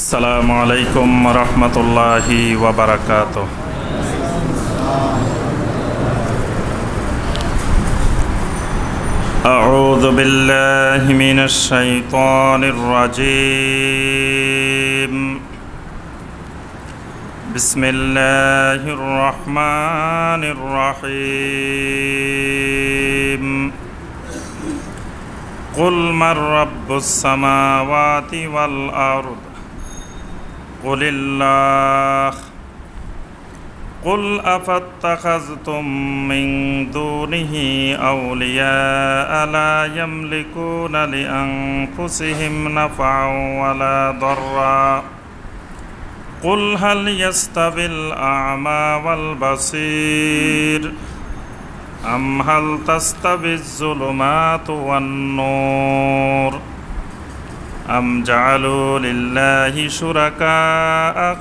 আসসালামু আলাইকুম রহমতুল্লাহি ওয়া বারাকাতুহু। আউযু বিল্লাহি মিনাশ শাইতানির রাজীম। বিসমিল্লাহির রহমানির রহিম। কুল মান রাব্বুস সামাওয়াতি ওয়াল আরদ কুলিল্লাহ কুল আফাত্তাখাযতুম মিন দুনিহি আউলিয়া লা ইয়ামলিকুনা লিআনফুসিহিম নাফআন ওয়ালা দাররা কুল হাল ইয়াস্তাবিল আ'মা ওয়াল বাসীর আম হাল তাস্তাবিজ যুলুমাতু ওয়ান নূর আম জাআলু লিল্লাহি শুরাকা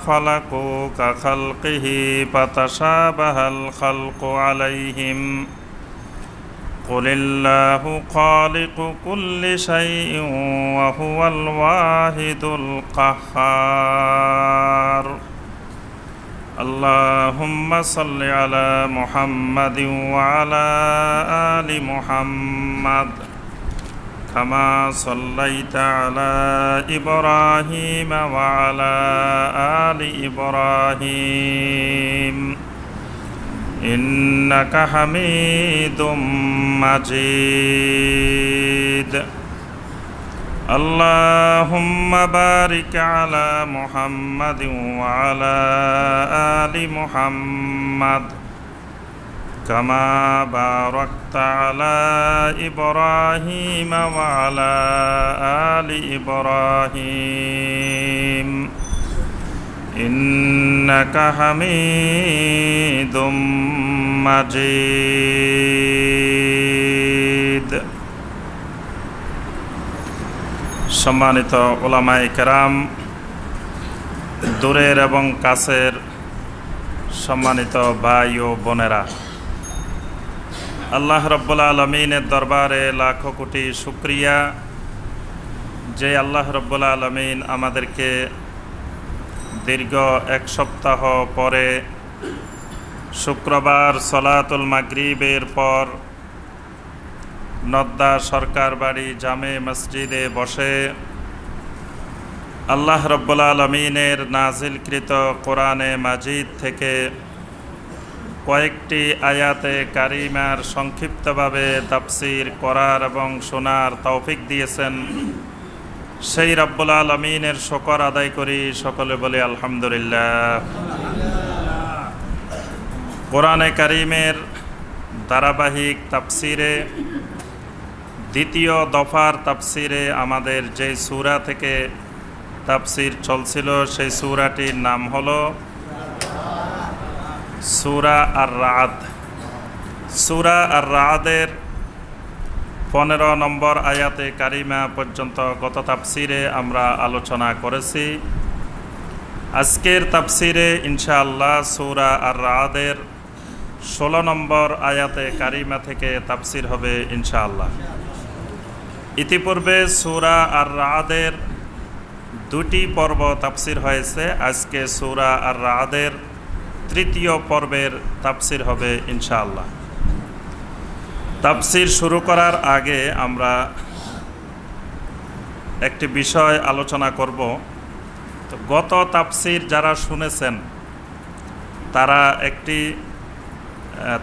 খালাকু কা খালকিহি ফাতাশাবাহাল খালকু আলাইহিম কুলিল্লাহু খালিকু কুল্লি শাইইন ওয়া হুয়াল ওয়াহিদুল কাহ্হার। আল্লাহুম্মা সাল্লি আলা মুহাম্মাদিন ওয়া আলা আলি মুহাম্মাদ কামা সাল্লাইতা আলা ইব্রাহিম ওয়া আলা আলি ইব্রাহিম ইন্নাকা হামিদুম মাজিদ। আল্লাহুম্মা বারিক আলা মুহাম্মাদিন ওয়া আলা আলি মুহাম্মাদ কামা বারাকতা আলা ইব্রাহিম ওয়া আলা আলি ইব্রাহিম ইন্নাকা হামিদুম মাজিদ। সম্মানিত উলামায়ে কেরাম, দূরের এবং কাছের সম্মানিত ভাই ও বোনেরা, আল্লাহ রাব্বুল আলামিনের দরবারে লাখো কোটি শুকরিয়া যে আল্লাহ রাব্বুল আলামিন আমাদেরকে দীর্ঘ এক সপ্তাহ পরে শুক্রবার সলাতুল মাগরিবের পর নদ্দা সরকার বাড়ি জামে মসজিদে বসে আল্লাহ রাব্বুল আলামিনের নাজিলকৃত কোরআনে মাজিদ থেকে কয়েকটি আয়াতে কারিমার সংক্ষিপ্তভাবে তাফসীর করার এবং শোনার তৌফিক দিয়েছেন, সেই রাব্বুল আলামিনের শুকর আদায় করি। সকলে বলি আলহামদুলিল্লাহ। কোরআনে কারিমের ধারাবাহিক তাফসীরে দ্বিতীয় দফার তাফসীরে আমাদের যে সূরা থেকে তাফসীর চলছিল সেই সূরাটির নাম হলো সূরা আর-রা'দ। সূরা আর-রা'দের 15 নম্বর আয়াতে কারিমা পর্যন্ত গত তাফসীরে আমরা আলোচনা করেছি। আজকের তাফসীরে ইনশাআল্লাহ সূরা আর-রা'দের 16 নম্বর আয়াতে কারিমা থেকে তাফসীর হবে ইনশাআল্লাহ। ইতিপূর্বে সূরা আর-রা'দের দুটি পর্ব তাফসীর হয়েছে। আজকে সূরা আর-রা'দের তৃতীয় পর্বের তাফসীর হবে ইনশাআল্লাহ। তাফসীর শুরু করার আগে আমরা একটি বিষয় আলোচনা করব। তো গত তাফসীর যারা শুনেছেন তারা একটি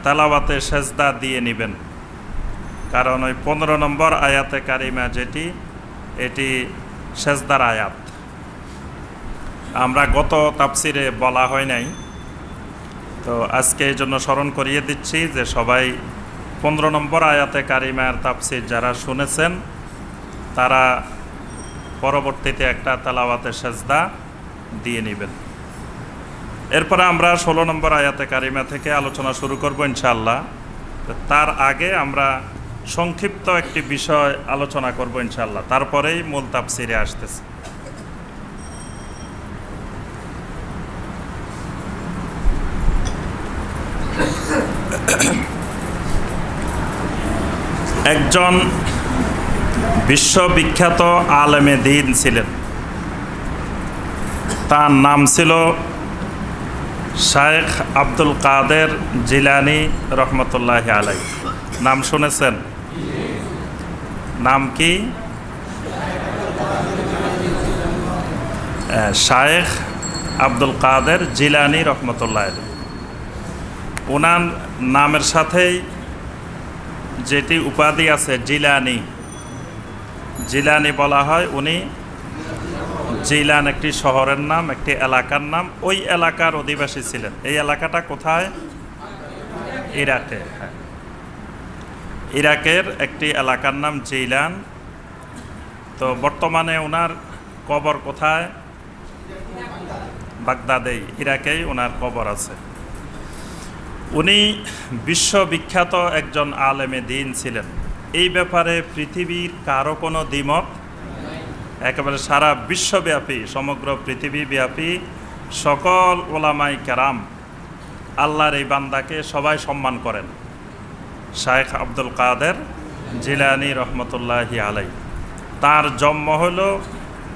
তেলাওয়াতে সেজদা দিয়ে নেবেন, কারণ ওই 15 নম্বর আয়াতে কারিমা যেটি, এটি সেজদার আয়াত। আমরা গত তাফসীরে বলা হয় নাই, তো আজকে এই জন্য স্মরণ করিয়ে দিচ্ছি যে সবাই 15 নম্বর আয়াতে কারিমার তাফসীর যারা শুনেছেন তারা পরবর্তীতে একটা তেলাওয়াতে সেজদা দিয়ে নেবেন। এরপরে আমরা 16 নম্বর আয়াতে কারিমা থেকে আলোচনা শুরু করব ইনশাআল্লাহ। তার আগে আমরা সংক্ষিপ্ত একটি বিষয় আলোচনা করব ইনশাআল্লাহ, তারপরেই মূল তাফসীরে আসতেছে। একজন বিশ্ববিখ্যাত আলেমে দ্বীন ছিলেন, তার নাম ছিল শায়েখ আব্দুল কাদের জিলানী রহমতুল্লাহি আলাইহি। নাম শুনেছেন? নাম কি? শায়েখ আব্দুল কাদের জিলানী রহমতুল্লাহ আলাইহি। ওনার নামের সাথেই যেটি উপাধি আছে জিলানী, জিলানী বলা হয়। উনি জিলান একটি শহরের নাম, একটি এলাকার নাম। ওই এলাকার অধিবাসী ছিলেন। এই এলাকাটা কোথায়? ইরাকে। হ্যাঁ, ইরাকের একটি এলাকার নাম জিলান। তো বর্তমানে ওনার কবর কোথায়? বাগদাদেই, ইরাকেই ওনার কবর আছে। উনি বিশ্ববিখ্যাত একজন আলেমে দ্বীন ছিলেন। এই ব্যাপারে পৃথিবীর কারো কোনো দ্বিমত, একেবারে সারা বিশ্বব্যাপী, সমগ্র পৃথিবীব্যাপী সকল ওলামাই কেরাম আল্লাহর এই বান্দাকে সবাই সম্মান করেন। শায়েখ আব্দুল কাদের জিলানী রহমতুল্লাহি আলাইহি। তার জন্ম হল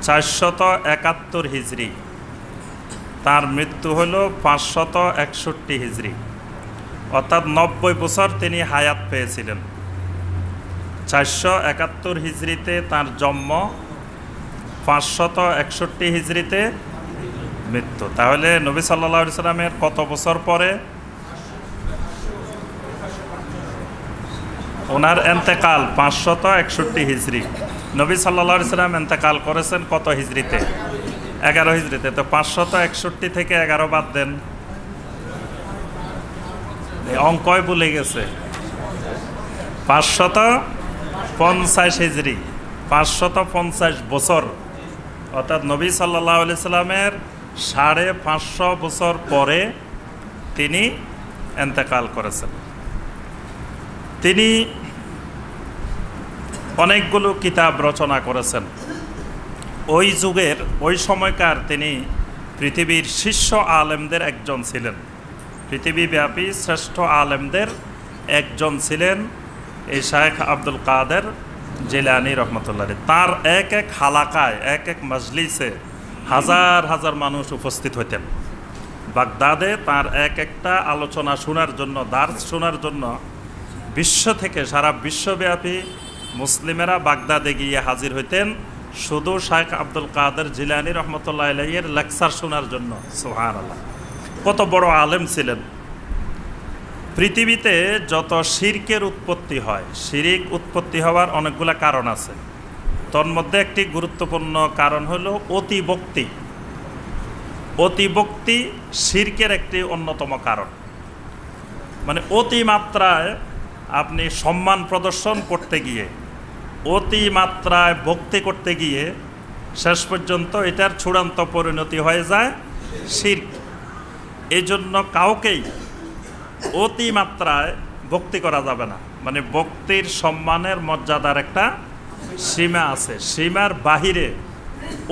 471 হিজরি, তার মৃত্যু হল 561 হিজরি, অর্থাৎ 90 বছর তিনি হায়াত পেয়েছিলেন। 471 হিজরিতে তার জন্ম, 561 হিজরিতে মৃত্যু। তাহলে নবী সাল্লাল্লাহু আলাইহি সাল্লামের কত বছর পরে? ওনার এন্তেকাল 561 হিজরি। নবী সাল্লাল্লাহু আলাইহি সাল্লাম এন্তেকাল করেছেন কত হিজরিতে? 11 হিজরিতে। তো 561 থেকে 11 বাদ দেন, অঙ্কই ভুলে গেছে। 550 হিজরি, 550 বছর, অর্থাৎ নবী সাল্লাল্লাহু আলাইহি সাল্লামের 550 বছর পরে তিনি এন্তেকাল করেছেন। তিনি অনেকগুলো কিতাব রচনা করেছেন। ওই যুগের, ওই সময়কার তিনি পৃথিবীর শীর্ষ আলেমদের একজন ছিলেন, পৃথিবীব্যাপী শ্রেষ্ঠ আলেমদের একজন ছিলেন এই শায়েখ আব্দুল কাদের জিলানী রহমতুল্লাহ। তার এক এক হালাকায়, এক এক মজলিসে হাজার হাজার মানুষ উপস্থিত হইতেন। বাগদাদে তার এক একটা আলোচনা শোনার জন্য, দার্স শোনার জন্য বিশ্ব থেকে, সারা বিশ্বব্যাপী মুসলিমেরা বাগদাদে গিয়ে হাজির হইতেন শুধু শায়েখ আব্দুল কাদের জিলানী রহমতুল্লাহ আলাইহির লেকচার শোনার জন্য। সুবহানাল্লাহ, কত বড় আলেম ছিলেন। পৃথিবীতে যত শিরকের উৎপত্তি হয়, শিরিক উৎপত্তি হওয়ার অনেকগুলো কারণ আছে। তন্মধ্যে একটি গুরুত্বপূর্ণ কারণ হলো অতিভক্তি। অতিভক্তি শিরকের একটি অন্যতম কারণ। মানে অতিমাত্রায় আপনি সম্মান প্রদর্শন করতে গিয়ে, অতিমাত্রায় ভক্তি করতে গিয়ে শেষ পর্যন্ত এটার চূড়ান্ত পরিণতি হয়ে যায় শিরক। এই জন্য কাউকেই অতিমাত্রায় ভক্তি করা যাবে না। মানে ভক্তির সম্মানের মর্যাদার একটা সীমা আছে, সীমার বাহিরে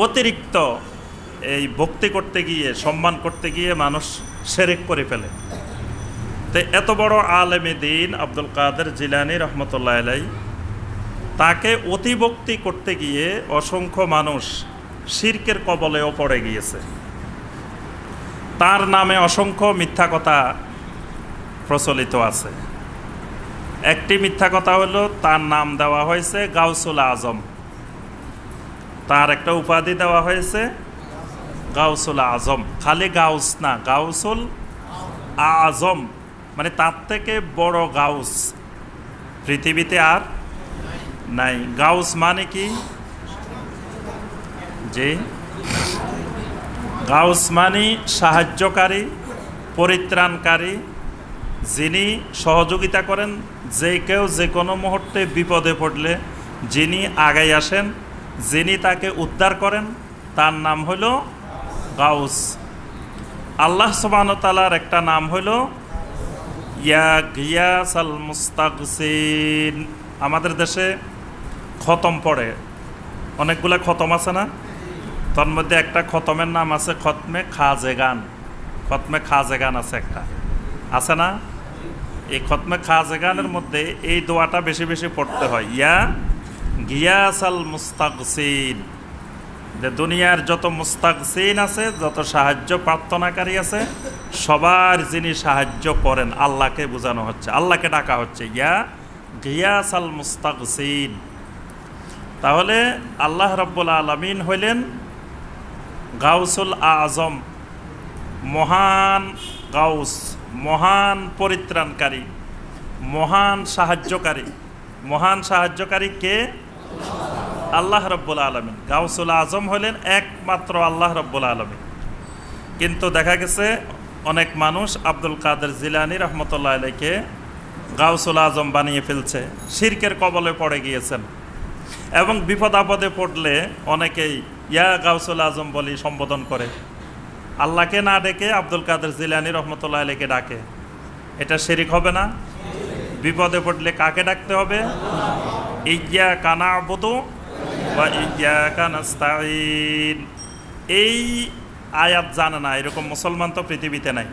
অতিরিক্ত এই ভক্তি করতে গিয়ে, সম্মান করতে গিয়ে মানুষ শিরক করে ফেলে। তো এত বড় আলেমে দ্বীন আব্দুল কাদের জিলানী রহমতুল্লাহ আলাইহি, তাকে অতিভক্তি করতে গিয়ে অসংখ্য মানুষ শিরকের কবলেও পড়ে গিয়েছে। তার নামে অসংখ্য মিথ্যা কথা প্রচলিত আছে। একটি মিথ্যা কথা হলো তার নাম দেওয়া হয়েছে গাউসুল আজম। তার একটা উপাধি দেওয়া হয়েছে গাউসুল আজম। খালি গাউস না, গাউসুল আজম, মানে তার থেকে বড় গাউস পৃথিবীতে আর নাই। গাউস মানে কি? যে গাউস মানে সাহায্যকারী, পরিত্রাণকারী, যিনি সহযোগিতা করেন। যে কেউ যে কোনো মুহূর্তে বিপদে পড়লে যিনি আগাই আসেন, যিনি তাকে উদ্ধার করেন, তার নাম হইল গাউস। আল্লাহ সুবহানাহু ওয়া তাআলার একটা নাম হইল ইয়া গিয়াসাল মুস্তাগসিন। আমাদের দেশে খতম পড়ে, অনেকগুলা খতম আছে না? তার মধ্যে একটা খতমের নাম আছে খতমে খাজেগান। খতমে খাজেগান আছে একটা, আছে না? এই খতমে খাজেগানের মধ্যে এই দোয়াটা বেশি বেশি পড়তে হয়, ইয়া গিয়াসাল মুস্তাগসিন। যে দুনিয়ার যত মুস্তাগসিন আছে, যত সাহায্য প্রার্থনাকারী আছে, সবার যিনি সাহায্য করেন আল্লাহকে বোঝানো হচ্ছে, আল্লাহকে ডাকা হচ্ছে ইয়া গিয়াসাল মুস্তাগসিন। তাহলে আল্লাহ রাব্বুল আলামিন হইলেন গাউসুল আজম, মহান গাউস, মহান পরিত্রাণকারী, মহান সাহায্যকারী। মহান সাহায্যকারী কে? আল্লাহ রাব্বুল আলামিন। গাউসুল আজম হলেন একমাত্র আল্লাহ রাব্বুল আলামিন। কিন্তু দেখা গেছে অনেক মানুষ আব্দুল কাদের জিলানী রহমতুল্লাহ আলাইকে গাউসুল আজম বানিয়ে ফেলছে, শিরকের কবলে পড়ে গিয়েছেন। এবং বিপদ আপদে পড়লে অনেকেই ইয়া গাউসুল আজম বলি সম্বোধন করে, আল্লাহকে না ডেকে আব্দুল কাদের জিলানী রহমতুল্লাহ আলাইকে ডাকে। এটা শিরক হবে না? বিপদে পড়লে কাকে ডাকতে হবে? ইয়্যাকা না'বুদু ওয়া ইয়্যাকা নাস্তাঈন। এই আয়াত জানে না এরকম মুসলমান তো পৃথিবীতে নাই।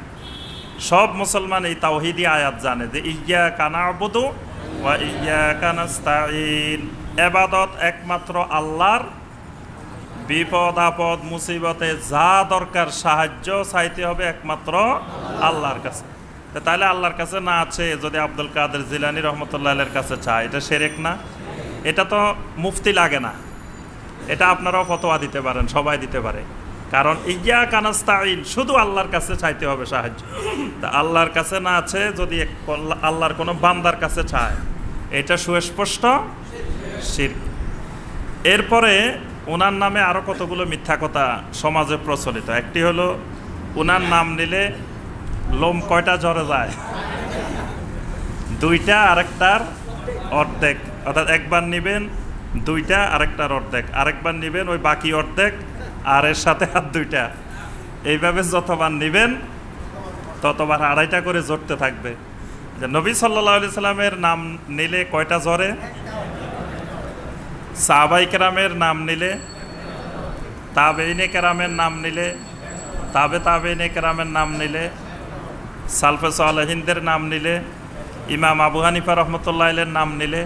সব মুসলমান এই তাওহীদি আয়াত জানে যে ইয়্যাকা না'বুদু ওয়া ইয়্যাকা নাস্তাঈন, ইবাদত একমাত্র আল্লাহর, বিপদ আপদ মুসিবতে যা দরকার সাহায্য চাইতে হবে একমাত্র আল্লাহর কাছে। তাহলে আল্লাহর কাছে না আছে যদি আব্দুল কাদের জিলানী রহমতুল্লাহ আলাইহির কাছে চায়, এটা শিরক না? এটা তো মুফতি লাগে না, এটা আপনারাও ফতোয়া দিতে পারেন, সবাই দিতে পারে। কারণ ইয়্যাকা নাস্তাঈন শুধু আল্লাহর কাছে চাইতে হবে সাহায্য। তা আল্লাহর কাছে না আছে যদি আল্লাহর কোনো বান্দার কাছে চায়, এটা সুস্পষ্ট শিরক। এরপরে ওনার নামে আরও কতগুলো মিথ্যা কথা সমাজে প্রচলিত। একটি হলো ওনার নাম নিলে লোম কয়টা জ্বরে যায়? দুইটা, আরেকটার অর্ধেক। অর্থাৎ একবার নেবেন দুইটা, আরেকটার অর্ধেক, আরেকবার নেবেন ওই বাকি অর্ধেক, আর এর সাথে আর দুইটা। এইভাবে যতবার নেবেন ততবার আড়াইটা করে জড়তে থাকবে। যে নবী সাল্লাল্লাহু আলাইহি সাল্লামের নাম নিলে কয়টা জ্বরে? সাহাবায়ে কেরামের নাম নিলে, তাবেঈনে কেরামের নাম নিলে, তাবেঈনে কেরামের নাম নিলে, সালফে সালেহিনদের নাম নিলে, ইমাম আবু হানিফা রহমতুল্লাহ আলাইহির নাম নিলে,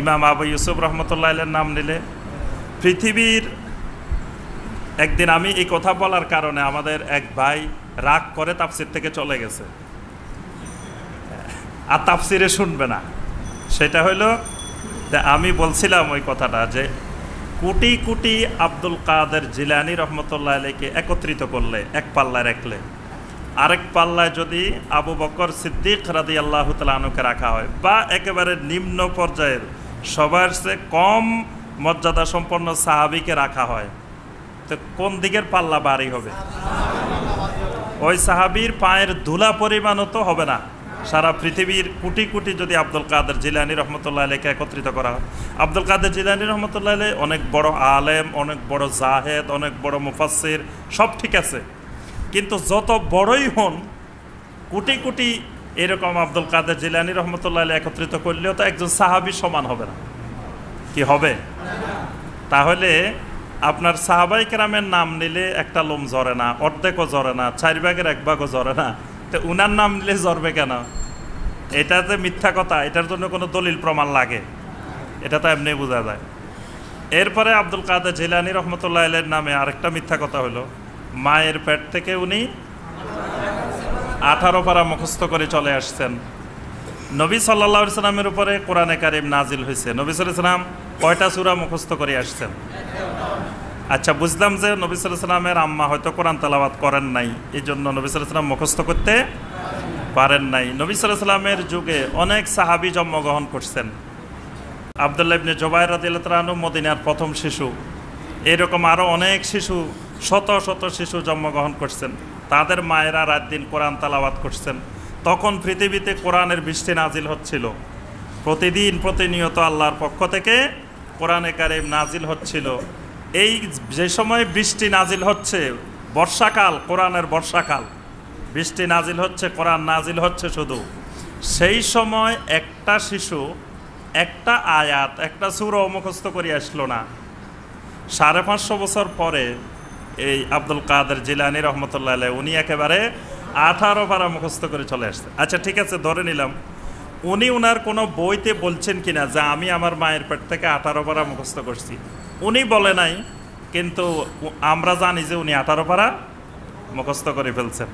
ইমাম আবু ইউসুফ রহমতুল্লাহ আলাইহির নাম নিলে, পৃথিবীর একদিন আমি এই কথা বলার কারণে আমাদের এক ভাই রাগ করে তাফসির থেকে চলে গেছে, আর তাফসিরে শুনবে না। সেটা হইল যে আমি বলছিলাম ওই কথাটা যে কোটি কোটি আব্দুল কাদের জিলানী রহমতুল্লাহ আলাইকে একত্রিত করলে, এক পাল্লায় রাখলে, আরেক পাল্লায় যদি আবু বকর সিদ্দিক রাদিয়াল্লাহু তাআলা আনহুকে রাখা হয়, বা একেবারে নিম্ন পর্যায়ের সবার চেয়ে কম মর্যাদা সম্পন্ন সাহাবীকে রাখা হয়, তো কোন দিকের পাল্লা ভারী হবে? ওই সাহাবীর পায়ের ধুলা পরিমাণও তো হবে না। সারা পৃথিবীর কোটি কোটি যদি আব্দুল কাদের জিলানী রহমতুল্লাহ আলাইকে একত্রিত করা হয়। আব্দুল কাদের জিলানী রহমতুল্লাহ আলাইহি অনেক বড় আলেম, অনেক বড় জাহেদ, অনেক বড় মুফাসসির, সব ঠিক আছে, কিন্তু যত বড়ই হন কোটি কোটি এরকম আব্দুল কাদের জিলানী রহমতুল্লাহ আলাইহি একত্রিত করলেও তো একজন সাহাবী সমান হবে না। কি হবে? তাহলে আপনার সাহাবায়ে কেরামের নাম নিলে একটা লোম জ্বরে না, অর্ধেকও জ্বরে না, 4 ভাগের 1 ভাগও জ্বরে না, তো উনার নাম নিলে জ্বরবে কেন? এটা যে মিথ্যা কথা, এটার জন্য কোনো দলিল প্রমাণ লাগে? এটা তো এমনি বোঝা যায়। এরপরে আব্দুল কাদের জিলানী রহমতুল্লাহ আলাইহির নামে আরেকটা মিথ্যা কথা হলো, মায়ের পেট থেকে উনি 18 পারা মুখস্থ করে চলে আসছেন। নবী সাল্লাল্লাহু আলাইহি সাল্লামের উপরে কোরআনে কারীম নাজিল হয়েছে, নবী সাল্লাল্লাহু আলাইহি সাল্লাম কয়টা সূরা মুখস্থ করে আসছেন? আচ্ছা, বুঝলাম যে নবী সাল্লাল্লাহু আলাইহি সাল্লামের আম্মা হয়তো কোরআন তেলাওয়াত করেন নাই, এই জন্য নবী সাল্লাল্লাহু আলাইহি সাল্লাম মুখস্থ করতে পারেন নাই। নবী সাল্লাল্লাহু আলাইহি সাল্লামের যুগে অনেক সাহাবী জন্মগ্রহণ করছেন। আব্দুল্লাহ ইবনে জুবাইর রাদিয়াল্লাহু তাআলা আনহু মদিনার প্রথম শিশু, এরকম আরও অনেক শিশু, শত শত শিশু জন্মগ্রহণ করছেন। তাদের মায়েরা রাত দিন কোরআন তেলাওয়াত করছেন। তখন পৃথিবীতে কোরআনের বৃষ্টি নাজিল হচ্ছিল, প্রতিদিন প্রতিনিয়ত আল্লাহর পক্ষ থেকে কোরআনে কারীম নাজিল হচ্ছিল। এই যে সময় বৃষ্টি নাজিল হচ্ছে, বর্ষাকাল, কোরআনের বর্ষাকাল, বৃষ্টি নাজিল হচ্ছে, কোরআন নাজিল হচ্ছে, শুধু সেই সময় একটা শিশু একটা আয়াত, একটা সূরা মুখস্থ করে আসলো না। 550 বছর পরে এই আব্দুল কাদের জিলানী রহমতুল্লাহ আলাইহি উনি একেবারে 18 পারা মুখস্থ করে চলে আসছে। আচ্ছা ঠিক আছে, ধরে নিলাম উনি ওনার কোনো বইতে বলছেন কিনা যে আমি আমার মায়ের পেট থেকে 18 পারা মুখস্থ করছি, উনি বলে নাই, কিন্তু আমরা জানি যে উনি 18 পারা মুখস্থ করে ফেলছেন।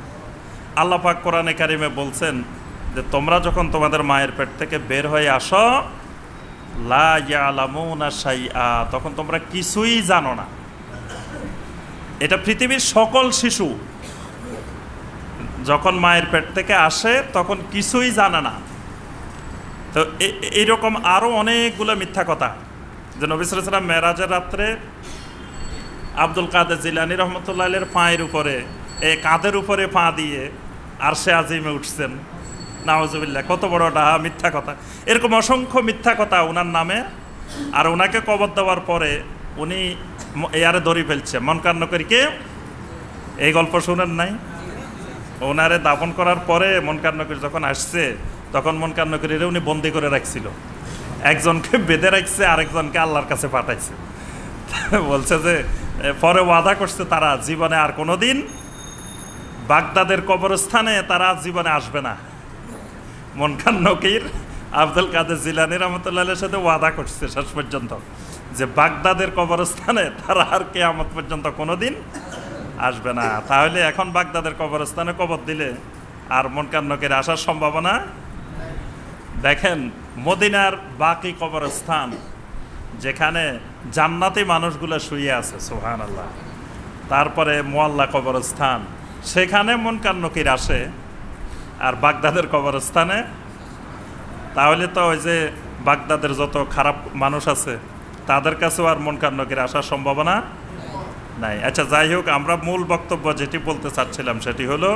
আল্লাহ পাক কোরআনে কারিমে বলছেন যে তোমরা যখন তোমাদের মায়ের পেট থেকে বের হয়ে আসো লা ইয়ালামুনা শাইআ, তখন তোমরা কিছুই জানো না। এটা পৃথিবীর সকল শিশু যখন মায়ের পেট থেকে আসে তখন কিছুই জানে না। তো এইরকম আরও অনেকগুলো মিথ্যা কথা, যে নবী সাল্লাল্লাহু আলাইহি ওয়াসাল্লাম মেরাজের রাত্রে আব্দুল কাদের জিলানী রহমতুল্লাহের পায়ের উপরে, কাঁধের উপরে পা দিয়ে আরশে আজিমে উঠছেন। নাউজুবিল্লাহ, কত বড়টা মিথ্যা কথা। এরকম অসংখ্য মিথ্যা কথা ওনার নামে। আর ওনাকে কবর দেওয়ার পরে উনি এয়ারে দড়ি ফেলছে মনকার নকরীকে। এই গল্প শুনেন নাই? ওনারে দাফন করার পরে মনকার নকরী যখন আসছে তখন মনকার নকরীরে উনি বন্দি করে রাখছিল। একজনকে বেঁধে রাখছে, আরেকজনকে আল্লাহর কাছে পাঠাইছে। বলছে যে পরে ওয়াদা করছে তারা জীবনে আর কোনোদিন বাগদাদের কবরস্থানে তারা জীবনে আসবে না। মনকার নকির আব্দুল কাদের জিলানী রহমতুল্লাহের সাথে ওয়াদা করছে শেষ পর্যন্ত যে বাগদাদের কবরস্থানে তারা আর কিয়ামত পর্যন্ত কোনোদিন আসবে না। তাহলে এখন বাগদাদের কবরস্থানে কবর দিলে আর মনকার নকির আসার সম্ভাবনা। দেখেন মদিনার বাকি কবরস্থান যেখানে জান্নাতি মানুষগুলো শুয়ে আছে, সুবহানাল্লাহ, তারপরে মুআল্লা কবরস্থান, সেখানে মনকার নকির আসে, আর বাগদাদের কবরস্থানে। তাহলে তো ওই যে বাগদাদের যত খারাপ মানুষ আছে তাদের কাছেও আর মনকার নকির আসার সম্ভাবনা নাই। আচ্ছা, যাই হোক, আমরা মূল বক্তব্য যেটি বলতে চাচ্ছিলাম সেটি হলো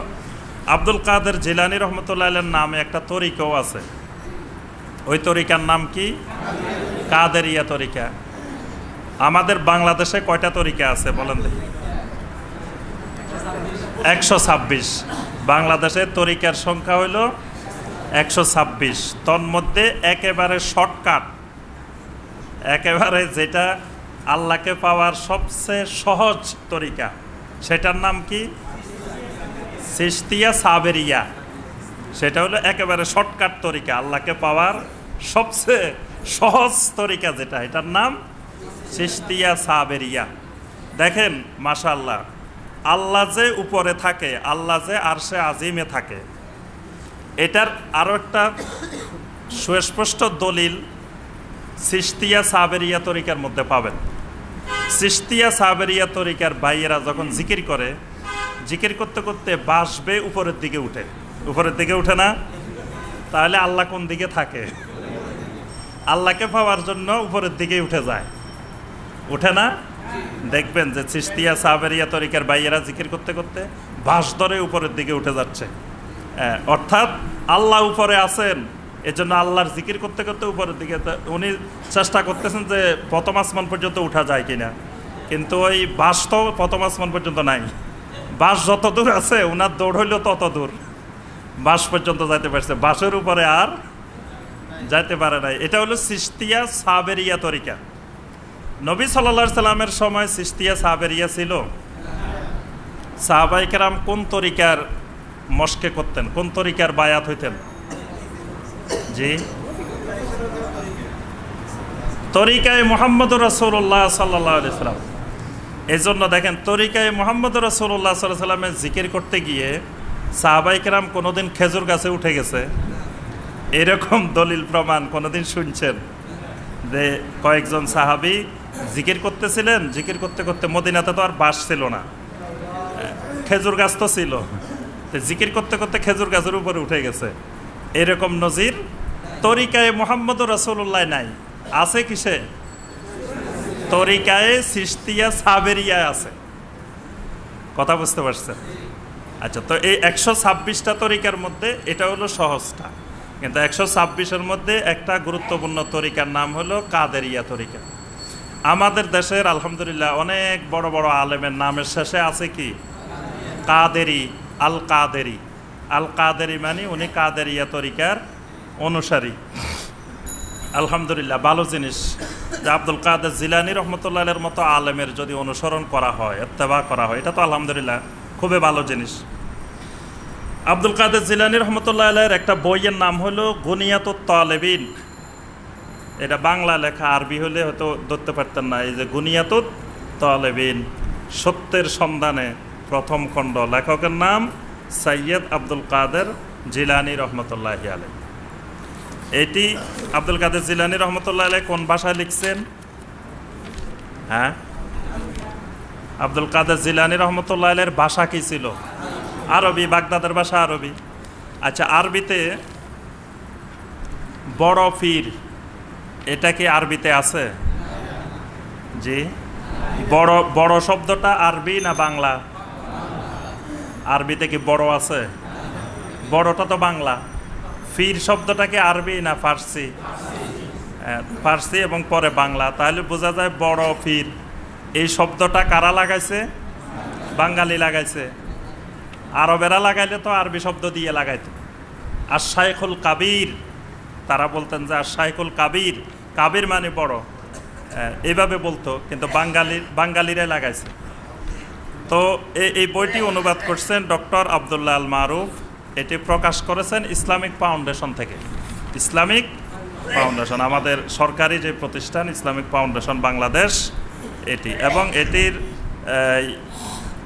আব্দুল কাদের জিলানী রহমতুল্লাহের নামে একটা তরিকাও আছে। ওই তরিকার নাম কি? কাদেরিয়া তরিকা। আমাদের বাংলাদেশে কয়টা তরিকা আছে বলেন দেখি? 126। বাংলাদেশের তরিকার সংখ্যা হইল 126। তন্মধ্যে একেবারে শর্টকাট, একেবারে যেটা আল্লাহকে পাওয়ার সবচেয়ে সহজ তরিকা, সেটার নাম কি? চিশতিয়া সাবেরিয়া। সেটা হলো একেবারে শর্টকাট তরিকা, আল্লাহকে পাওয়ার সবচেয়ে সহজ তরিকা যেটা, এটার নাম চিশতিয়া সাবেরিয়া। দেখেন মাশাআল্লাহ, আল্লাহ যে উপরে থাকে, আল্লাহ যে আরশে আজিমে থাকে, এটার আরও একটা সুস্পষ্ট দলিল চিশতিয়া সাবেরিয়া তরিকার মধ্যে পাবেন। চিশতিয়া সাবেরিয়া তরিকার ভাইয়েরা যখন জিকির করে, জিকির করতে করতে বাসবে উপরের দিকে উঠে। উপরের দিকে উঠে না? তাহলে আল্লাহ কোন দিকে থাকে? আল্লাহকে পাওয়ার জন্য উপরের দিকে উঠে যায়, উঠে না? দেখবেন যে চিশতিয়া সাবেরিয়া তরিকার ভাইয়েরা জিকির করতে করতে বাস ধরে উপরের দিকে উঠে যাচ্ছে। অর্থাৎ আল্লাহ উপরে আছেন, এজন্য আল্লাহর জিকির করতে করতে উপরের দিকে উনি চেষ্টা করতেছেন যে প্রথম আসমান পর্যন্ত উঠা যায় কিনা, কিন্তু ওই বাস তো প্রথম আসমান পর্যন্ত নাই। বাস যত দূর আছে ওনার দৌড় হইল তত দূর, বাস পর্যন্ত যাইতে পারছে, বাসের উপরে আর যাইতে পারে নাই। এটা হলো চিশতিয়া সাবেরিয়া তরিকা। নবী সাল্লাল্লাহু আলাইহি সাল্লামের সময় চিশতিয়া সাবেরিয়া ছিল। সাহাবায়ে কেরাম কোন তরিকার মশকে করতেন, কোন তরিকার বায়াত হইতেন? জি, তরিকায় মুহাম্মদুর রাসূলুল্লাহ সাল্লাল্লাহু আলাইহি সাল্লাম। এই জন্য দেখেন, তরিকায় মুহাম্মদুর রাসূলুল্লাহ সাল্লাল্লাহু আলাইহি সাল্লামের জিকির করতে গিয়ে সাহাবায়ে কেরাম কোনোদিন খেজুর গাছে উঠে গেছে? এরকম দলিল প্রমাণ কোনোদিন শুনছেন? যে কয়েকজন সাহাবী জিকির করতেছিলেন, জিকির করতে করতে, মদিনাতে তো আর বাস ছিল না, খেজুর গাছ তো ছিল, জিকির করতে করতে খেজুর গাছের উপরে উঠে গেছে। এরকম নজির তরিকায় মুহাম্মদুর রাসূলুল্লাহ নাই। আছে কিসে? তরিকায় চিশতিয়া সাবেরিয়ায় আছে। কথা বুঝতে পারছেন? আচ্ছা, তো এই 126টা তরিকার মধ্যে এটা হলো সহজটা, কিন্তু 126-এর মধ্যে একটা গুরুত্বপূর্ণ তরিকার নাম হলো কাদেরিয়া তরিকা। আমাদের দেশের আলহামদুলিল্লাহ অনেক বড় বড় আলেমের নামের শেষে আছে কি? কাদেরি, আল কাদেরি। আল কাদেরি মানে উনি কাদেরিয়া তরিকার অনুসারী। আলহামদুলিল্লাহ, ভালো জিনিস যে আব্দুল কাদের জিলানী রহমতুল্লাহের মতো আলেমের যদি অনুসরণ করা হয়, ইত্তেবা করা হয়, এটা তো আলহামদুলিল্লাহ খুবই ভালো জিনিস। আব্দুল কাদের জিলানী রহমতুল্লাহের একটা বইয়ের নাম হলো গুনিয়াতুত তালেবিন। এটা বাংলা লেখা, আরবি হলে হয়তো ধরতে পারতেন না। এই যে গুনিয়াতুত তালেবিন, সত্যের সন্ধানে, প্রথম খণ্ড। লেখকের নাম সৈয়দ আব্দুল কাদের জিলানী রহমতুল্লাহি আলাইহি। এটি আব্দুল কাদের জিলানী রহমতুল্লাহ আলাইহি কোন ভাষায় লিখছেন? হ্যাঁ, আব্দুল কাদের জিলানী রহমতুল্লাহ আলাইহির ভাষা কি ছিল? আরবি, বাগদাদের ভাষা আরবি। আচ্ছা, আরবিতে বড় পীর, এটা কি আরবিতে আছে? জি। বড় বড় শব্দটা আরবি না বাংলা? আরবিতে কি বড় আছে? বড়টা তো বাংলা। পীর শব্দটা কি আরবি না ফার্সি? ফার্সি এবং পরে বাংলা। তাহলে বোঝা যায় বড় পীর এই শব্দটা কারা লাগাইছে? বাঙালি লাগাইছে। আরবেরা লাগাইলে তো আরবি শব্দ দিয়ে লাগাইতো। আর শাইখুল কাবির, তারা বলতেন যে আর শাইখুল কাবির, কাবির মানে বড়, এইভাবে বলতো, কিন্তু বাঙালিরাই লাগাইছে। তো এই বইটি অনুবাদ করছেন ডক্টর আবদুল্লাহ আল মারুফ। এটি প্রকাশ করেছেন ইসলামিক ফাউন্ডেশন থেকে। ইসলামিক ফাউন্ডেশন আমাদের সরকারি যে প্রতিষ্ঠান, ইসলামিক ফাউন্ডেশন বাংলাদেশ এটি। এবং এটির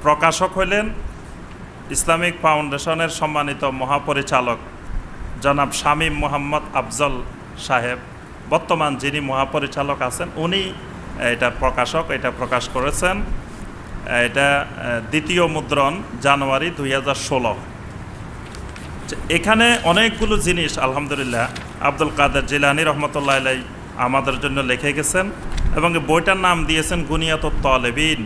প্রকাশক হইলেন ইসলামিক ফাউন্ডেশনের সম্মানিত মহাপরিচালক জনাব শামীম মোহাম্মদ আফজল সাহেব। বর্তমান যিনি মহাপরিচালক আছেন উনি এটার প্রকাশক। এটা প্রকাশ করেছেন, এটা দ্বিতীয় মুদ্রণ জানুয়ারি 2016। এখানে অনেকগুলো জিনিস আলহামদুলিল্লাহ আব্দুল কাদের জিলানী রহমতুল্লাহ আলাইহি আমাদের জন্য লিখে গেছেন। এবং বইটার নাম দিয়েছেন গুনিয়াতুত তালেবিন,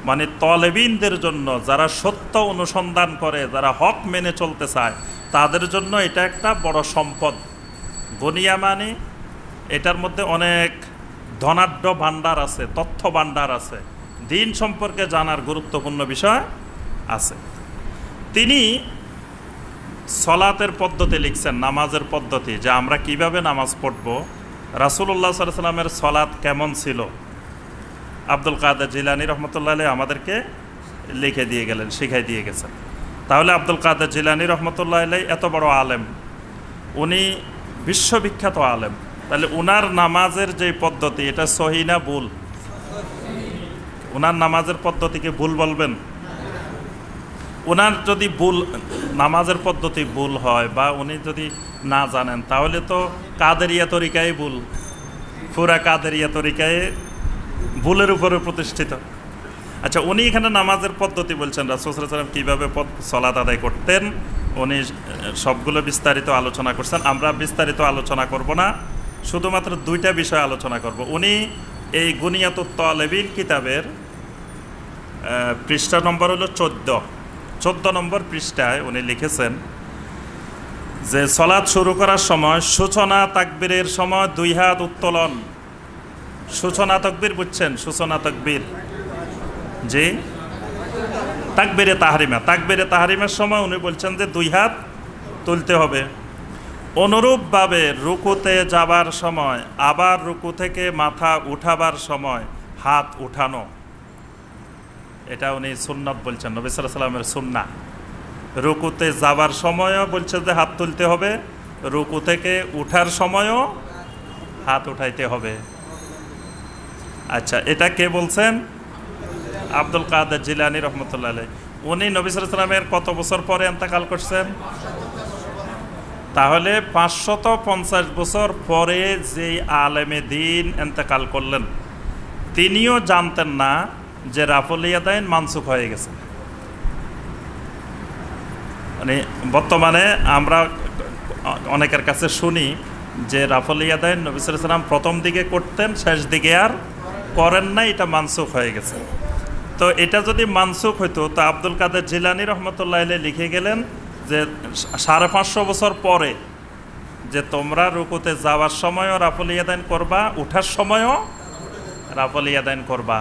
মানে তালেবিনদের জন্য, যারা সত্য অনুসন্ধান করে, যারা হক মেনে চলতে চায়, তাদের জন্য এটা একটা বড় সম্পদ। গুনিয়া মানে এটার মধ্যে অনেক ধনাঢ্য ভাণ্ডার আছে, তথ্য ভাণ্ডার আছে, দিন সম্পর্কে জানার গুরুত্বপূর্ণ বিষয় আছে। তিনি সলাতের পদ্ধতি লিখছেন, নামাজের পদ্ধতি, যে আমরা কিভাবে নামাজ পড়ব, রাসূলুল্লাহ সাল্লাল্লাহু আলাইহি ওয়াসাল্লামের সলাত কেমন ছিল, আব্দুল কাদের জিলানী রহমতুল্লাহ আলাইহি আমাদেরকে লিখে দিয়ে গেলেন, শিখাই দিয়ে গেছেন। তাহলে আব্দুল কাদের জিলানী রহমতুল্লাহ আলাইহি এত বড় আলেম, উনি বিশ্ববিখ্যাত আলেম, তাহলে উনার নামাজের যে পদ্ধতি এটা সহি না ভুল? উনার নামাজের পদ্ধতিকে ভুল বলবেন? উনার যদি ভুল নামাজের পদ্ধতি ভুল হয় বা উনি যদি না জানেন, তাহলে তো কাদেরিয়া তরিকায় ভুল, পুরা কাদেরিয়া তরিকায় ভুলের উপরে প্রতিষ্ঠিত। আচ্ছা, উনি এখানে নামাজের পদ্ধতি বলছেন, রাসূল সাল্লাল্লাহু আলাইহি ওয়াসাল্লাম কীভাবে সালাত আদায় করতেন, উনি সবগুলো বিস্তারিত আলোচনা করছেন। আমরা বিস্তারিত আলোচনা করব না, শুধুমাত্র দুইটা বিষয় আলোচনা করব। উনি এই গুনিয়াতুত তালেবিন কিতাবের পৃষ্ঠা নম্বর হলো 14 নম্বর পৃষ্ঠায় উনি লিখেছেন যে সলাৎ শুরু করার সময় সূচনা তাকবীরের সময় 2 হাত উত্তোলন। সূচনা তাকবীর বুঝছেন? সূচনা তাকবীর, জি, তাকবীরে তাহরিমা, তাকবীরে তাহরিমের সময় উনি বলছেন যে 2 হাত তুলতে হবে। অনুরূপভাবে রুকুতে যাবার সময়, আবার রুকু থেকে মাথা উঠাবার সময় হাত উঠানো, এটা উনি সুন্নাত বলছেন, নবী সাল্লাল্লাহু আলাইহি ওয়াসাল্লামের সুন্নাহ। রুকুতে যাবার সময়ও বলছে যে হাত তুলতে হবে, রুকু থেকে উঠার সময়ও হাত উঠাইতে হবে। আচ্ছা, এটা কে বলছেন? আব্দুল কাদের জিলানী রহমতুল্লাহ আলাইহি। উনি নবী সাল্লাল্লাহু আলাইহি ওয়াসাল্লামের কত বছর পরে ইন্তেকাল করছেন? তাহলে 550 বছর পরে যে আলেমে দিন ইন্তেকাল করলেন, তিনিও জানতেন না যে রাফুল ইয়াদাইন মানসুখ হয়ে গেছে। মানে বর্তমানে আমরা অনেকের কাছে শুনি যে রাফুল ইয়াদাইন নবী সাল্লাল্লাহু আলাইহি ওয়াসাল্লাম প্রথম দিকে করতেন, শেষ দিকে আর করেন না, এটা মানসুখ হয়ে গেছে। তো এটা যদি মানসুখ হইতো, তা আব্দুল কাদের জিলানী রহমতুল্লাহ আলাইহি লিখে গেলেন যে 550 বছর পরে যে তোমরা রুকুতে যাওয়ার সময়ও রাফুল ইয়াদাইন করবা, উঠার সময়ও রাফুল ইয়াদাইন করবা।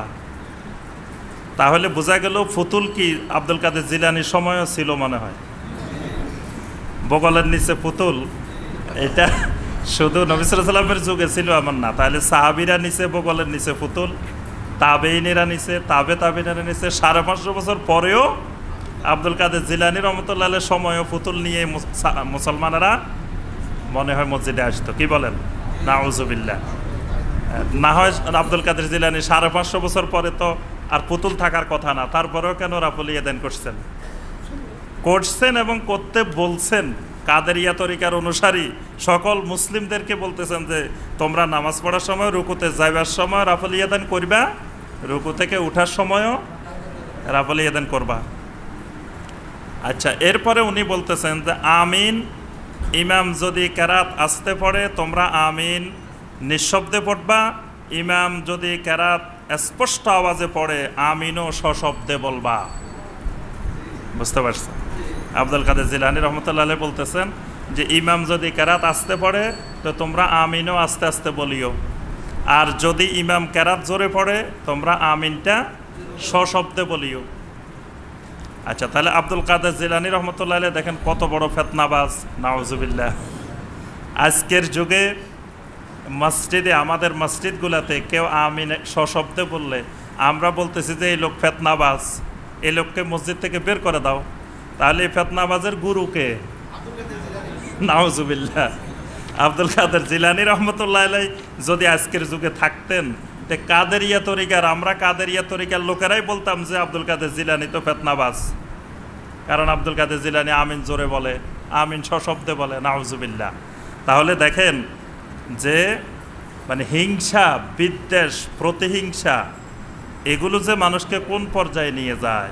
তাহলে বোঝা গেল ফুতুল কি আব্দুল কাদের জিলানির সময়ও ছিল মনে হয়। বগলের নিচে পুতুল, এটা শুধু নবী সাল্লাল্লাহু আলাইহি ওয়াসাল্লামের যুগে ছিল এমন না। তাহলে সাহাবীরা নিচে বগলের নিচে পুতুল, তাবেঈনেরা নিচে, তাবেঈনেরা নিচে, 550 বছর পরেও আব্দুল কাদের জিলানী রহমতুল্লাহ আলাইহির সময়ও পুতুল নিয়ে মুসলমানেরা মনে হয় মসজিদে আসতো। কি বলেন? নাউজুবিল্লাহ। না হয় আব্দুল কাদের জিলানী 550 বছর পরে তো আর পুতুল থাকার কথা না, তারপরেও কেন রাফল ইয়াদাইন করছেন এবং করতে বলছেন। কাদেরিয়া তরিকার অনুসারী সকল মুসলিমদেরকে বলতেছেন যে তোমরা নামাজ পড়ার সময়, রুকুতে যাইবার সময় রাফল ইয়াদাইন করবা, রুকু থেকে উঠার সময়ও রাফল ইয়াদাইন করবা। আচ্ছা, এরপরে উনি বলতেছেন যে আমিন, ইমাম যদি কেরাত আসতে পড়ে তোমরা আমিন নিঃশব্দে পড়বা, ইমাম যদি কেরাত স্পষ্ট আওয়াজে পড়ে আমিনও সশব্দে বলবা। বুঝতে পারছেন? আব্দুল কাদের জিলানী রহমতুল্লাহ আলাইহি বলতেছেন যে ইমাম যদি কেরাত আসতে পড়ে তো তোমরা আমিনও আস্তে আস্তে বলিও, আর যদি ইমাম কেরাত জোরে পড়ে তোমরা আমিনটা সশব্দে বলিও। আচ্ছা, তাহলে আব্দুল কাদের জিলানী রহমতুল্লাহ আলাইহি দেখেন কত বড় ফিতনাবাজ, নাউজুবিল্লাহ। আজকের যুগে মসজিদে, আমাদের মসজিদগুলোতে কেউ আমিন সশব্দে বললে আমরা বলতেছি যে এই লোক ফিতনাবাজ, এই লোককে মসজিদ থেকে বের করে দাও। তাহলে এই ফিতনাবাজের গুরুকে? নাউজুবিল্লাহ। আব্দুল কাদের জিলানী রহমতুল্লাহ আলাইহি যদি আজকের যুগে থাকতেন, কাদেরিয়া তরিকার, আমরা কাদেরিয়া তরিকার লোকেরাই বলতাম যে আব্দুল কাদের জিলানী তো ফিতনাবাজ, কারণ আব্দুল কাদের জিলানী আমিন জোরে বলে, আমিন সশব্দে বলে। নাউজুবিল্লাহ। তাহলে দেখেন যে মানে হিংসা, বিদ্বেষ, প্রতিহিংসা এগুলো যে মানুষকে কোন পর্যায়ে নিয়ে যায়।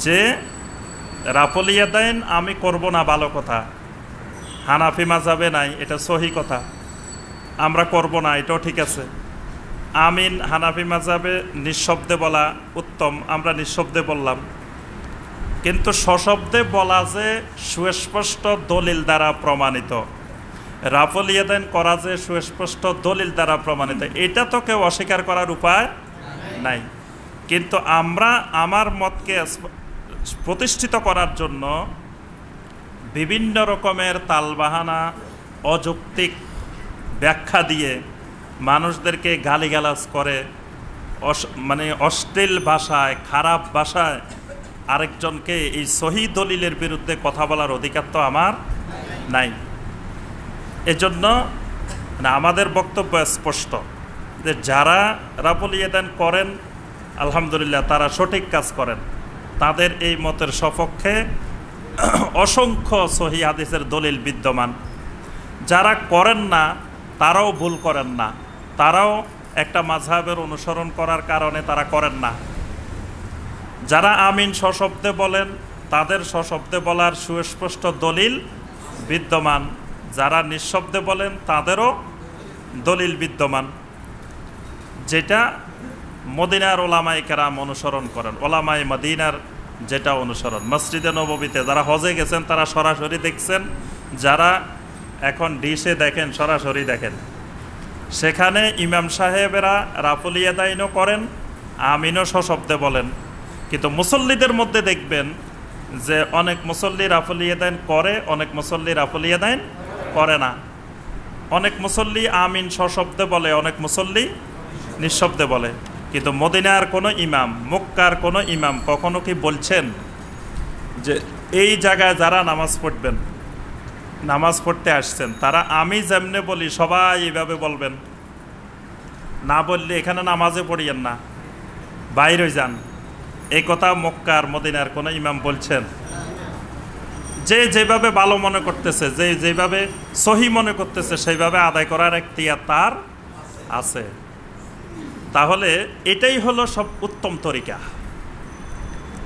যে রাফল ইয়াদাইন আমি করব না, ভালো কথা, হানাফি মাযহাবে নাই, এটা সহি কথা, আমরা করব না, এটাও ঠিক আছে। আমিন হানাফি মাযহাবে নিঃশব্দে বলা উত্তম, আমরা নিঃশব্দে বললাম। কিন্তু সশব্দে বলা যে সুস্পষ্ট দলিল দ্বারা প্রমাণিত, রাফল ইয়াদাইন করা যে সুস্পষ্ট দলিল দ্বারা প্রমাণিত, এটা তো কেউ অস্বীকার করার উপায় নাই। কিন্তু আমরা আমার মতকে প্রতিষ্ঠিত করার জন্য বিভিন্ন রকমের তালবাহানা, অযৌক্তিক ব্যাখ্যা দিয়ে মানুষদেরকে গালিগালাজ করে, মানে অশ্লীল ভাষায়, খারাপ ভাষায় আরেকজনকে এই সহি দলিলের বিরুদ্ধে কথা বলার অধিকার তো আমার নাই। এজন্য মানে আমাদের বক্তব্য স্পষ্ট যে যারা রাফল ইয়াদাইন করেন আলহামদুলিল্লাহ তারা সঠিক কাজ করেন, তাদের এই মতের সপক্ষে অসংখ্য সহি হাদিসের দলিল বিদ্যমান। যারা করেন না তারাও ভুল করেন না, তারাও একটা মাযহাবের অনুসরণ করার কারণে তারা করেন না। যারা আমিন সশব্দে বলেন তাদের সশব্দে বলার সুস্পষ্ট দলিল বিদ্যমান, যারা নিঃশব্দে বলেন তাদেরও দলিল বিদ্যমান, যেটা মদিনার ওলামায়ে কেরাম অনুসরণ করেন, ওলামায়ে মদিনার যেটা অনুসরণ। মসজিদে নববীতে যারা হজে গেছেন তারা সরাসরি দেখছেন, যারা এখন ডিশে দেখেন সরাসরি দেখেন, সেখানে ইমাম সাহেবেরা রাফল ইয়াদাইনও করেন, আমিনও সশব্দে বলেন। কিন্তু মুসল্লিদের মধ্যে দেখবেন যে অনেক মুসল্লি রাফল ইয়াদাইন করে, অনেক মুসল্লি রাফল ইয়াদাইন করে না। অনেক মুসল্লি আমিন সশব্দে বলে, অনেক মুসল্লি নিঃশব্দে বলে। কিন্তু মদিনার কোনো ইমাম, মক্কার কোনো ইমাম কখনো কি বলছেন যে এই জায়গায় যারা নামাজ পড়বেন, নামাজ পড়তে আসছেন, তারা আমি যেমনে বলি সবাই এইভাবে বলবেন, না বললে এখানে নামাজে পড়িয়েন না, বাইরে যান, এই কথা মক্কার মদিনার কোনো ইমাম বলছেন? যে যেভাবে ভালো মনে করতেছে, যে যেভাবে সহি মনে করতেছে সেইভাবে আদায় করার এখতিয়ার তার আছে। তাহলে এটাই হলো সব উত্তম তরিকা,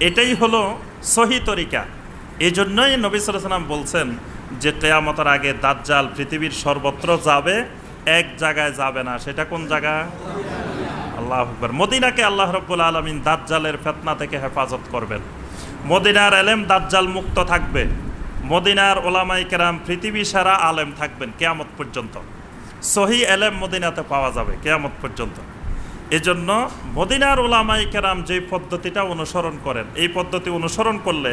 এটাই হলো সহি তরিকা। এই জন্যই নবী সাল্লাল্লাহু আলাইহি ওয়াসাল্লাম বলছেন যে কিয়ামতের আগে দাজ্জাল পৃথিবীর সর্বত্র যাবে, এক জায়গায় যাবে না। সেটা কোন জায়গা? আল্লাহু আকবার। মদিনাকে আল্লাহ রাব্বুল আলামিন দাজ্জালের ফিতনা থেকে হেফাজত করবেন। মদিনার এলেম দাজ্জাল মুক্ত থাকবে, মদিনার ওলামায়ে কেরাম পৃথিবী সারা আলেম থাকবেন কিয়ামত পর্যন্ত। সহি এলেম মদিনাতে পাওয়া যাবে কিয়ামত পর্যন্ত। এজন্য মদিনার ওলামায়ে কেরাম যেই পদ্ধতিটা অনুসরণ করেন, এই পদ্ধতি অনুসরণ করলে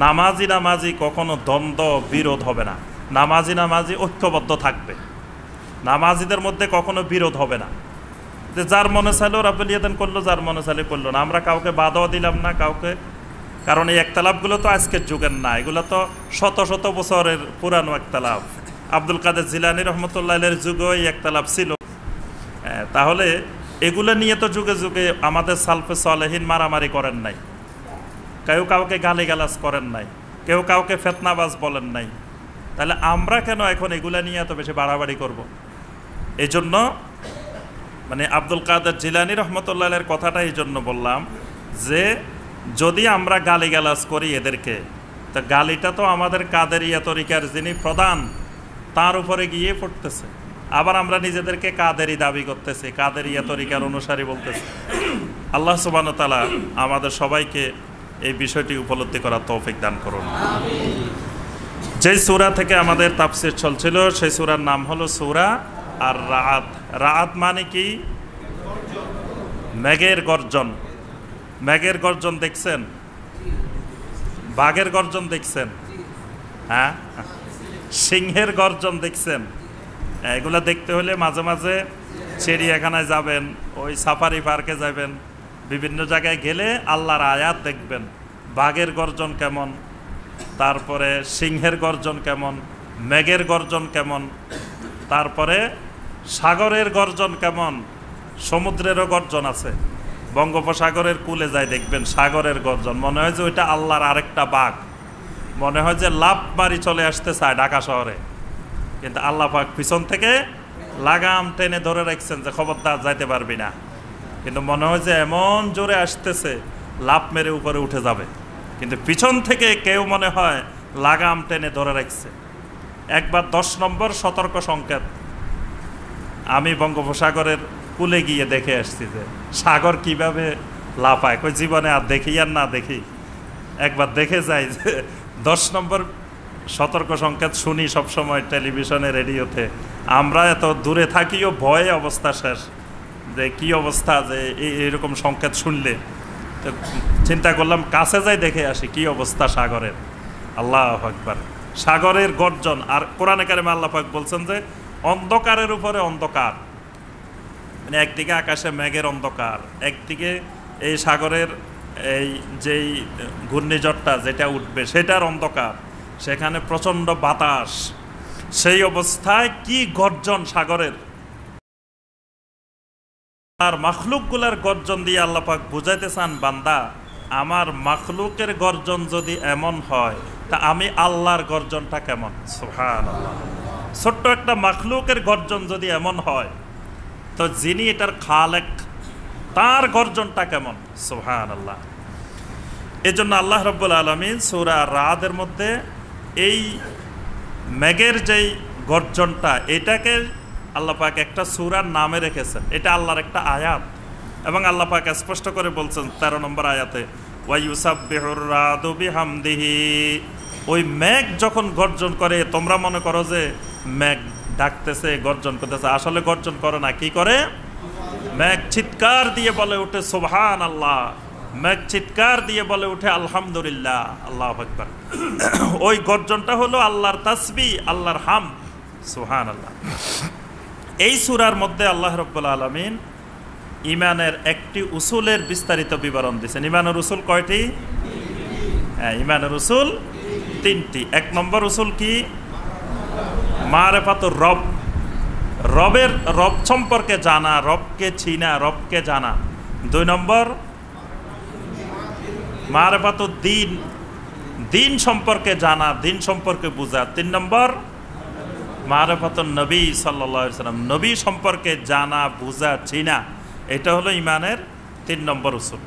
নামাজি কখনো দ্বন্দ্ব বিরোধ হবে না, নামাজি ঐক্যবদ্ধ থাকবে, নামাজিদের মধ্যে কখনো বিরোধ হবে না। যে যার মনে চাইলো রাফল ইয়াদাইন করলো, যার মনে চাইলে করলো না, আমরা কাউকে বাধাও দিলাম না কাউকে। কারণ এই একতালাফগুলো তো আজকের যুগের না, এগুলো তো শত শত বছরের পুরানো একতালাফ। আব্দুল কাদের জিলানী রহমতুল্লাহ আলাইহির যুগেও এই একতালাফ ছিল। তাহলে এগুলো নিয়ে তো যুগে যুগে আমাদের সালফে সালেহিন মারামারি করেন নাই, কেউ কাউকে গালিগালাজ করেন নাই, কেউ কাউকে ফেতনাবাজ বলেন নাই। তাহলে আমরা কেন এখন এগুলা নিয়ে এত বেশি বাড়াবাড়ি করব? এই জন্য মানে আব্দুল কাদের জিলানী রহমতুল্লাহের কথাটা এই জন্য বললাম যে যদি আমরা গালিগালাজ করি এদেরকে, তা গালিটা তো আমাদের কাদেরিয়া তরিকার যিনি প্রধান তার উপরে গিয়ে পড়তেছে। আবার আমরা নিজেদেরকে কাদেরি দাবি করতেছি, কাদেরিয়া তরিকার অনুসারী বলতেছি। আল্লাহ সুবহানাহু ওয়া তাআলা আমাদের সবাইকে এই বিষয়টি উপলব্ধি করার তৌফিক দান করুন। যেই সূরা থেকে আমাদের তাফসীর চলছিল সেই সূরার নাম হলো সূরা আর রাআদ। রাআদ মানে কি? মেঘের গর্জন। মেঘের গর্জন দেখছেন? বাঘের গর্জন দেখছেন? হ্যাঁ, সিংহের গর্জন দেখছেন? এগুলা দেখতে হলে মাঝে মাঝে চিড়িয়াখানায় যাবেন, ওই সাফারি পার্কে যাবেন, বিভিন্ন জায়গায় গেলে আল্লাহর আয়াত দেখবেন। বাঘের গর্জন কেমন, তারপরে সিংহের গর্জন কেমন, মেঘের গর্জন কেমন, তারপরে সাগরের গর্জন কেমন, সমুদ্রেরও গর্জন আছে। বঙ্গোপসাগরের কূলে যায় দেখবেন সাগরের গর্জন, মনে হয় যে ওইটা আল্লাহর আরেকটা বাঘ, মনে হয় যে লাফ মারি চলে আসতে চায় ঢাকা শহরে, কিন্তু আল্লাহ পাক পিছন থেকে লাগাম টেনে ধরে রাখছেন যে খবরদার যাইতে পারবি না, কিন্তু মনে হয় যে এমন জোরে আসতেছে লাফ মেরে উপরে উঠে যাবে, কিন্তু পিছন থেকে কেউ মনে হয় লাগাম টেনে ধরে রাখছে। একবার 10 নম্বর সতর্ক সংকেত আমি বঙ্গোপসাগরের কূলে গিয়ে দেখে আসছি যে সাগর কিভাবে লাফায়, কই জীবনে আর দেখি আর না দেখি, একবার দেখে যাই যে 10 নম্বর সতর্ক সংকেত শুনি সবসময় টেলিভিশনে রেডিওতে। আমরা এত দূরে থাকিও ভয়ে অবস্থা শেষ, যে কি অবস্থা, যে এইরকম সংকেত শুনলে তো চিন্তা করলাম কাছে যাই দেখে আসি কি অবস্থা সাগরের। আল্লাহু আকবার, সাগরের গর্জন। আর কোরআনে কারিমে আল্লাহ পাক বলছেন যে অন্ধকারের উপরে অন্ধকার, মানে একদিকে আকাশে মেঘের অন্ধকার, একদিকে এই সাগরের এই যেই ঘূর্ণিঝড়টা যেটা উঠবে সেটার অন্ধকার, সেখানে প্রচণ্ড বাতাস, সেই অবস্থায় কি গর্জন সাগরের। আর মাখলুকগুলার গর্জন দিয়ে আল্লাহ পাক বুঝাইতে চান, বান্দা আমার মাখলুকের গর্জন যদি এমন হয় তা আমি আল্লাহর গর্জনটা কেমন। সুবহানাল্লাহ, ছোট্ট একটা মাখলুকের গর্জন যদি এমন হয় তো যিনি এটার খালেক তার গর্জনটা কেমন। সুবহানাল্লাহ। এই জন্য আল্লাহ রাব্বুল আলামিন সূরা রাদের মধ্যে এই মেঘের যেই গর্জনটা, এটাকে আল্লাহ পাক একটা সূরার নামে রেখেছেন, এটা আল্লাহর একটা আয়াত। এবং আল্লাহ পাক স্পষ্ট করে বলছেন 13 নম্বর আয়াতে, ওয়া ইউসাব্বিহুর রাদু বিহামদিহি। ওই মেঘ যখন গর্জন করে তোমরা মনে করো যে মেঘ ডাকতেছে, গর্জন করতেছে, আসলে গর্জন করে না। কি করে? মেঘ চিৎকার দিয়ে বলে ওঠে সুবহানাল্লাহ, মেঘ চিৎকার দিয়ে বলে ওঠে আলহামদুলিল্লাহ, আল্লাহু আকবার। ওই গর্জনটা হলো আল্লাহর তাসবিহ, আল্লাহর হামদ। সুবহানাল্লাহ। এই সূরার মধ্যে আল্লাহ রাব্বুল আলামিন ঈমানের একটি উসুলের বিস্তারিত বিবরণ দিয়েছেন। ঈমানের উসুল কয়টি? হ্যাঁ, ঈমানের উসুল 3টি। 1 নম্বর উসুল কি? মারিফাতুর রব, রবের রব সম্পর্কে জানা, রবকে চিনা, রবকে জানা। 2 নম্বর মারিফাতুদ দ্বীন, দ্বীন সম্পর্কে জানা, দ্বীন সম্পর্কে বোঝা। 3 নম্বর মারিফাতুন নবী সাল্লাল্লাহু আলাইহি ওয়াসাল্লাম, নবী সম্পর্কে জানা, বোঝা, চিনা। এটা হলো ঈমানের 3 নম্বর উসুল।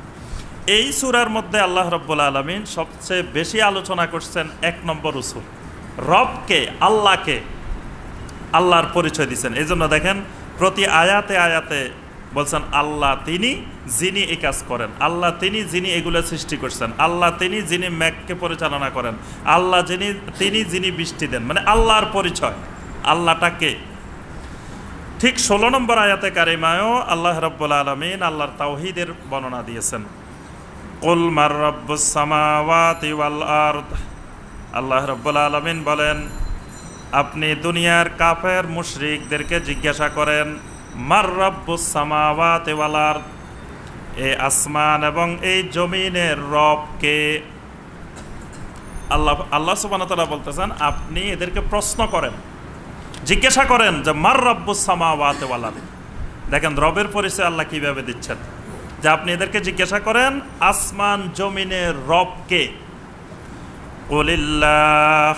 এই সূরার মধ্যে আল্লাহ রাব্বুল আলামিন সবচেয়ে বেশি আলোচনা করছেন 1 নম্বর উসুল, রবকে, আল্লাহকে, আল্লাহর পরিচয় দিচ্ছেন। এই জন্য দেখেন প্রতি আয়াতে আয়াতে বলছেন আল্লাহ তিনি যিনি এই কাজ করেন, আল্লাহ তিনি যিনি এগুলো সৃষ্টি করছেন, আল্লাহ তিনি যিনি মেঘকে পরিচালনা করেন, আল্লাহ তিনি যিনি বৃষ্টি দেন। মানে আল্লাহর পরিচয়, আল্লাহটাকে। ঠিক 16 নম্বর আয়াতে কারিমায়ও আল্লাহ রাব্বুল আলামিন আল্লাহর তাওহীদের বর্ণনা দিয়েছেন। কুল মার রাব্বুস সামাওয়াতি ওয়াল আরদ। আল্লাহ রাব্বুল আলামিন বলেন, আপনি দুনিয়ার কাফের মুশরিকদেরকে জিজ্ঞাসা করেন, মার রাব্বুস সামাওয়াতি ওয়াল আরদ, এই আসমান এবং এই জমিনের রব কে? আল্লাহ সুবহানাহু ওয়া তাআলা বলতেছেন আপনি এদেরকে প্রশ্ন করেন, জিজ্ঞাসা করেন যে মার রাব্বুস সামাওয়াতি ওয়াল আরদ, দেখেন রবের পরিচয় আল্লাহ কিভাবে দিচ্ছেন, যে আপনি এদেরকে জিজ্ঞাসা করেন আসমান জমিনের রব কে। কুলিল্লাহ।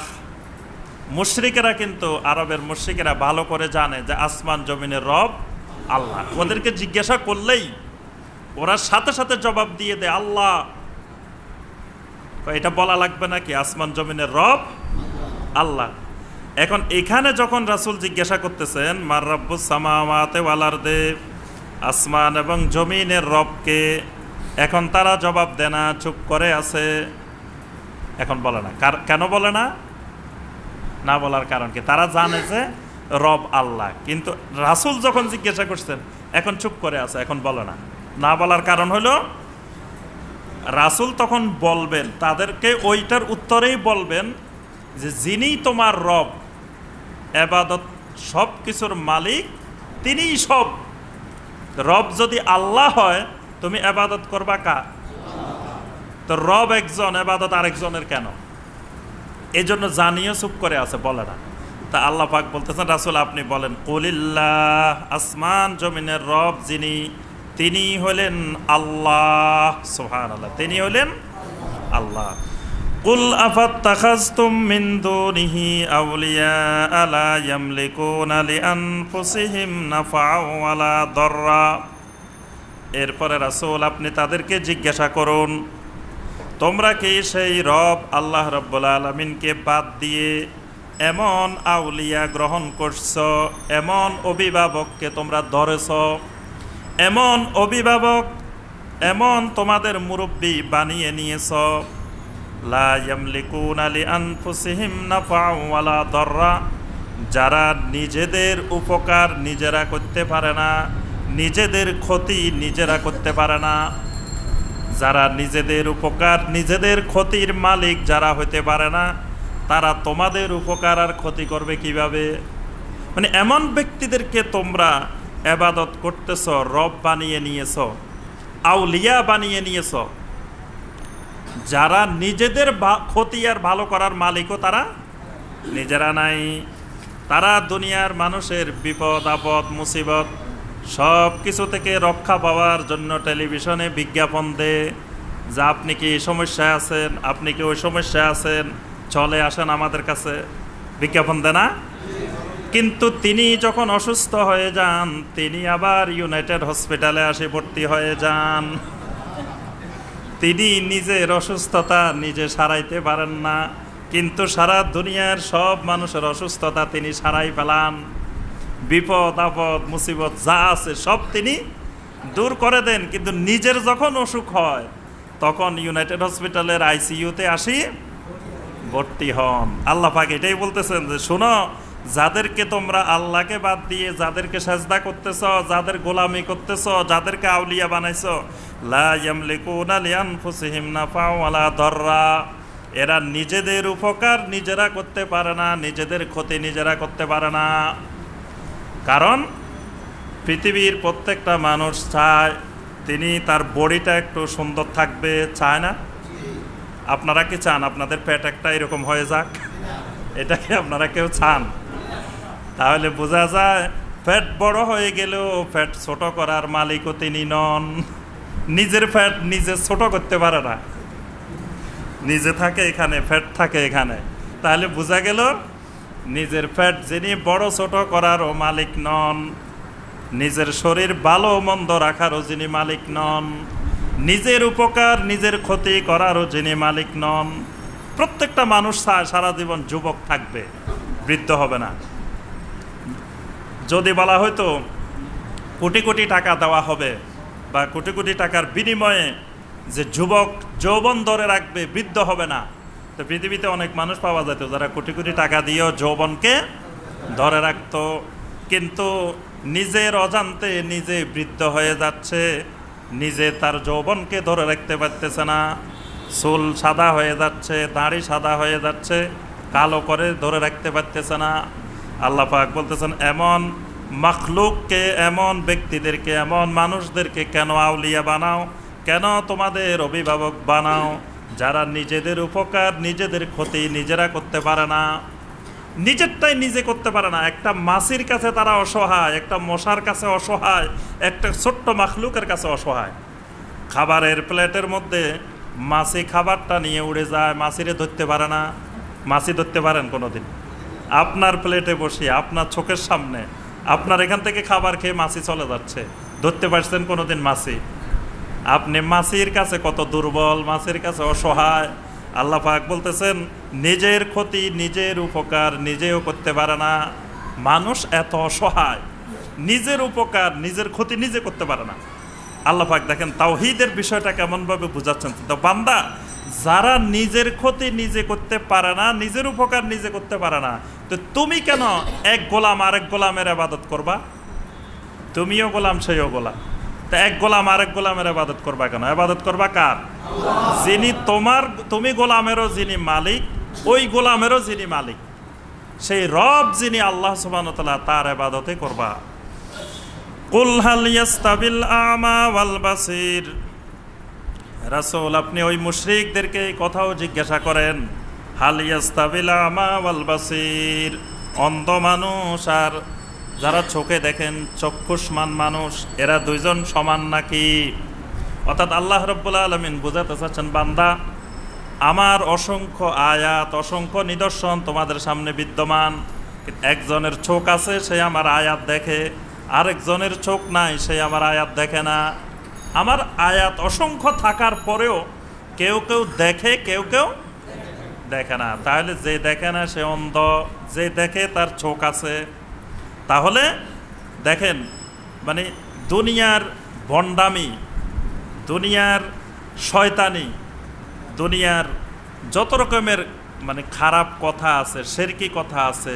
মুশরিকেরা কিন্তু, আরবের মুশরিকেরা ভালো করে জানে যে আসমান জমিনের রব আল্লাহ। ওদেরকে জিজ্ঞাসা করলেই ওরা সাথে সাথে জবাব দিয়ে দেয় আল্লাহ। এটা বলা লাগবে নাকি আসমান জমিনের রব আল্লাহ। এখন এখানে যখন রাসূল জিজ্ঞাসা করতেছেন মার রাব্বুস সামাওয়াতি ওয়াল আরদি, আসমান এবং জমিনের রবকে, এখন তারা জবাব দেয় না, চুপ করে আছে। এখন বলে না, কেন বলে না? না বলার কারণ কি? তারা জানে যে রব আল্লাহ, কিন্তু রাসূল যখন জিজ্ঞাসা করছেন এখন চুপ করে আছে, এখন বলে না। না বলার কারণ হলো রাসূল তখন বলবেন তাদেরকে, ওইটার উত্তরেই বলবেন যে যিনি তোমার রব, ইবাদত সব কিছুর মালিক তিনিই সব। রব যদি আল্লাহ হয় তুমি ইবাদত করবা কার? তো রব একজন, ইবাদত আরেকজনের কেন? এই জন্য জানিয়ে চুপ করে আছে, বলে না। তা আল্লাহ পাক বলতেছেন রাসূল আপনি বলেন কুলিল্লাহ, আসমান জমিনের রব যিনি, তিনি হলেন আল্লাহ। সুবহানাল্লাহ, তিনি হলেন আল্লাহ। কুল আফাত্তাখাযতুম মিন দুনিহি আউলিয়া লা ইয়ামলিকুনা লিআনফুসিহিম নাফআও ওয়ালা দাররা। এরপরে রাসূল আপনি তাদেরকে জিজ্ঞাসা করুন, তোমরা কি সেই রব আল্লাহ রাব্বুল আলামিনকে বাদ দিয়ে এমন আউলিয়া গ্রহণ করছো, এমন অভিভাবককে তোমরা ধরেছ, এমন অভিভাবক, এমন তোমাদের মুরব্বী বানিয়ে নিয়েছ, লা ইয়ামলিকুনা লিআনফুসিহিম নাফআও ওয়ালা দাররা, যারা নিজেদের উপকার নিজেরা করতে পারে না, নিজেদের ক্ষতি নিজেরা করতে পারে না। যারা নিজেদের উপকার নিজেদের ক্ষতির মালিক যারা হতে পারে না, তারা তোমাদের উপকার আর ক্ষতি করবে কিভাবে? মানে এমন ব্যক্তিদেরকে তোমরা ইবাদত করতেছ, রব বানিয়ে নিয়েছ, আউলিয়া বানিয়ে নিয়েছ, যারা নিজেদের ক্ষতি আর ভালো করার মালিকও তারা নিজেরা নাই। তারা দুনিয়ার মানুষের বিপদ আপদ মুসিবত সব কিছু থেকে রক্ষা পাওয়ার জন্য টেলিভিশনে বিজ্ঞাপন দেয় যে আপনি কি সমস্যায় আছেন, আপনি কি ওই সমস্যায় আছেন, চলে আসেন আমাদের কাছে, বিজ্ঞাপন দেয় না? কিন্তু তিনি যখন অসুস্থ হয়ে যান তিনি আবার ইউনাইটেড হসপিটালে আসে ভর্তি হয়ে যান। তিনি নিজের অসুস্থতা নিজে সারাইতে পারেন না, কিন্তু সারা দুনিয়ার সব মানুষের অসুস্থতা তিনি সারাই ফেলান। বিপদ আপদ মুসিবত যা আছে সব তিনি দূর করে দেন, কিন্তু নিজের যখন অসুখ হয় তখন ইউনাইটেড হসপিটালের আইসিইউতে আসি ভর্তি হন। আল্লাহ পাক এটাই বলতেছেন যে শোনো, যাদেরকে তোমরা আল্লাহকে বাদ দিয়ে যাদেরকে সাজদা করতেছ, যাদের গোলামি করতেছ, যাদেরকে আউলিয়া বানাইছ, লা ইয়ামলিকুনা লিআনফুসিহিম নাফআও ওয়ালা দাররা, এরা নিজেদের উপকার নিজেরা করতে পারে না, নিজেদের ক্ষতি নিজেরা করতে পারে না। কারণ পৃথিবীর প্রত্যেকটা মানুষ চায় তিনি তার বডিটা একটু সুন্দর থাকবে, চায় না? আপনারা কি চান আপনাদের পেট একটা এরকম হয়ে যাক? এটা কি আপনারা কেউ চান? তাহলে বোঝা যায় পেট বড় হয়ে গেলেও পেট ছোট করার মালিকও তিনি নন। নিজের পেট নিজে ছোট করতে পারে না, নিজে থাকে এখানে, পেট থাকে এখানে। তাহলে বোঝা গেল নিজের পেট যিনি বড় ছোট করারও মালিক নন, নিজের শরীর ভালো মন্দ রাখারও যিনি মালিক নন, নিজের উপকার নিজের ক্ষতি করারও যিনি মালিক নন। প্রত্যেকটা মানুষ চায় সারা জীবন যুবক থাকবে, বৃদ্ধ হবে না। যদি বলা হয়তো কোটি কোটি টাকা দেওয়া হবে বা কোটি কোটি টাকার বিনিময়ে যে যুবক যৌবন ধরে রাখবে, বৃদ্ধ হবে না, তো পৃথিবীতে অনেক মানুষ পাওয়া যেত যারা কোটি কোটি টাকা দিয়েও যৌবনকে ধরে রাখত, কিন্তু নিজের অজান্তে নিজে বৃদ্ধ হয়ে যাচ্ছে, নিজে তার যৌবনকে ধরে রাখতে পারতেছে না। চুল সাদা হয়ে যাচ্ছে, দাড়ি সাদা হয়ে যাচ্ছে, কালো করে ধরে রাখতে পারতেছে না। আল্লাহ পাক বলতেছেন এমন মখলুককে, এমন ব্যক্তিদেরকে, এমন মানুষদেরকে কেন আউলিয়া বানাও, কেন তোমাদের অভিভাবক বানাও, যারা নিজেদের উপকার নিজেদের ক্ষতি নিজেরা করতে পারে না, নিজেরটাই নিজে করতে পারে না। একটা মাছির কাছে তারা অসহায়, একটা মশার কাছে অসহায়, একটা ছোট্ট মাখলুকের কাছে অসহায়। খাবারের প্লেটের মধ্যে মাছি খাবারটা নিয়ে উড়ে যায়, মাছিরে ধরতে পারে না। মাছি ধরতে পারেন কোনোদিন? আপনার প্লেটে বসিয়ে আপনার চোখের সামনে আপনার এখান থেকে খাবার খেয়ে মাছি চলে যাচ্ছে, ধরতে পারছেন কোনোদিন মাছি? আপনি মাছির কাছে কত দুর্বল, মাছির কাছে অসহায়। আল্লাহ পাক বলতেছেন নিজের ক্ষতি নিজের উপকার নিজেও করতে পারে না। মানুষ এত অসহায়, নিজের উপকার নিজের ক্ষতি নিজে করতে পারে না। আল্লাহ পাক দেখেন তাওহীদের বিষয়টা কেমনভাবে বুঝাচ্ছেন। তো বান্দা, যারা নিজের ক্ষতি নিজে করতে পারে না, নিজের উপকার নিজে করতে পারে না, তো তুমি কেন এক গোলাম আরেক গোলামের ইবাদত করবা? তুমিও গোলাম, সেও গোলাম। তা এক গোলাম আরেক গোলামের ইবাদত করবা কেন? ইবাদত করবা কার? যিনি তুমি গোলামেরও যিনি মালিক, ওই গোলামেরও যিনি মালিক, সেই রব যিনি আল্লাহ সুবহানাহু ওয়া তাআলা, তার ইবাদতে করবা। কুল হাল ইয়াস্তাবিল আমা ওয়াল বাসির। রাসূল আপনি ওই মুশরিকদেরকে এই কথাও জিজ্ঞাসা করেন, হাল ইয়াস্তাবিল আমা ওয়াল বাসির, অন্ধ মানুষ আর যারা চোখে দেখেন চক্ষুষ্মান মানুষ, এরা দুইজন সমান নাকি? অর্থাৎ আল্লাহ রাব্বুল আলামিন বুঝাতে চাচ্ছেন, বান্দা আমার অসংখ্য আয়াত অসংখ্য নিদর্শন তোমাদের সামনে বিদ্যমান। একজনের চোখ আছে, সে আমার আয়াত দেখে, আরেকজনের চোখ নাই, সে আমার আয়াত দেখে না। আমার আয়াত অসংখ্য থাকার পরেও কেউ কেউ দেখে, কেউ কেউ দেখে না। তাহলে যে দেখে না সে অন্ধ, যে দেখে তার চোখ আছে। তাহলে দেখেন, মানে দুনিয়ার ভণ্ডামি, দুনিয়ার শয়তানি, দুনিয়ার যত রকমের মানে খারাপ কথা আছে, শিরকি কথা আছে,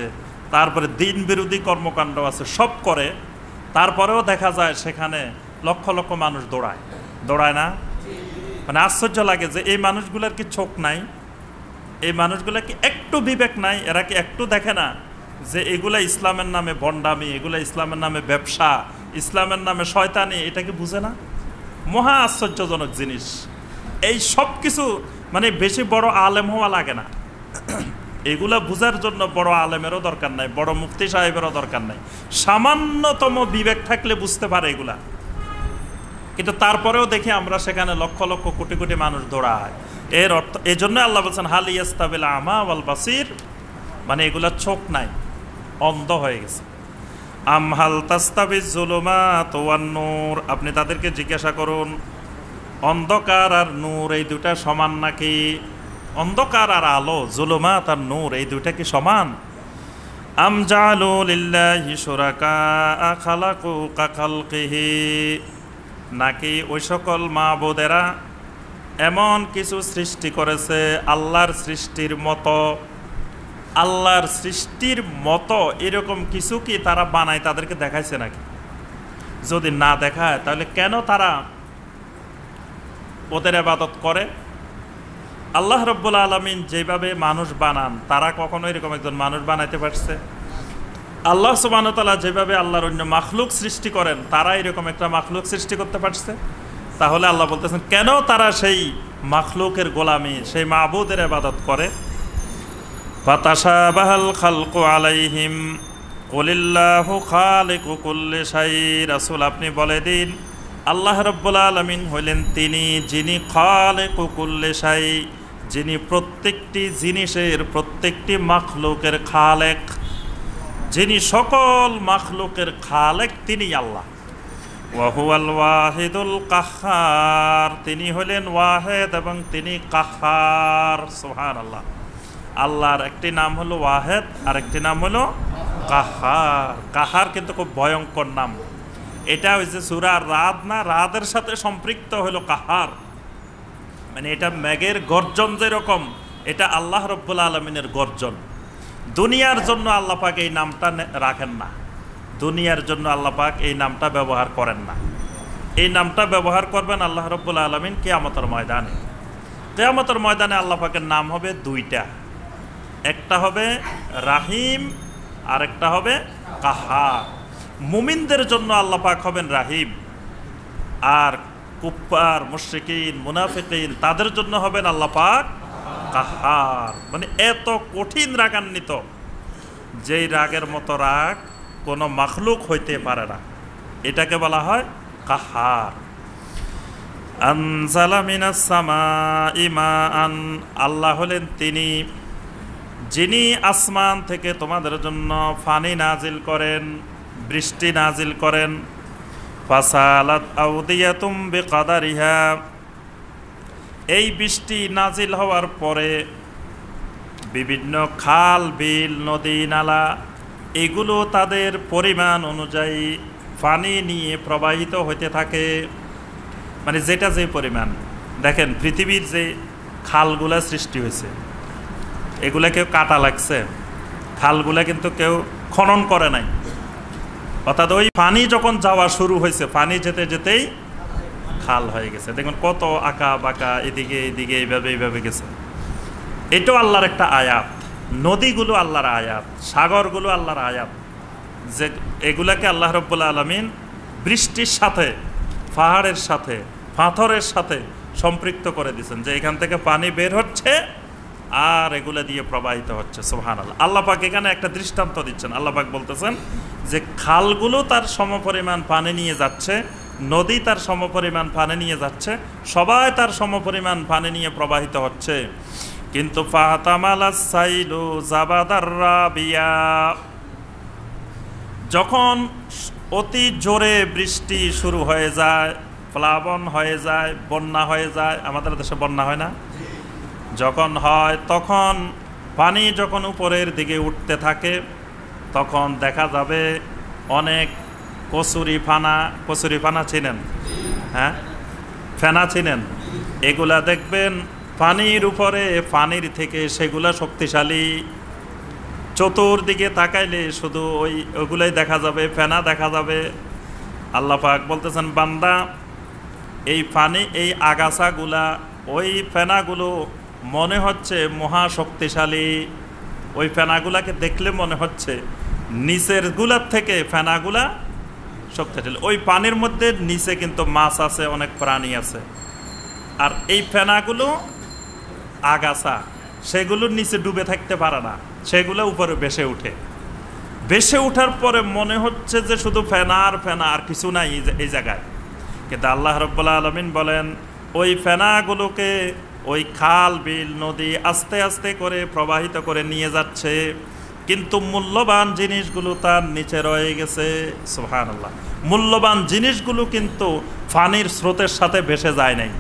তারপরে দিন বিরোধী কর্মকাণ্ড আছে, সব করে। তারপরেও দেখা যায় সেখানে লক্ষ লক্ষ মানুষ দৌড়ায় না? মানে আশ্চর্য লাগে যে এই মানুষগুলোর কি চোখ নাই? এই মানুষগুলোর কি একটু বিবেক নাই? এরা কি একটু দেখে না যে এগুলা ইসলামের নামে ভণ্ডামি, এগুলা ইসলামের নামে ব্যবসা, ইসলামের নামে শয়তানি? এটা কি বুঝে না? মহা আশ্চর্যজনক জিনিস। এই সব কিছু মানে বেশি বড় আলেম হওয়া লাগে না। এগুলা বুঝার জন্য বড় আলেমেরও দরকার নাই, বড় মুফতি সাহেবেরও দরকার নাই। সামান্যতম বিবেক থাকলে বুঝতে পারে এগুলা। কিন্তু তারপরেও দেখি আমরা সেখানে লক্ষ লক্ষ কোটি কোটি মানুষ দৌড়ায়। এর অর্থ এই জন্য আল্লাহ বলছেন হাল ইয়াস্তাবিল আমা ওয়াল বাসির, মানে এগুলা চোখ নাই, অন্ধ হয়ে গেছে। আম হাল তাস্তাবিজ যুলুমাত ওয়ান নূর, আপনি তাদেরকে জিজ্ঞাসা করুন অন্ধকার আর নূর এই দুটা সমান নাকি? অন্ধকার আর আলো, যুলুমাত আর নূর, এই দুইটা কি সমান? আম জাআলু লিল্লাহি শুরাকা খালাকু কাখালকিহি, নাকি ওই সকল মাবুদেরা এমন কিছু সৃষ্টি করেছে আল্লাহর সৃষ্টির মতো? আল্লাহর সৃষ্টির মতো এরকম কিছু কি তারা বানায়, তাদেরকে দেখাইছে নাকি? যদি না দেখায় তাহলে কেন তারা ওদের ইবাদত করে? আল্লাহ রাব্বুল আলামিন যেভাবে মানুষ বানান, তারা কখনো এরকম একজন মানুষ বানাইতে পারছে? আল্লাহ সুবহানাহু ওয়া তাআলা যেভাবে আল্লাহর অন্য মাখলুক সৃষ্টি করেন, তারা এরকম একটা মাখলুক সৃষ্টি করতে পারছে? তাহলে আল্লাহ বলতেছেন কেন তারা সেই মাখলুকের গোলামি, সেই মাবুদের ইবাদত করে? ফাতাশাবাহাল খালকু আলাইহিম কুলিল্লাহু খালিকু কুল্লি শাই। রাসূল আপনি বলে দিন আল্লাহ রাব্বুল আলামিন হইলেন তিনি যিনি খালিকু কুল্লি শাই, যিনি প্রত্যেকটি জিনিসের প্রত্যেকটি মাখলুকের খালেক, যিনি সকল মাখলুকের খালেক তিনি আল্লাহ। ওয়া হুয়াল ওয়াহিদুল কাহ্হার, তিনি হলেন ওয়াহিদ এবং তিনি কাহ্হার। সুবহানাল্লাহ। আল্লাহর একটি নাম হলো ওয়াহিদ, আর একটি নাম হলো কাহ্হার। কাহ্হার কিন্তু খুব ভয়ঙ্কর নাম। এটা হচ্ছে সূরা রাদ না, রাদের সাথে সম্পৃক্ত হলো কাহ্হার। মানে এটা মেঘের গর্জন যেরকম, এটা আল্লাহ রাব্বুল আলামিনের গর্জন। দুনিয়ার জন্য আল্লাহ পাক এই নামটা রাখেন না, দুনিয়ার জন্য আল্লাহ পাক এই নামটা ব্যবহার করেন না। এই নামটা ব্যবহার করবেন আল্লাহ রাব্বুল আলামিন কিয়ামতের ময়দানে। কিয়ামতের ময়দানে আল্লাহ পাকের নাম হবে দুইটা, একটা হবে রাহিম আর একটা হবে কাহ্হার। মুমিনদের জন্য আল্লাহ পাক হবেন রাহিম, আর কুফফার মুশরিকিন মুনাফিকিন তাদের জন্য হবেন আল্লাহ পাক কাহ্হার। মানে এত কঠিন রাগান্বিত যেই রাগের মতো রাগ কোনো মাখলুক হইতে পারে না, এটাকে বলা হয় কাহার। আনজালা মিনাস সামাই মাআন, আল্লাহ হলেন তিনি যিনি আসমান থেকে তোমাদের জন্য পানি নাজিল করেন, বৃষ্টি নাজিল করেন। ফাসালাত আউদিয়াতুম বিকাদারিহা, এই বৃষ্টি নাজিল হওয়ার পরে বিভিন্ন খাল বিল নদী নালা এগুলো তাদের পরিমাণ অনুযায়ী পানি নিয়ে প্রবাহিত হতে থাকে। মানে যেটা যে পরিমাণ, দেখেন পৃথিবীর যে খালগুলা সৃষ্টি হয়েছে এগুলা কেউ কাটা লাগছে, খালগুলা কিন্তু কেউ খনন করে নাই। অর্থাৎ ওই পানি যখন যাওয়া শুরু হয়েছে, পানি যেতে যেতেই খাল হয়ে গেছে। দেখুন কত আঁকা বাঁকা, এদিকে এদিকে এইভাবে গেছে। এটাও আল্লাহর একটা আয়াত। নদীগুলো আল্লাহর আয়াত, সাগরগুলো আল্লাহর আয়াত, যে এগুলাকে আল্লাহ রাব্বুল আলামিন বৃষ্টির সাথে, পাহাড়ের সাথে, পাথরের সাথে সম্পৃক্ত করে দিয়েছেন, যে এখান থেকে পানি বের হচ্ছে আর এগুলা দিয়ে প্রবাহিত হচ্ছে। সুবহানাল্লাহ। আল্লাহ পাক এখানে একটা দৃষ্টান্ত দিচ্ছেন। আল্লাহ পাক বলতেছেন যে খালগুলো তার সমপরিমাণ পানি নিয়ে যাচ্ছে, নদী তার সমপরিমাণ পানি নিয়ে যাচ্ছে, সবাই তার সমপরিমাণ পানি নিয়ে প্রবাহিত হচ্ছে। কিন্তু ফাতামালাস সাইলু জাবাদার রাবিয়া, যখন অতি জোরে বৃষ্টি শুরু হয়ে যায়, প্লাবন হয়ে যায়, বন্যা হয়ে যায়, আমাদের দেশে বন্যা হয় না? যখন হয় তখন পানি যখন উপরের দিকে উঠতে থাকে তখন দেখা যাবে অনেক কচুরি ফানা চিনেন? হ্যাঁ, ফেনা চিনেন? এগুলা দেখবেন পানির উপরে, পানির থেকে সেগুলা শক্তিশালী। চতুর্দিকে তাকাইলে শুধু ওগুলাই দেখা যাবে, ফেনা দেখা যাবে। আল্লাহ পাক বলতেছেন, বান্দা এই পানি, এই আগাছাগুলা, ওই ফেনাগুলো মনে হচ্ছে মহা শক্তিশালী। ওই ফেনাগুলাকে দেখলে মনে হচ্ছে নিচের গুলার থেকে ফেনাগুলা শক্তিশালী। ওই পানির মধ্যে নিচে কিন্তু মাছ আছে, অনেক প্রাণী আছে। আর এই ফেনাগুলো আগাছা, সেগুলোর নিচে ডুবে থাকতে পারে না, সেগুলো উপরে ভেসে উঠে। ভেসে ওঠার পরে মনে হচ্ছে যে শুধু ফেনা আর ফেনা, আর কিছু নাই এই জায়গায়। কিন্তু আল্লাহ রাব্বুল আলামিন বলেন ওই ফেনাগুলোকে ওই খাল বিল নদী আস্তে আস্তে করে প্রবাহিত করে নিয়ে যাচ্ছে, কিন্তু মূল্যবান জিনিসগুলো তার নিচে রয়ে গেছে। সুবহানাল্লাহ। মূল্যবান জিনিসগুলো কিন্তু পানির স্রোতের সাথে ভেসে যায় নাই,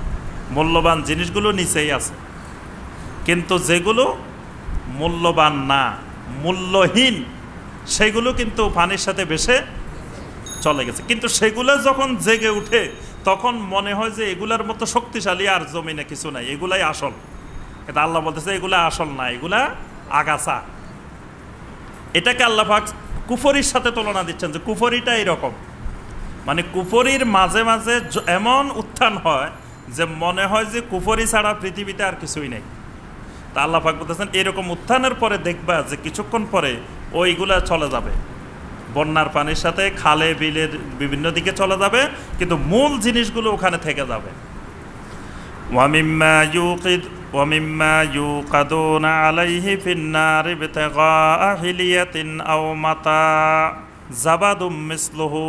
মূল্যবান জিনিসগুলো নিচেই আছে। কিন্তু যেগুলো মূল্যবান না, মূল্যহীন, সেগুলো কিন্তু পানির সাথে ভেসে চলে গেছে। কিন্তু সেগুলো যখন জেগে উঠে তখন মনে হয় যে এগুলার মতো শক্তিশালী আর জমিনে কিছু নাই, এগুলাই আসল। কিন্তু আল্লাহ বলতেছে এগুলা আসল না, এগুলা আগাছা। এটাকে আল্লাহ পাক কুফরির সাথে তুলনা দিচ্ছেন, যে কুফরিটা এরকম। মানে কুফরির মাঝে মাঝে এমন উত্থান হয় যে মনে হয় যে কুফরি ছাড়া পৃথিবীতে আর কিছুই নেই। তা আল্লাহ পাক বলতেছেন এরকম উত্থানের পরে দেখবা যে কিছুক্ষণ পরে ওইগুলা চলে যাবে, বন্যার পানির সাথে খালে বিলের বিভিন্ন দিকে চলে যাবে, কিন্তু মূল জিনিসগুলো ওখানে থেকে যাবে। ওয়ামিম্মা ইউকাদুনা আলাইহি ফিন্নার ইবতিগা হিলিয়াতিন আও মাতা জাবাদুম মিসলুহু।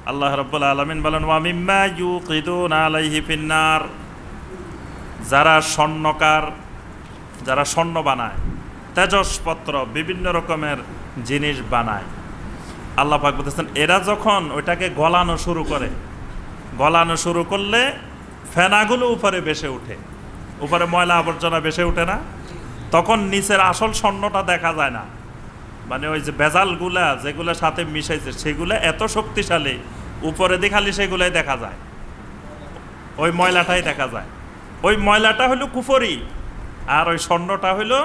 আল্লাহ রাব্বুল আলামিন বলেন ওয়ামিম্মা ইউকিদুনা আলাইহি ফিন্নার, যারা স্বর্ণকার, যারা স্বর্ণ বানায়, তেজসপত্র, বিভিন্ন রকমের জিনিস বানায়, আল্লাহ পাক বলতেছেন এরা যখন ওইটাকে গলানো শুরু করে, গলানো শুরু করলে ফেনাগুলো উপরে ভেসে উঠে, উপরে ময়লা আবর্জনা ভেসে উঠে না, তখন নিচের আসল স্বর্ণটা দেখা যায় না। মানে ওই যে ভেজালগুলা যেগুলো সাথে মিশাইছে সেগুলো এত শক্তিশালী, উপরে দেখালে সেগুলাই দেখা যায়, ওই ময়লাটাই দেখা যায়। ওই ময়লাটা হলো কুফরি, আর ওই স্বর্ণটা হলো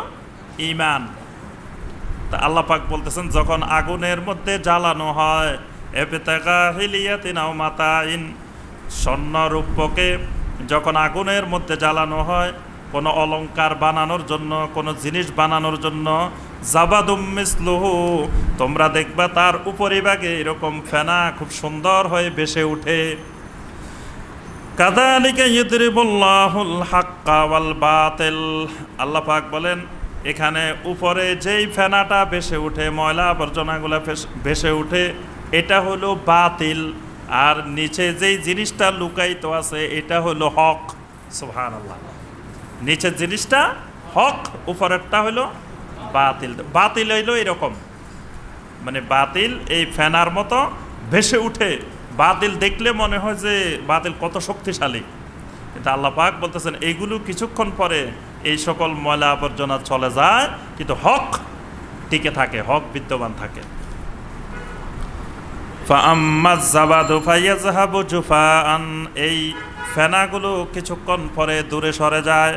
ঈমান। তা আল্লাহ পাক বলতেছেন যখন আগুনের মধ্যে জ্বালানো হয়, ইবতিগা হিলিয়াতিন আও মাতাইন, স্বর্ণ রূপকে যখন আগুনের মধ্যে জ্বালানো হয় কোনো অলংকার বানানোর জন্য, কোনো জিনিস বানানোর জন্য, জাবাদুম মিসলুহু, তোমরা দেখবা তার উপরিভাগে এরকম ফেনা খুব সুন্দর হয়ে ভেসে উঠে। কাযালিকা ইযরিবুল্লাহুল হাক্কা ওয়াল বাতিল, আল্লাহ পাক বলেন এখানে উপরে যেই ফেনাটা ভেসে উঠে, ময়লা আবর্জনাগুলো ভেসে উঠে, এটা হলো বাতিল, আর নিচে যেই জিনিসটা লুকায়িত আছে এটা হলো হক। সুবহানাল্লাহ। নিচের জিনিসটা হক, উপরেরটা হলো বাতিল। বাতিল হইলো এরকম, মানে বাতিল এই ফেনার মতো ভেসে উঠে। বাতিল দেখলে মনে হয় যে বাতিল কত শক্তিশালী, কিন্তু আল্লাহ পাক বলতেছেন এইগুলো কিছুক্ষণ পরে এই সকল ময়লা আবর্জনা চলে যায়, কিন্তু হক টিকে থাকে, হক বিদ্যমান থাকে। এই ফেনাগুলো কিছুক্ষণ পরে দূরে সরে যায়।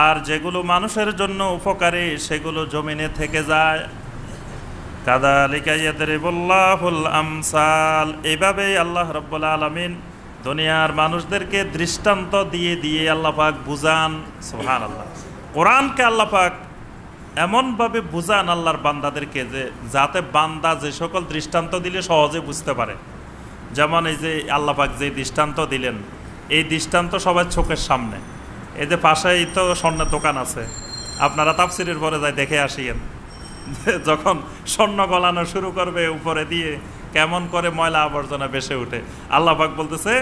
আর যেগুলো মানুষের জন্য উপকারী সেগুলো জমিনে থেকে যায়। কাযালিকা ইয়াদরিবুল্লাহুল আমসাল, এইভাবে আল্লাহ রাব্বুল আলামিন দুনিয়ার মানুষদেরকে দৃষ্টান্ত দিয়ে দিয়ে আল্লাহ পাক বুঝান। সুবহানাল্লাহ। কোরআনকে আল্লাহ পাক এমনভাবে বুঝান আল্লাহর বান্দাদেরকে যে যাতে বান্দা যে সকল দৃষ্টান্ত দিলে সহজে বুঝতে পারে। যেমন এই যে আল্লাহ পাক যে দৃষ্টান্ত দিলেন, এই দৃষ্টান্ত সবার চোখের সামনে। এই যে পাশেই তো স্বর্ণের দোকান আছে, আপনারা তাফসিরের পরে যাই দেখে আসিয়েন, যখন স্বর্ণ গলানো শুরু করবে উপরে দিয়ে কেমন করে ময়লা আবর্জনা ভেসে উঠে। আল্লাহ পাক বলতেছে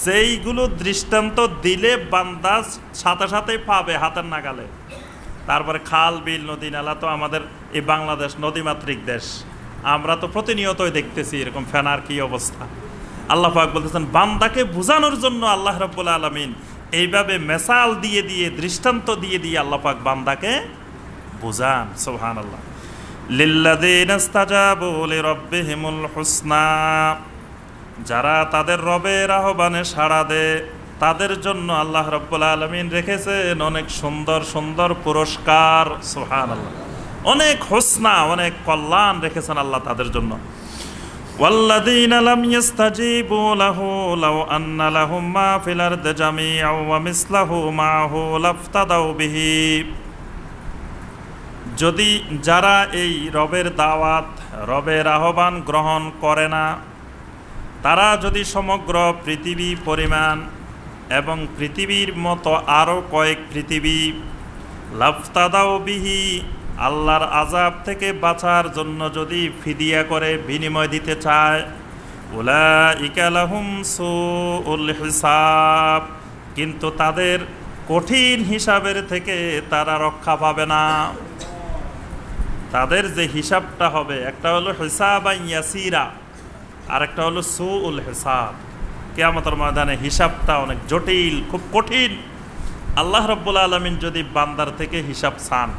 যেইগুলো দৃষ্টান্ত দিলে বান্দা সাথে সাথেই পাবে হাতের নাগালে। তারপরে খাল বিল নদী নালা, তো আমাদের এই বাংলাদেশ নদীমাতৃক দেশ, আমরা তো প্রতিনিয়তই দেখতেছি এরকম ফেনার কি অবস্থা। আল্লাহ পাক বলতেছেন বান্দাকে বোঝানোর জন্য আল্লাহ রাব্বুল আলামিন এইভাবে মেসাল দিয়ে দিয়ে দৃষ্টান্ত দিয়ে দিয়ে আল্লাহ পাক বান্দাকে বুঝান। সুবহানাল্লাহ। লিল্লাযীনা ইসতাজাবু লিরাব্বিহিমুল হুসনা, যারা তাদের রবের আহ্বানে সাড়া দেয় তাদের জন্য আল্লাহ রাব্বুল আলামিন রেখেছেন অনেক সুন্দর সুন্দর পুরস্কার। সুবহানাল্লাহ। অনেক হুসনা, অনেক কল্যাণ রেখেছেন আল্লাহ তাদের জন্য। ওয়াল্লাযীনা লাম ইস্তাজিবু লাহু লাউ আন্না লাহুম মা ফিল আরদি জামিআন ওয়া মিসলাহু মাআহু লাফতাদাউ বিহি, যদি যারা এই রবের দাওয়াত, রবের আহ্বান গ্রহণ করে না, তারা যদি সমগ্র পৃথিবী পরিমাণ এবং পৃথিবীর মতো আরও কয়েক পৃথিবী, লাফতাদাউ বিহি, আল্লাহর আযাব থেকে বাঁচার জন্য যদি ফিদিয়া করে বিনিময় দিতে চায়, উলাইকা লাহুম সুউল হিসাব, কিন্তু তাদের কঠিন হিসাবের থেকে তারা রক্ষা পাবে না। তাদের যে হিসাবটা হবে, একটা হলো হিসাবান ইয়াসিরা, আর একটা হলো সুউল হিসাব। কিয়ামতের ময়দানে হিসাবটা অনেক জটিল, খুব কঠিন। আল্লাহ রাব্বুল আলামিন যদি বান্দার থেকে হিসাব চান,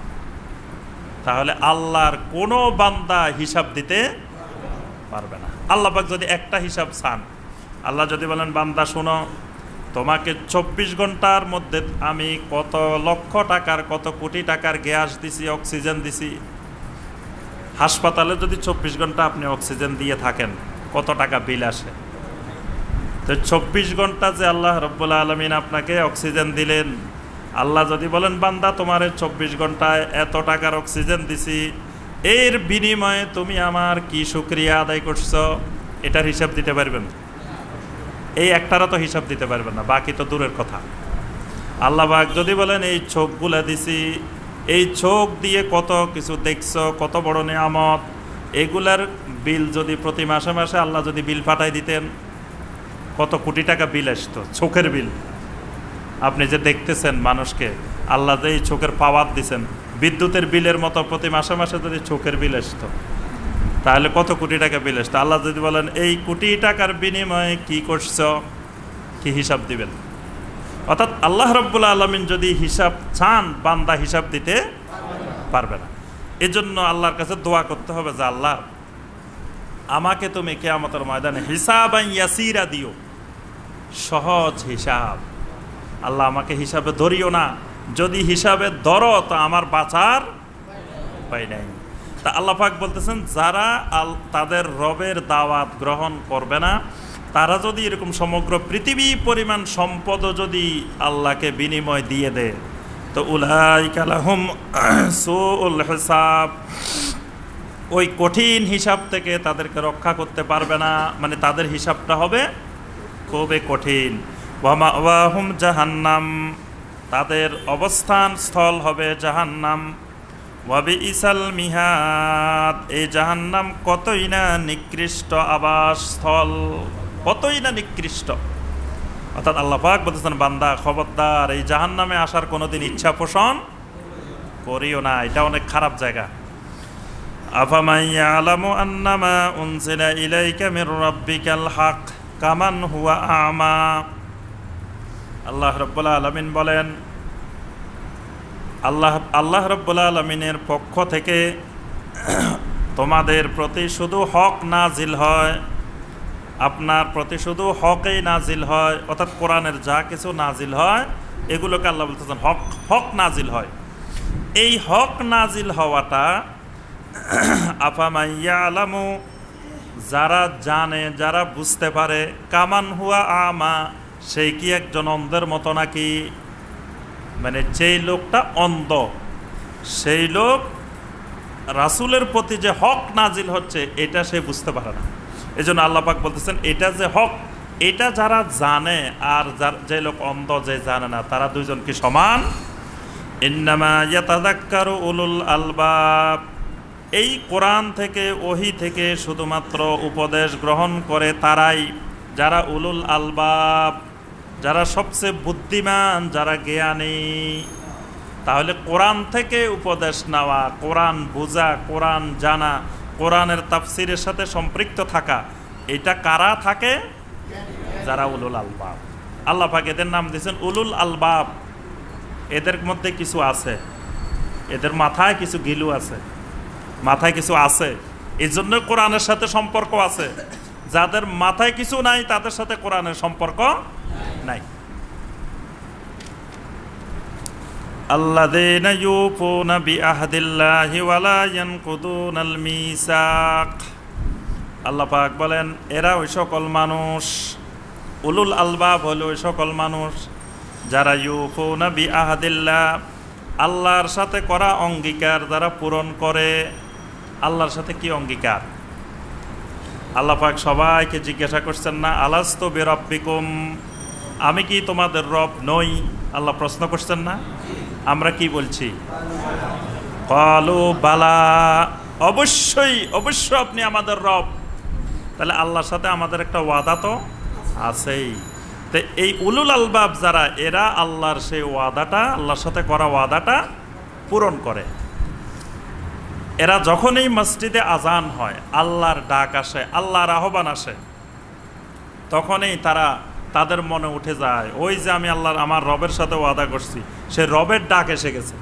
তাহলে আল্লাহর কোনো বান্দা হিসাব দিতে পারবে না। আল্লাহ পাক যদি একটা হিসাব চান, আল্লাহ যদি বলেন বান্দা শোনো, তোমাকে 24 ঘন্টার মধ্যে আমি কত লক্ষ টাকার, কত কোটি টাকার গ্যাস দিছি, অক্সিজেন দিছি। হাসপাতালে যদি 24 ঘন্টা আপনি অক্সিজেন দিয়ে থাকেন, কত টাকা বিল আসে? তো 24 ঘন্টা যে আল্লাহ রাব্বুল আলামিন আপনাকে অক্সিজেন দিলেন, আল্লাহ যদি বলেন বান্দা তোমার 24 ঘন্টায় এত টাকার অক্সিজেন দিছি, এর বিনিময়ে তুমি আমার কি শুকরিয়া আদায় করছো, এটার হিসাব দিতে পারবেন? এই একটারও তো হিসাব দিতে পারবেন না, বাকি তো দূরের কথা। আল্লাহ পাক যদি বলেন এই চোখগুলা দিছি, এই চোখ দিয়ে কত কিছু দেখছো, কত বড় নিয়ামত, এগুলার বিল যদি প্রতি মাসে মাসে আল্লাহ যদি বিল পাঠাই দিতেন, কত কোটি টাকা বিল আসতো, চোখের বিল। আপনি যে দেখতেছেন মানুষকে, আল্লাহ যে এই চোখের পাওয়ার দিছেন, বিদ্যুতের বিলের মতো প্রতি মাসে মাসে যদি চোখের বিল আসতো, তাহলে কত কোটি টাকা বিল আসতো। আল্লাহ যদি বলেন এই কোটি টাকার বিনিময়ে কি করছো, কি হিসাব দিবেন? অর্থাৎ আল্লাহ রাব্বুল আলামিন যদি হিসাব চান, বান্দা হিসাব দিতে পারবে না। এজন্য আল্লাহর কাছে দোয়া করতে হবে যে আল্লাহ আমাকে তুমি কিয়ামতের ময়দানে হিসাবান ইয়াসিরা দিও, সহজ হিসাব। আল্লাহ আমাকে হিসাবে ধরিও না, যদি হিসাবে ধরো তো আমার বাঁচার উপায় নাই। তা আল্লাহ পাক বলতেছেন যারা তাদের রবের দাওয়াত গ্রহণ করবে না, তারা যদি এরকম সমগ্র পৃথিবী পরিমাণ সম্পদও যদি আল্লাহকে বিনিময় দিয়ে দেয়, তো উলাইকা লাহুম সুউল হিসাব, ওই কঠিন হিসাব থেকে তাদেরকে রক্ষা করতে পারবে না, মানে তাদের হিসাবটা হবে খুবই কঠিন। ওয়া মাওয়াহুম জাহান্নাম, তাদের অবস্থান স্থল হবে জাহান্নাম। ওয়া বিইসাল মিহাদ, এই জাহান্নাম কতই না নিকৃষ্ট আবাসস্থল, কতই না নিকৃষ্ট। অর্থাৎ আল্লাহ পাক বলতেছেন, বান্দা খবরদার এই জাহান্নামে আসার কোনোদিন ইচ্ছা পোষণ করিও না, এটা অনেক খারাপ জায়গা। আফামান ইয়ালামু আন্নামা উনজিলা ইলাইকা মির রাব্বিকাল হক কামান হুয়া আমা। আল্লাহ রাব্বুল আলামিন বলেন, আল্লাহ রাব্বুল আলামিনের পক্ষ থেকে তোমাদের প্রতি শুধু হক নাজিল হয়, আপনার প্রতি শুধু হকই নাজিল হয়। অর্থাৎ কোরআনের যা কিছু নাজিল হয় এগুলোকে আল্লাহ বলতেছেন হক, হক নাজিল হয়। এই হক নাজিল হওয়াটা আফামান ইয়ালামু, যারা জানে, যারা বুঝতে পারে, কামান হুয়া আমা, সেই কি একজন অন্ধের মতো নাকি? মানে যেই লোকটা অন্ধ, সেই লোক রাসূলের প্রতি যে হক নাজিল হচ্ছে এটা সে বুঝতে পারে না। এই জন্য আল্লাহ পাক বলতেছেন, এটা যে হক, এটা যারা জানে আর যে লোক অন্ধ, যে জানে না, তারা দুইজন কি সমান? ইন্নামা ইয়াতাযাক্কারু উলুল আলবাব, এই কোরআন থেকে, ওহী থেকে শুধুমাত্র উপদেশ গ্রহণ করে তারাই, যারা উলুল আলবাব, যারা সবচেয়ে বুদ্ধিমান, যারা জ্ঞানী। তাহলে কোরআন থেকে উপদেশ নেওয়া, কোরআন বোঝা, কোরআন জানা, কোরআনের তাফসিরের সাথে সম্পৃক্ত থাকা, এটা কারা থাকে? যারা উলুল আলবাব। আল্লাহ পাক এদের নাম দিয়েছেন উলুল আলবাব। এদের মধ্যে কিছু আছে, এদের মাথায় কিছু গিলু আছে, মাথায় কিছু আছে, এই জন্য কোরআনের সাথে সম্পর্ক আছে। যাদের মাথায় কিছু নাই তাদের সাথে কোরআনের সম্পর্ক নাই। আল্লাযীনা ইউফুনা বিআহদিল্লাহি ওয়া লা ইয়ানকুদুনাল মিসাক। আল্লাহ পাক বলেন, এরা ওই সকল মানুষ, উলুল আলবাব হলো ওই সকল মানুষ যারা ইউফুনা বিআহদিল্লাহ, আল্লাহর সাথে করা অঙ্গীকার যারা পূরণ করে। আল্লাহর সাথে কি অঙ্গীকার? আল্লাহ পাক সবাইকে জিজ্ঞাসা করছেন না, আলাস্তু বিরাব্বিকুম, আমি কি তোমাদের রব নই? আল্লাহ প্রশ্ন করছেন না? আমরা কি বলছি? ক্বালু বালা, অবশ্যই অবশ্যই আপনি আমাদের রব। তাহলে আল্লাহর সাথে আমাদের একটা ওয়াদা তো আছেই। তো এই উলুল আলবাব যারা, এরা আল্লাহর সেই ওয়াদাটা, আল্লাহর সাথে করা ওয়াদাটা পূরণ করে। এরা যখনই মসজিদে আজান হয়, আল্লাহর ডাক আসে, আল্লাহর আহ্বান আসে, তখনই তাদের মনে উঠে যায়, ওই যে আমি আল্লাহর, আমার রবের সাথে ওয়াদা করছি, সে রবের ডাক এসে গেছে।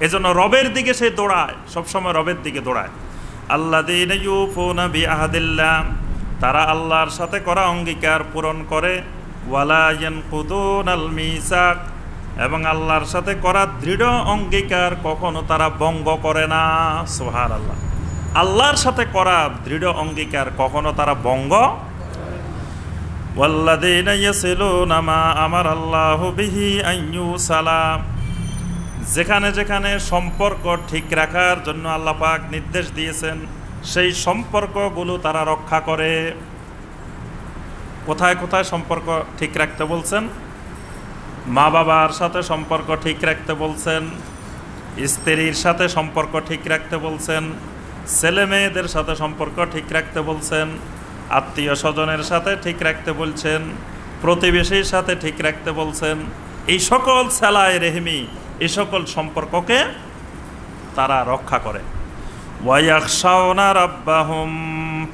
এজন্য রবের দিকে সে দৌড়ায়, সবসময় রবের দিকে দৌড়ায়। আল্লাযীনা ইউফুনা বিআহদিল্লাহ, তারা আল্লাহর সাথে করা অঙ্গীকার পূরণ করে। ওয়ালা ইয়ানকুদুনাল মিসাক, এবং আল্লাহর সাথে করা দৃঢ় অঙ্গীকার কখনো তারা ভঙ্গ করে না। সুবহানাল্লাহ। আল্লাহর সাথে করা দৃঢ় অঙ্গীকার কখনো তারা ভঙ্গ। ওয়াল্লাযীনা ইয়াসিলুনা মা আমারাল্লাহু বিহি আন ইউসালা, যেখানে যেখানে সম্পর্ক ঠিক রাখার জন্য আল্লাহ পাক নির্দেশ দিয়েছেন, সেই সম্পর্কগুলো তারা রক্ষা করে। কোথায় কোথায় সম্পর্ক ঠিক রাখতে বলছেন? মা বাবার সাথে সম্পর্ক ঠিক রাখতে বলছেন, স্ত্রীর সাথে সম্পর্ক ঠিক রাখতে বলছেন, ছেলে মেয়েদের সাথে সম্পর্ক ঠিক রাখতে বলছেন, আত্মীয় স্বজনের সাথে ঠিক রাখতে বলছেন, প্রতিবেশীর সাথে ঠিক রাখতে বলছেন। এই সকল সেলাই রেহমি, এই সকল সম্পর্ককে তারা রক্ষা করে। ওয়ায়াখশাউনা রাব্বাহুম,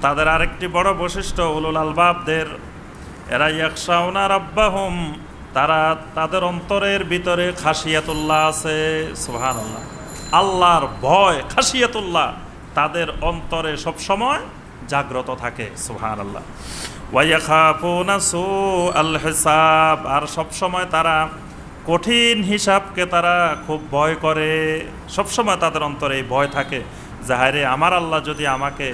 তাদের আরেকটি বড় বৈশিষ্ট্য উলুল আলবাবদের, এরা ইয়াখশাউনা রাব্বাহুম, তারা তাদের অন্তরের ভিতরে খাশিয়াতুল্লাহ আছে। সুবহানাল্লাহ। আল্লাহর ভয়, খাশিয়াতুল্লাহ তাদের অন্তরে সবসময় জাগ্রত থাকে। সুবহানাল্লাহ। ওয়ায়াখাফুনা সুআল হিসাব, আর সবসময় তারা কঠিন হিসাবকে তারা খুব ভয় করে। সবসময় তাদের অন্তরে এই ভয় থাকে যে হায়রে, আমার আল্লাহ যদি আমাকে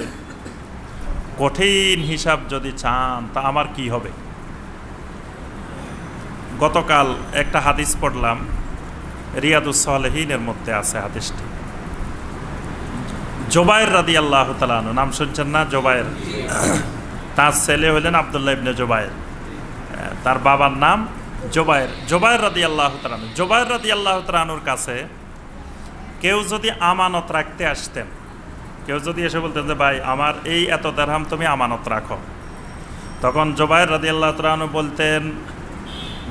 কঠিন হিসাব যদি চান, তা আমার কি হবে। গতকাল একটা হাদিস পড়লাম, রিয়াদুস সালেহীনের মধ্যে আছে হাদিসটি। জুবায়ের রাদিয়াল্লাহু তাআলা আনহু, নাম শুনছেন না? জুবায়ের, তার ছেলে হলেন আব্দুল্লাহ ইবনে জুবায়ের। তার বাবার নাম জোবায়ের রাদিয়াল্লাহু তাআলা। জোবায়ের রাদিয়াল্লাহু তাআলার কাছে কেউ যদি আমানত রাখতে আসতেন, কেউ যদি এসে বলতেন যে ভাই আমার এই এত দিরহাম তুমি আমানত রাখো, তখন জোবায়ের রাদিয়াল্লাহু তাআলা বলতেন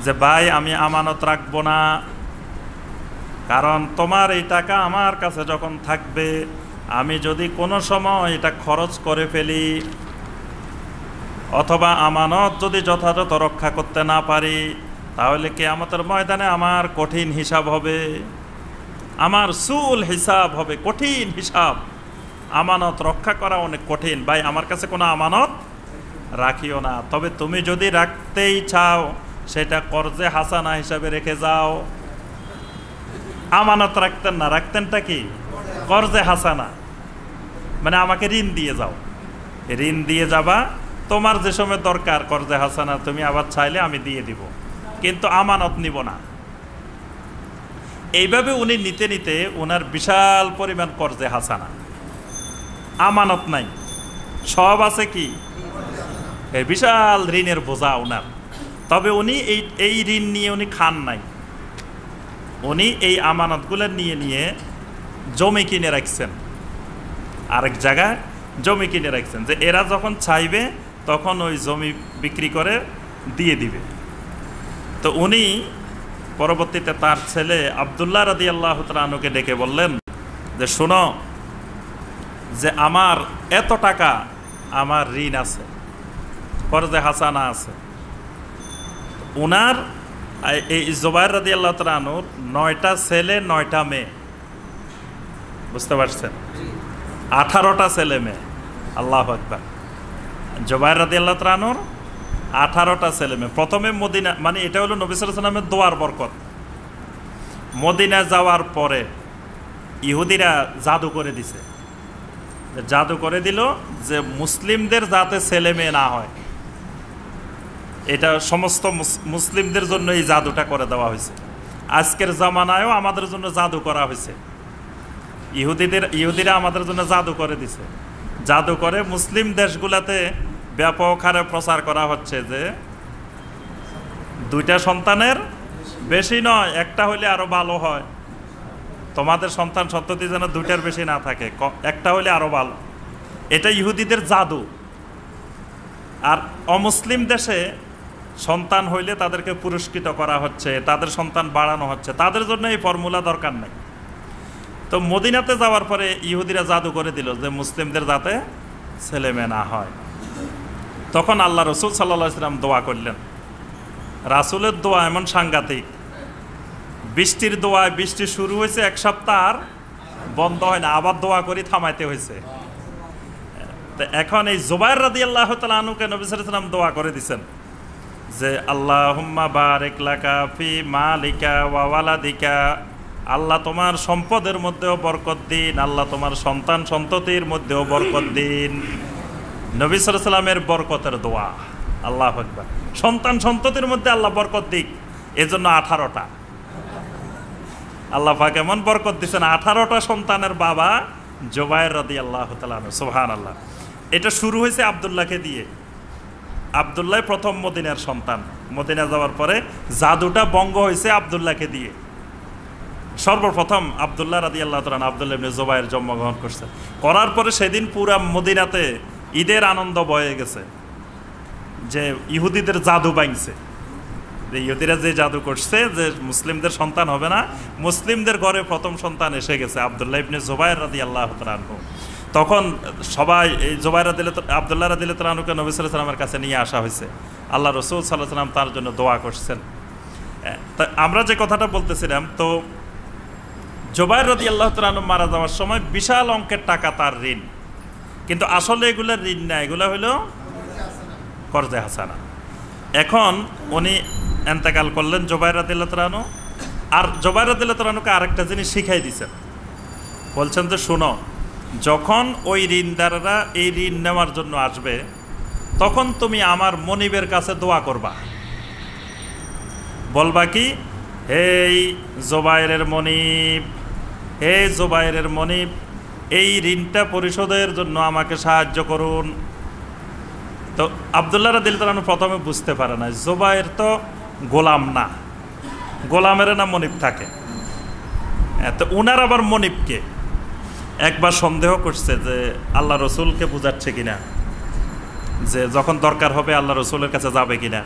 যে ভাই আমি আমানত রাখবো না, কারণ তোমার এই টাকা আমার কাছে যখন থাকবে, আমি যদি কোনো সময় এটা খরচ করে ফেলি অথবা আমানত যদি যথাযথ রক্ষা করতে না পারি, তাহলে কিয়ামতের ময়দানে আমার কঠিন হিসাব হবে, আমার সুল হিসাব হবে, কঠিন হিসাব। আমানত রক্ষা করা অনেক কঠিন, ভাই আমার কাছে কোনো আমানত রাখিও না, তবে তুমি যদি রাখতেই চাও সেটা কর্জে হাসানা হিসাবে রেখে যাও। আমানত রাখতেন না, রাখতেনটা কি? কর্জে হাসানা, মানে আমাকে ঋণ দিয়ে যাও, ঋণ দিয়ে যাবা, তোমার যে সময় দরকার কর্জে হাসানা তুমি আবার চাইলে আমি দিয়ে দিব, কিন্তু আমানত নিব না। এইভাবে উনি নিতে নিতে ওনার বিশাল পরিমাণ কর্জে হাসানা, আমানত নাই, সব আছে কি এই বিশাল ঋণের বোঝা ওনার। তবে উনি এই ঋণ নিয়ে উনি খান নাই, উনি এই আমানতগুলো নিয়ে নিয়ে জমি কিনে রাখছেন, আরেক জায়গায় জমি কিনে রাখছেন, যে এরা যখন চাইবে তখন ওই জমি বিক্রি করে দিয়ে দিবে। তো উনি পরবর্তীতে তার ছেলে আব্দুল্লাহ রাদিয়াল্লাহু তাআলা আনহুকে ডেকে বললেন যে শোনো, যে আমার এত টাকা আমার ঋণ আছে, কর্জে হাসানা আছে। উনার এই জুবায়ের রাদিয়াল্লাহু তাআলা আনহুর 9টা ছেলে 9টা মেয়ে, বুঝতে পারছেন? 18টা ছেলে মেয়ে। আল্লাহু আকবার। জুবায়ের রাদিয়াল্লাহু তাআলা আনহুর 18টা ছেলে মেয়ে। প্রথমে মদিনা, মানে এটা হলো নবী সাল্লাল্লাহু আলাইহি ওয়াসাল্লামের দোয়ার বরকত। মদিনা যাওয়ার পরে ইহুদিরা জাদু করে দিছে, জাদু করে দিল যে মুসলিমদের যাতে ছেলে মেয়ে না হয়, এটা সমস্ত মুসলিমদের জন্য এই জাদুটা করে দেওয়া হয়েছে। আজকের জামানায়ও আমাদের জন্য জাদু করা হয়েছে, ইহুদিরা আমাদের জন্য জাদু করে দিছে। জাদু করে মুসলিম দেশগুলাতে ব্যাপক হারে প্রচার করা হচ্ছে যে 2টা সন্তানের বেশি নয়, একটা হইলে আরো ভালো হয়, তোমাদের সন্তান সন্ততি যেন 2টার বেশি না থাকে, একটা হইলে আরো ভালো। এটা ইহুদিদের জাদু। আর অমুসলিম দেশে সন্তান হইলে তাদেরকে পুরস্কৃত করা হচ্ছে, তাদের সন্তান বাড়ানো হচ্ছে, তাদের জন্য এই ফর্মুলা দরকার নাই। তো মদিনাতে যাওয়ার পরে ইহুদিরা জাদু করে দিল যে মুসলিমদের যাতে ছেলে মেয়ে না হয়। তখন আল্লাহ রসুল সাল্লাল্লাহু আলাইহি ওয়াসাল্লাম দোয়া করলেন। রাসূলের দোয়া এমন সাংঘাতিক, বৃষ্টির দোয়ায় বৃষ্টি শুরু হয়েছে 1 সপ্তাহ আর বন্ধ হয় না, আবার দোয়া করে থামাইতে হয়েছে। তো এখন এই জুবায়ের রাদিয়াল্লাহু তাআলা আনহুকে নবী সাল্লাল্লাহু আলাইহি ওয়াসাল্লাম দোয়া করে দিয়েছেন যে আল্লাহুম্মা বারিক লাকা ফি মালিকা ওয়া ওয়ালাদিকা, আল্লাহ তোমার সম্পদের মধ্যেও বরকত দিন, আল্লাহ তোমার সন্তান সন্ততির মধ্যেও বরকত দিন। নবী সাল্লাল্লাহু আলাইহি ওয়াসাল্লামের বরকতের দোয়া। আল্লাহু আকবার। সন্তান সন্ততির মধ্যে আল্লাহ বরকত দিক, এজন্য 18টা আল্লাহ পাক এমন বরকত দিচ্ছেন। 18টা সন্তানের বাবা জুবায়ের রাদিয়াল্লাহু তাআলা আনহু। সুবহানাল্লাহ। এটা শুরু হয়েছে আব্দুল্লাহকে দিয়ে। আব্দুল্লাহ প্রথম মদিনার সন্তান। মদিনা যাওয়ার পরে জাদুটা বঙ্গ হয়েছে আব্দুল্লাহকে দিয়ে। সর্বপ্রথম আব্দুল্লাহ রাদিয়াল্লাহু তাআলা আব্দুল্লাহ ইবনে জুবায়ের জন্মগ্রহণ করছে। করার পরে সেদিন পুরা মদিনাতে ঈদের আনন্দ বয়ে গেছে, যে ইহুদিদের জাদু ভাঙছে, যে ইহুদিরা যে জাদু করছে যে মুসলিমদের সন্তান হবে না, মুসলিমদের ঘরে প্রথম সন্তান এসে গেছে আব্দুল্লাহ ইবনে জুবায়ের রাদিয়াল্লাহু তাআলা আনহু। তখন সবাই এই আব্দুল্লাহ রাদিয়াল্লাহু তাআলা আনহুকে নবী সাল্লাল্লাহু আলাইহি ওয়াসাল্লামের কাছে নিয়ে আসা হয়েছে। আল্লাহ রাসূল সাল্লাল্লাহু আলাইহি ওয়াসাল্লাম তার জন্য দোয়া করছেন। তা আমরা যে কথাটা বলতেছিলাম, তো জুবায়ের রাদিয়াল্লাহু তাআলা আনহু মারা যাওয়ার সময় বিশাল অঙ্কের টাকা তার ঋণ, কিন্তু আসলে এগুলো ঋণ না, এগুলো হলো কর্জে হাসানা। এখন উনি এন্তেকাল করলেন জুবায়ের রাদিয়াল্লাহু তাআলা আনহু। আর জুবায়ের রাদিয়াল্লাহু তাআলা আনহুকে আরেকটা জিনিস শিখাই দিয়েছেন, বলছেন যে শোনো, যখন ওই ঋণদাররা এই ঋণ নেওয়ার জন্য আসবে, তখন তুমি আমার মনিবের কাছে দোয়া করবা। বলবা কি, হে জুবায়েরের মনিব, হে জুবায়েরের মনিব, এই ঋণটা পরিশোধের জন্য আমাকে সাহায্য করুন। তো আব্দুল্লাহ রাদিয়াল্লাহু আনহু প্রথমে বুঝতে পারে না, জুবাইর তো গোলাম না, গোলামের না মনিব থাকে, তো উনার আবার মনিবকে। একবার সন্দেহ করছে যে আল্লাহ রসুলকে বুঝাচ্ছে কিনা, যে যখন দরকার হবে আল্লাহ রসুলের কাছে যাবে কিনা।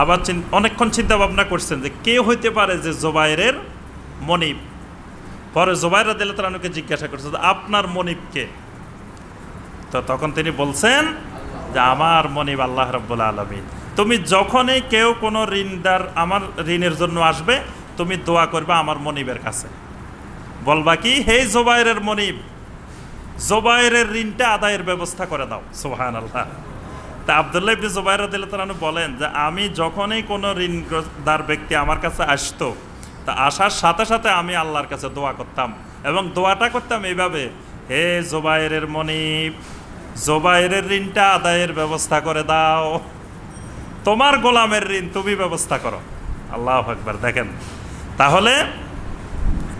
আবার অনেকক্ষণ চিন্তা ভাবনা করছেন যে কে হইতে পারে যে জুবাইরের মনিব। পরে জুবাইর রাদিয়াল্লাহু আনহুকে জিজ্ঞাসা করছে যে আপনার মনিবকে? তো তখন তিনি বলছেন যে আমার মনিব আল্লাহ রাব্বুল আলামিন। তুমি যখনই কেউ কোনো ঋণদার আমার ঋণের জন্য আসবে, তুমি দোয়া করবে আমার মনিবের কাছে, বলবা কি, হে জুবাইরের মনিব, জুবাইরের ঋণটা আদায়ের ব্যবস্থা করে দাও। সুবহানাল্লাহ। তা আব্দুল্লাহ ইবনে জুবাইর রাদিয়াল্লাহু আনহু বলেন যে আমি যখনই কোনো ঋণদার ব্যক্তি আমার কাছে আসতো, তা আসার সাথে সাথে আমি আল্লাহর কাছে দোয়া করতাম, এবং দোয়াটা করতাম এইভাবে, হে জুবাইরের মনিব, জুবাইরের ঋণটা আদায়ের ব্যবস্থা করে দাও, তোমার গোলামের ঋণ তুমি ব্যবস্থা করো। আল্লাহু আকবার। দেখেন, তাহলে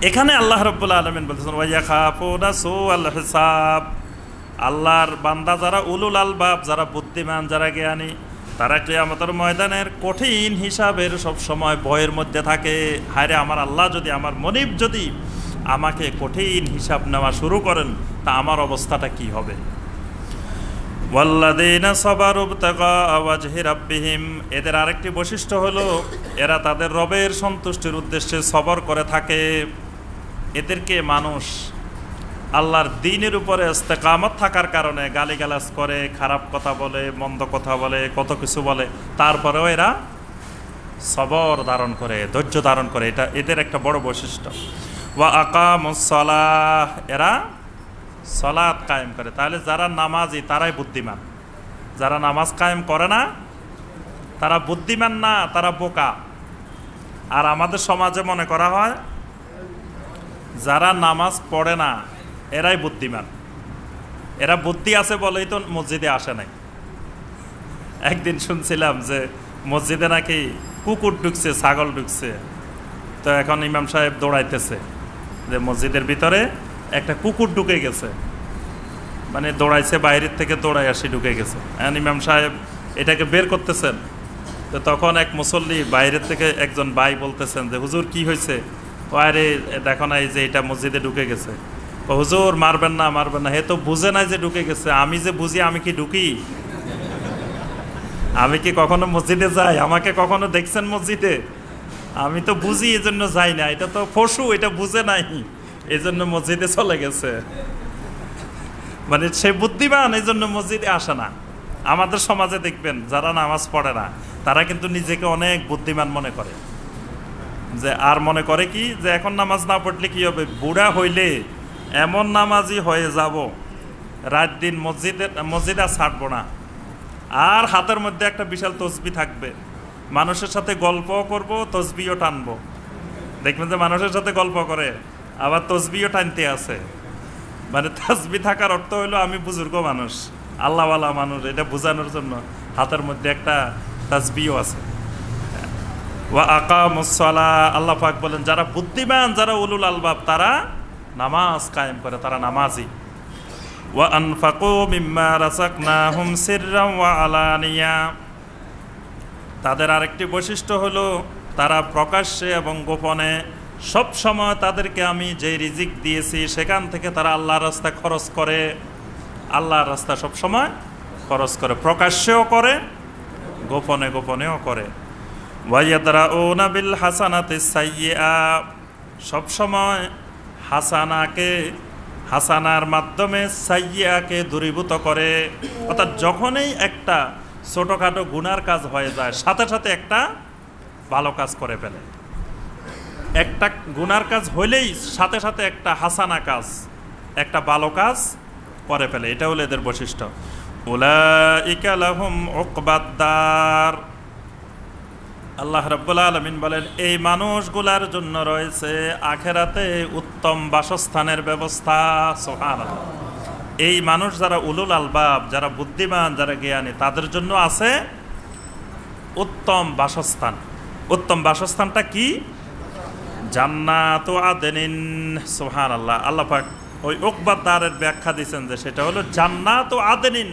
এখানে আল্লাহ রাব্বুল আলামিন বলতেছেন ওয়া ইয়াখাফুনা সুআল হিসাব। আল্লাহর বান্দা যারা উলুল আলবাব, যারা বুদ্ধিমান, যারা জ্ঞানী, তারা কিয়ামতের ময়দানের কঠিন হিসাবের সব সময় ভয়ের মধ্যে থাকে। হায়রে আমার আল্লাহ যদি, আমার মনিব যদি আমাকে কঠিন হিসাব নেওয়া শুরু করেন, তা আমার অবস্থাটা কি হবে। ওয়াল্লাযীনা সাবারু ইবতিগা ওয়াজহি রাব্বিহিম, এদের আরেকটি বৈশিষ্ট্য হলো এরা তাদের রবের সন্তুষ্টির উদ্দেশ্যে সবর করে থাকে। এদেরকে মানুষ আল্লাহর দ্বীনের উপরে ইস্তেকামত থাকার কারণে গালিগালাজ করে, খারাপ কথা বলে, মন্দ কথা বলে, কত কিছু বলে, তারপরেও এরা সবর ধারণ করে, ধৈর্য ধারণ করে। এটা এদের একটা বড় বৈশিষ্ট্য। ওয়া আকামুস সালাহ, এরা সালাত কায়েম করে। তাহলে যারা নামাজি তারাই বুদ্ধিমান, যারা নামাজ কায়েম করে না তারা বুদ্ধিমান না, তারা বোকা। আর আমাদের সমাজে মনে করা হয় যারা নামাজ পড়ে না এরাই বুদ্ধিমান, এরা বুদ্ধি আছে বলেই তো মসজিদে আসে নাই। একদিন শুনছিলাম যে মসজিদে নাকি কুকুর ঢুকছে, ছাগল ঢুকছে, তো এখন ইমাম সাহেব দৌড়াইতেছে যে মসজিদের ভিতরে একটা কুকুর ঢুকে গেছে, মানে দৌড়াইছে, বাইরের থেকে দৌড়াই আসি ঢুকে গেছে। এখন ইমাম সাহেব এটাকে বের করতেছেন, তো তখন এক মুসল্লি বাইরের থেকে একজন ভাই বলতেছেন যে হুজুর কি হয়েছে? ও আরে দেখো না, এই যে এটা মসজিদে ঢুকে গেছে। হুজুর মারবেন না, মারবেন না, হে তো বুঝে নাই যে ঢুকে গেছে। আমি যে বুঝি, আমি কি ঢুকি? আমি কি কখনো মসজিদে যাই? আমাকে কখনো দেখছেন মসজিদে? আমি তো বুঝি, এজন্য যাই না। এটা তো পশু, এটা বুঝে নাই, এজন্য মসজিদে চলে গেছে। মানে সে বুদ্ধিমান, এই জন্য মসজিদে আসে না। আমাদের সমাজে দেখবেন যারা নামাজ পড়ে না তারা কিন্তু নিজেকে অনেক বুদ্ধিমান মনে করে, যে আর মনে করে কি যে এখন নামাজ না পড়লে কি হবে, বুড়া হইলে এমন নামাজি হয়ে যাব, রাত দিন মসজিদে আর ছাড়বো না। আর হাতের মধ্যে একটা বিশাল তসবি থাকবে, মানুষের সাথে গল্পও করব, তসবিও টানবো। দেখবেন যে মানুষের সাথে গল্প করে আবার তসবিও টানতে আছে। মানে তসবি থাকার অর্থ হলো আমি বুজুর্গ মানুষ, আল্লাহওয়ালা মানুষ, এটা বোঝানোর জন্য হাতের মধ্যে একটা তসবিও আছে। ওয়া আকামুস সালাহ, আল্লাহ পাক বলেন যারা বুদ্ধিমান, যারা উলুল আলবাব, তারা নামাজ কায়েম করে, তারা নামাজি। ওয়া আনফাকু মিম্মা রাযাকনাহুম সিররান ওয়া আলানিয়া, তাদের আরেকটি বৈশিষ্ট্য হলো তারা প্রকাশ্যে এবং গোপনে সব সময় তাদেরকে আমি যে রিজিক দিয়েছি সেখান থেকে তারা আল্লাহর রাস্তায় খরচ করে। আল্লাহর রাস্তা সব সময় খরচ করে, প্রকাশ্যেও করে, গোপনে গোপনেও করে। ওয়া ইয়াদরাউনা বিল হাসানাতিস সাইয়্যিআ, সব সময় হাসানার মাধ্যমে সাইয়্যিআকে দূরীভূত করে। অর্থাৎ যখনই একটা ছোটোখাটো গুনার কাজ হয়ে যায়, সাথে সাথে একটা ভালো কাজ করে ফেলে। একটা গুনার কাজ হইলেই সাথে সাথে একটা হাসানা কাজ, একটা ভালো কাজ করে ফেলে। এটা হলো এদের বৈশিষ্ট্য। উলাইকা লাহুম উকবাদ-দার, আল্লাহ রাব্বুল আলামিন বলেন এই মানুষগুলার জন্য রয়েছে আখিরাতে উত্তম বাসস্থানের ব্যবস্থা। সুবহানাল্লাহ। এই মানুষ যারা উলুল আলবাব, যারা বুদ্ধিমান, যারা জ্ঞানী, তাদের জন্য আছে উত্তম বাসস্থান। উত্তম বাসস্থানটা কি? জান্নাতু আদনিন। সুবহানাল্লাহ। আল্লাহ পাক ওই উকবাদ-দারের ব্যাখ্যা দিয়েছেন যে সেটা হলো জান্নাতু আদনিন,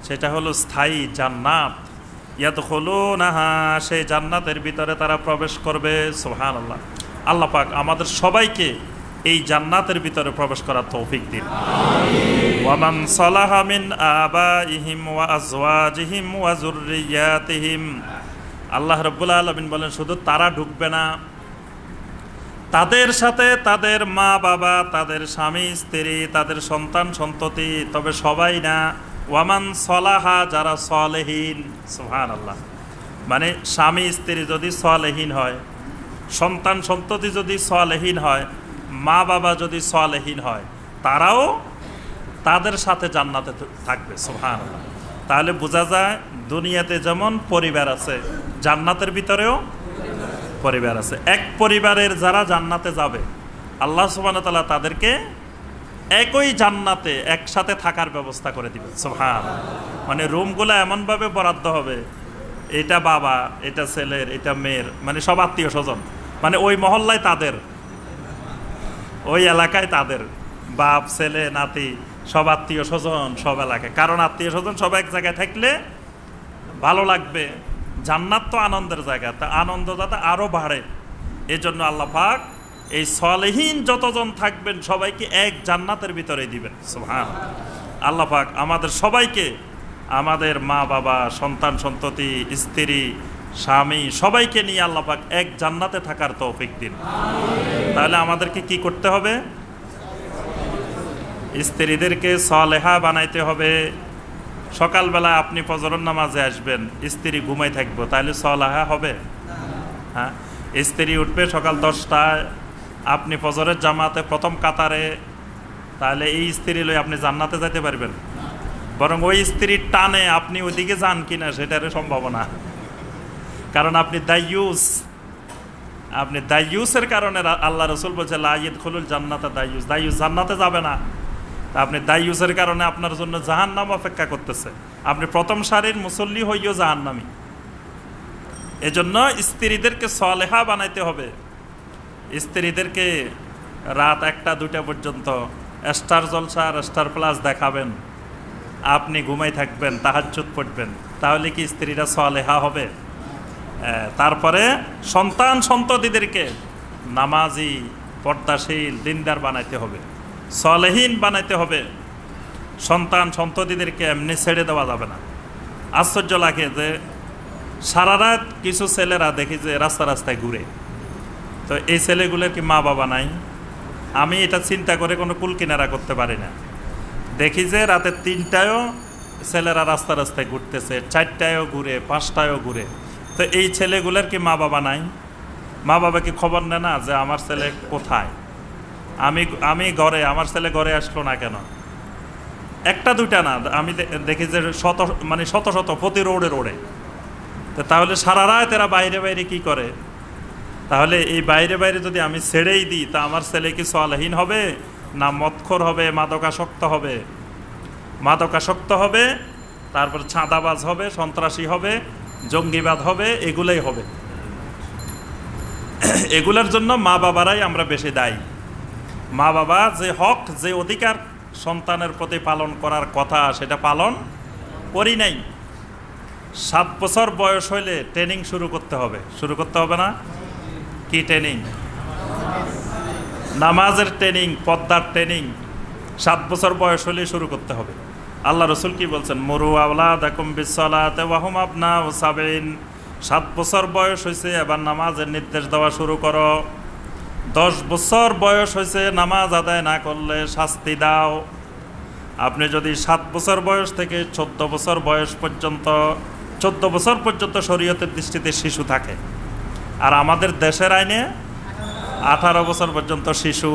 সেটা হলো স্থায়ী জান্নাত। ইয়াদখুলুনাহা, সেই জান্নাতের ভিতরে তারা প্রবেশ করবে। সুবহানাল্লাহ। আল্লাহ পাক আমাদের সবাইকে এই জান্নাতের ভিতরে প্রবেশ করার তৌফিক দিন। ওয়ামান সালাহা মিন আবাইহিম ওয়া আজওয়াজিহিম ওয়া যুররিয়াতিহিম, আল্লাহ রাব্বুল আলামিন বলেন শুধু তারা ঢুকবে না, তাদের সাথে তাদের মা বাবা, তাদের স্বামী স্ত্রী, তাদের সন্তান সন্ততি, তবে সবাই না। ওয়ামান সলাহা, যারা সালেহীন। সুবহানাল্লাহ। মানে স্বামী স্ত্রী যদি সালেহীন হয়, সন্তান সন্ততি যদি সালেহীন হয়, মা বাবা যদি সালেহীন হয়, তারাও তাদের সাথে জান্নাতে থাকবে। সুবহানাল্লাহ। তাহলে বোঝা যায় দুনিয়াতে যেমন পরিবার আছে, জান্নাতের ভিতরেও পরিবার আছে। এক পরিবারের যারা জান্নাতে যাবে, আল্লাহ সুবহানাহু ওয়া তাআলা তাদেরকে একই জান্নাতে একসাথে থাকার ব্যবস্থা করে দিবে। সুবহানাল্লাহ। মানে রুমগুলো এমনভাবে বরাদ্দ হবে, এটা বাবা, এটা ছেলের, এটা মেয়ের, মানে সব আত্মীয় স্বজন, মানে ওই মহল্লায় তাদের, ওই এলাকায় তাদের বাপ ছেলে নাতি সব আত্মীয় স্বজন সব এলাকায়। কারণ আত্মীয় স্বজন সব এক জায়গায় থাকলে ভালো লাগবে। জান্নাত তো আনন্দের জায়গা, তা আনন্দ যাতে আরও বাড়ে, এজন্য আল্লাহ পাক এই সালেহীন যতজন থাকবেন সবাইকে এক জান্নাতের ভিতরে দিবেন। সুবহানাল্লাহ। আল্লাহ পাক আমাদের সবাইকে, আমাদের মা বাবা, সন্তান সন্ততি, স্ত্রী, স্বামী সবাইকে নিয়ে আল্লাহ পাক এক জান্নাতে থাকার তৌফিক দিন। তাহলে আমাদেরকে কি করতে হবে? স্ত্রীদেরকে সালেহা বানাইতে হবে। সকালবেলা আপনি ফজরের নামাজে আসবেন, স্ত্রী ঘুমাই থাকবো, তাহলে সালেহা হবে? হ্যাঁ, স্ত্রী উঠবে সকাল 10টায়, আপনি ফজরের জামাতে প্রথম কাতারে, তাহলে এই স্ত্রী লই আপনি জান্নাতে যেতে পারবেন? বরং ওই স্ত্রীর টানে আপনি ওইদিকে যান কিনা সেটার সম্ভাবনা। কারণ আপনি দায়ুস, আপনি দায়ুসের কারণে আল্লাহ রসুল বলছে লা ইয়াদখুলুল জান্নাতা দায়ুস, দায়ুস জান্নাতে যাবে না। তা আপনি দায়ুসের কারণে আপনার জন্য জাহান্নাম অপেক্ষা করতেছে। আপনি প্রথম সারির মুসল্লি হইও জাহান্নামী। এজন্য স্ত্রীদেরকে সালেহা বানাইতে হবে। স্ত্রীদেরকে রাত 1টা 2টা পর্যন্ত স্টার জলসা আর স্টার প্লাস দেখাবেন, আপনি ঘুমাই থাকবেন, তাহাজ্জুদ পড়বেন, তাহলে কি স্ত্রীরা সালেহা হবে? তারপরে সন্তান সন্ততিদেরকে নামাজি, পর্দাশীল, দিনদার বানাইতে হবে, সালেহীন বানাইতে হবে। সন্তান সন্ততিদেরকে এমনি ছেড়ে দেওয়া যাবে না। আশ্চর্য লাগে যে সারা রাত কিছু ছেলেরা দেখি যে রাস্তা রাস্তায় ঘুরে, তো এই ছেলেগুলোর কি মা বাবা নাই? আমি এটা চিন্তা করে কোনো কুল কিনারা করতে পারি না। দেখি যে রাতে 3টায়ও ছেলেরা রাস্তা রাস্তায় ঘুরতেছে, 4টায়ও ঘুরে, 5টায়ও ঘুরে। তো এই ছেলেগুলোর কি মা বাবা নাই? মা বাবা কি খবর নেয় না যে আমার ছেলে কোথায়? আমি ঘরে, আমার ছেলে ঘরে আসলো না কেন? 1টা 2টা না, আমি দেখি যে শত শত প্রতি রোডে রোডে। তো তাহলে সারা রাত এরা বাইরে বাইরে কি করে? তাহলে এই বাইরে বাইরে যদি আমি ছেড়েই দিই, তা আমার ছেলে কি সালেহীন হবে না মদখোর হবে, মাদকাসক্ত হবে? মাদকাসক্ত হবে, তারপর চাঁদাবাজ হবে, সন্ত্রাসী হবে, জঙ্গিবাদ হবে, এগুলাই হবে। এগুলোর জন্য মা বাবারাই আমরা বেশি দায়ী। মা বাবা যে হক, যে অধিকার সন্তানের প্রতি পালন করার কথা, সেটা পালন করি নাই। 7 বছর বয়স হইলে ট্রেনিং শুরু করতে হবে। শুরু করতে হবে না? কি ট্রেনিং? নামাজের ট্রেনিং, পর্দার ট্রেনিং 7 বছর বয়স হলে শুরু করতে হবে। আল্লাহ রসুল কি বলছেন? মুরু আওলাদাকুম বিসসালাতি ওয়া হুম আবনাউ সাবঈন। 7 বছর বয়স হয়েছে, এবার নামাজের নির্দেশ দেওয়া শুরু করো। 10 বছর বয়স হয়েছে, নামাজ আদায় না করলে শাস্তি দাও। আপনি যদি 7 বছর বয়স থেকে 14 বছর বয়স পর্যন্ত, 14 বছর পর্যন্ত শরীয়তের দৃষ্টিতে শিশু থাকে, আর আমাদের দেশের আইনে 18 বছর পর্যন্ত শিশু।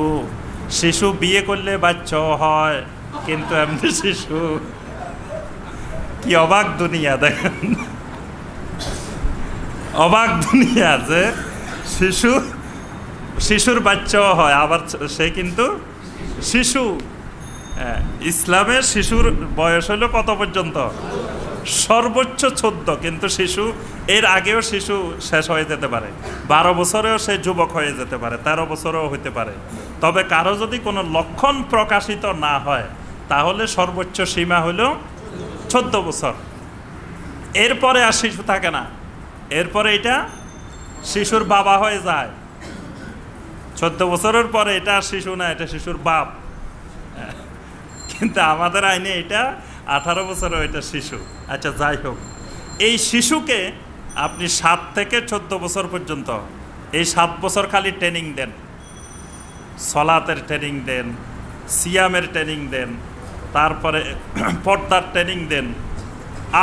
শিশু বিয়ে করলে বাচ্চা হয়, কিন্তু এমনি শিশু। কি অবাক দুনিয়া! দেখেন, অবাক দুনিয়া যে শিশুর বাচ্চাও হয়, আবার সে কিন্তু শিশু। ইসলামে শিশুর বয়স হলো কত পর্যন্ত? সর্বোচ্চ 14, কিন্তু শিশু এর আগেও শিশু শেষ হয়ে যেতে পারে। 12 বছরেও সে যুবক হয়ে যেতে পারে, 13 বছরেও হতে পারে। তবে কারো যদি কোনো লক্ষণ প্রকাশিত না হয়, তাহলে সর্বোচ্চ সীমা হলো 14 বছর। এরপরে আর শিশু থাকে না, এরপরে এটা শিশুর বাবা হয়ে যায়। 14 বছরের পরে এটা আর শিশু না, এটা শিশুর বাপ। কিন্তু আমাদের আইনে এটা 18 বছরে এটা শিশু। আচ্ছা, যাই হোক, এই শিশুকে আপনি 7 থেকে 14 বছর পর্যন্ত এই 7 বছর খালি ট্রেনিং দেন, সলাতের ট্রেনিং দেন, সিয়ামের ট্রেনিং দেন, তারপরে পর্দার ট্রেনিং দেন,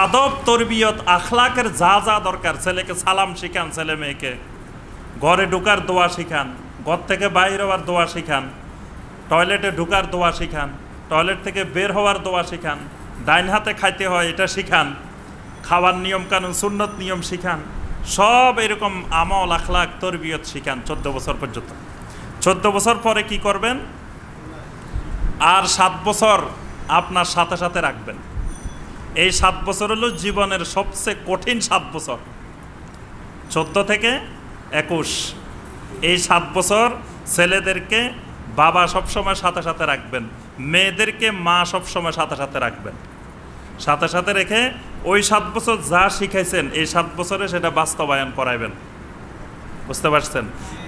আদব তরবিয়ত আখলাকের যা যা দরকার, ছেলেকে সালাম শিখান, ছেলে মেয়েকে ঘরে ঢুকার দোয়া শিখান, ঘর থেকে বাইর হওয়ার দোয়া শিখান, টয়লেটে ঢুকার দোয়া শিখান, টয়লেট থেকে বের হওয়ার দোয়া শিখান, ডাইন হাতে খাইতে হয় এটা শিখান, খাওয়ার নিয়ম কানুন সুন্নত নিয়ম শিখান, সব এরকম আমল আখলাক তরবিয়ত শিখান 14 বছর পর্যন্ত। 14 বছর পরে কি করবেন? আর 7 বছর আপনার সাথে সাথে রাখবেন। এই 7 বছর হলো জীবনের সবচেয়ে কঠিন 7 বছর, 14 থেকে 21। এই 7 বছর ছেলেদেরকে বাবা সবসময় সাথে সাথে রাখবেন, মেয়েদেরকে মা সবসময় সাথে সাথে রাখবেন। সাথে সাথে রেখে ওই 7 বছর যা শিখাইছেন এই 7 বছরে সেটা বাস্তবায়ন করাইবেন। বুঝতে পারছেন?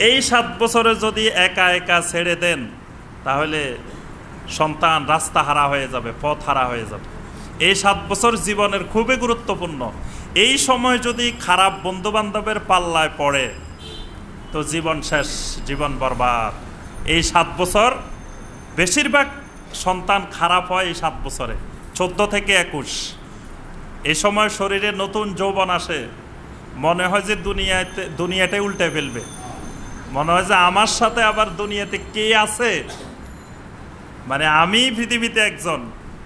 এই 7 বছরে যদি একা একা ছেড়ে দেন তাহলে সন্তান রাস্তা হারা হয়ে যাবে, পথ হারা হয়ে যাবে। এই 7 বছর জীবনের খুবই গুরুত্বপূর্ণ। এই সময় যদি খারাপ বন্ধুবান্ধবের পাল্লায় পড়ে তো জীবন শেষ, জীবন বরবাদ। এই 7 বছর বেশিরভাগ সন্তান খারাপ হয় এই 7 বছরে, 14 থেকে 21। এই সময় শরীরে নতুন যৌবন আসে, মনে হয় যে দুনিয়াটাই উল্টে ফেলবে, মনে হয় যে আমার সাথে আবার দুনিয়াতে কে আছে, মানে আমি পৃথিবীতে একজন।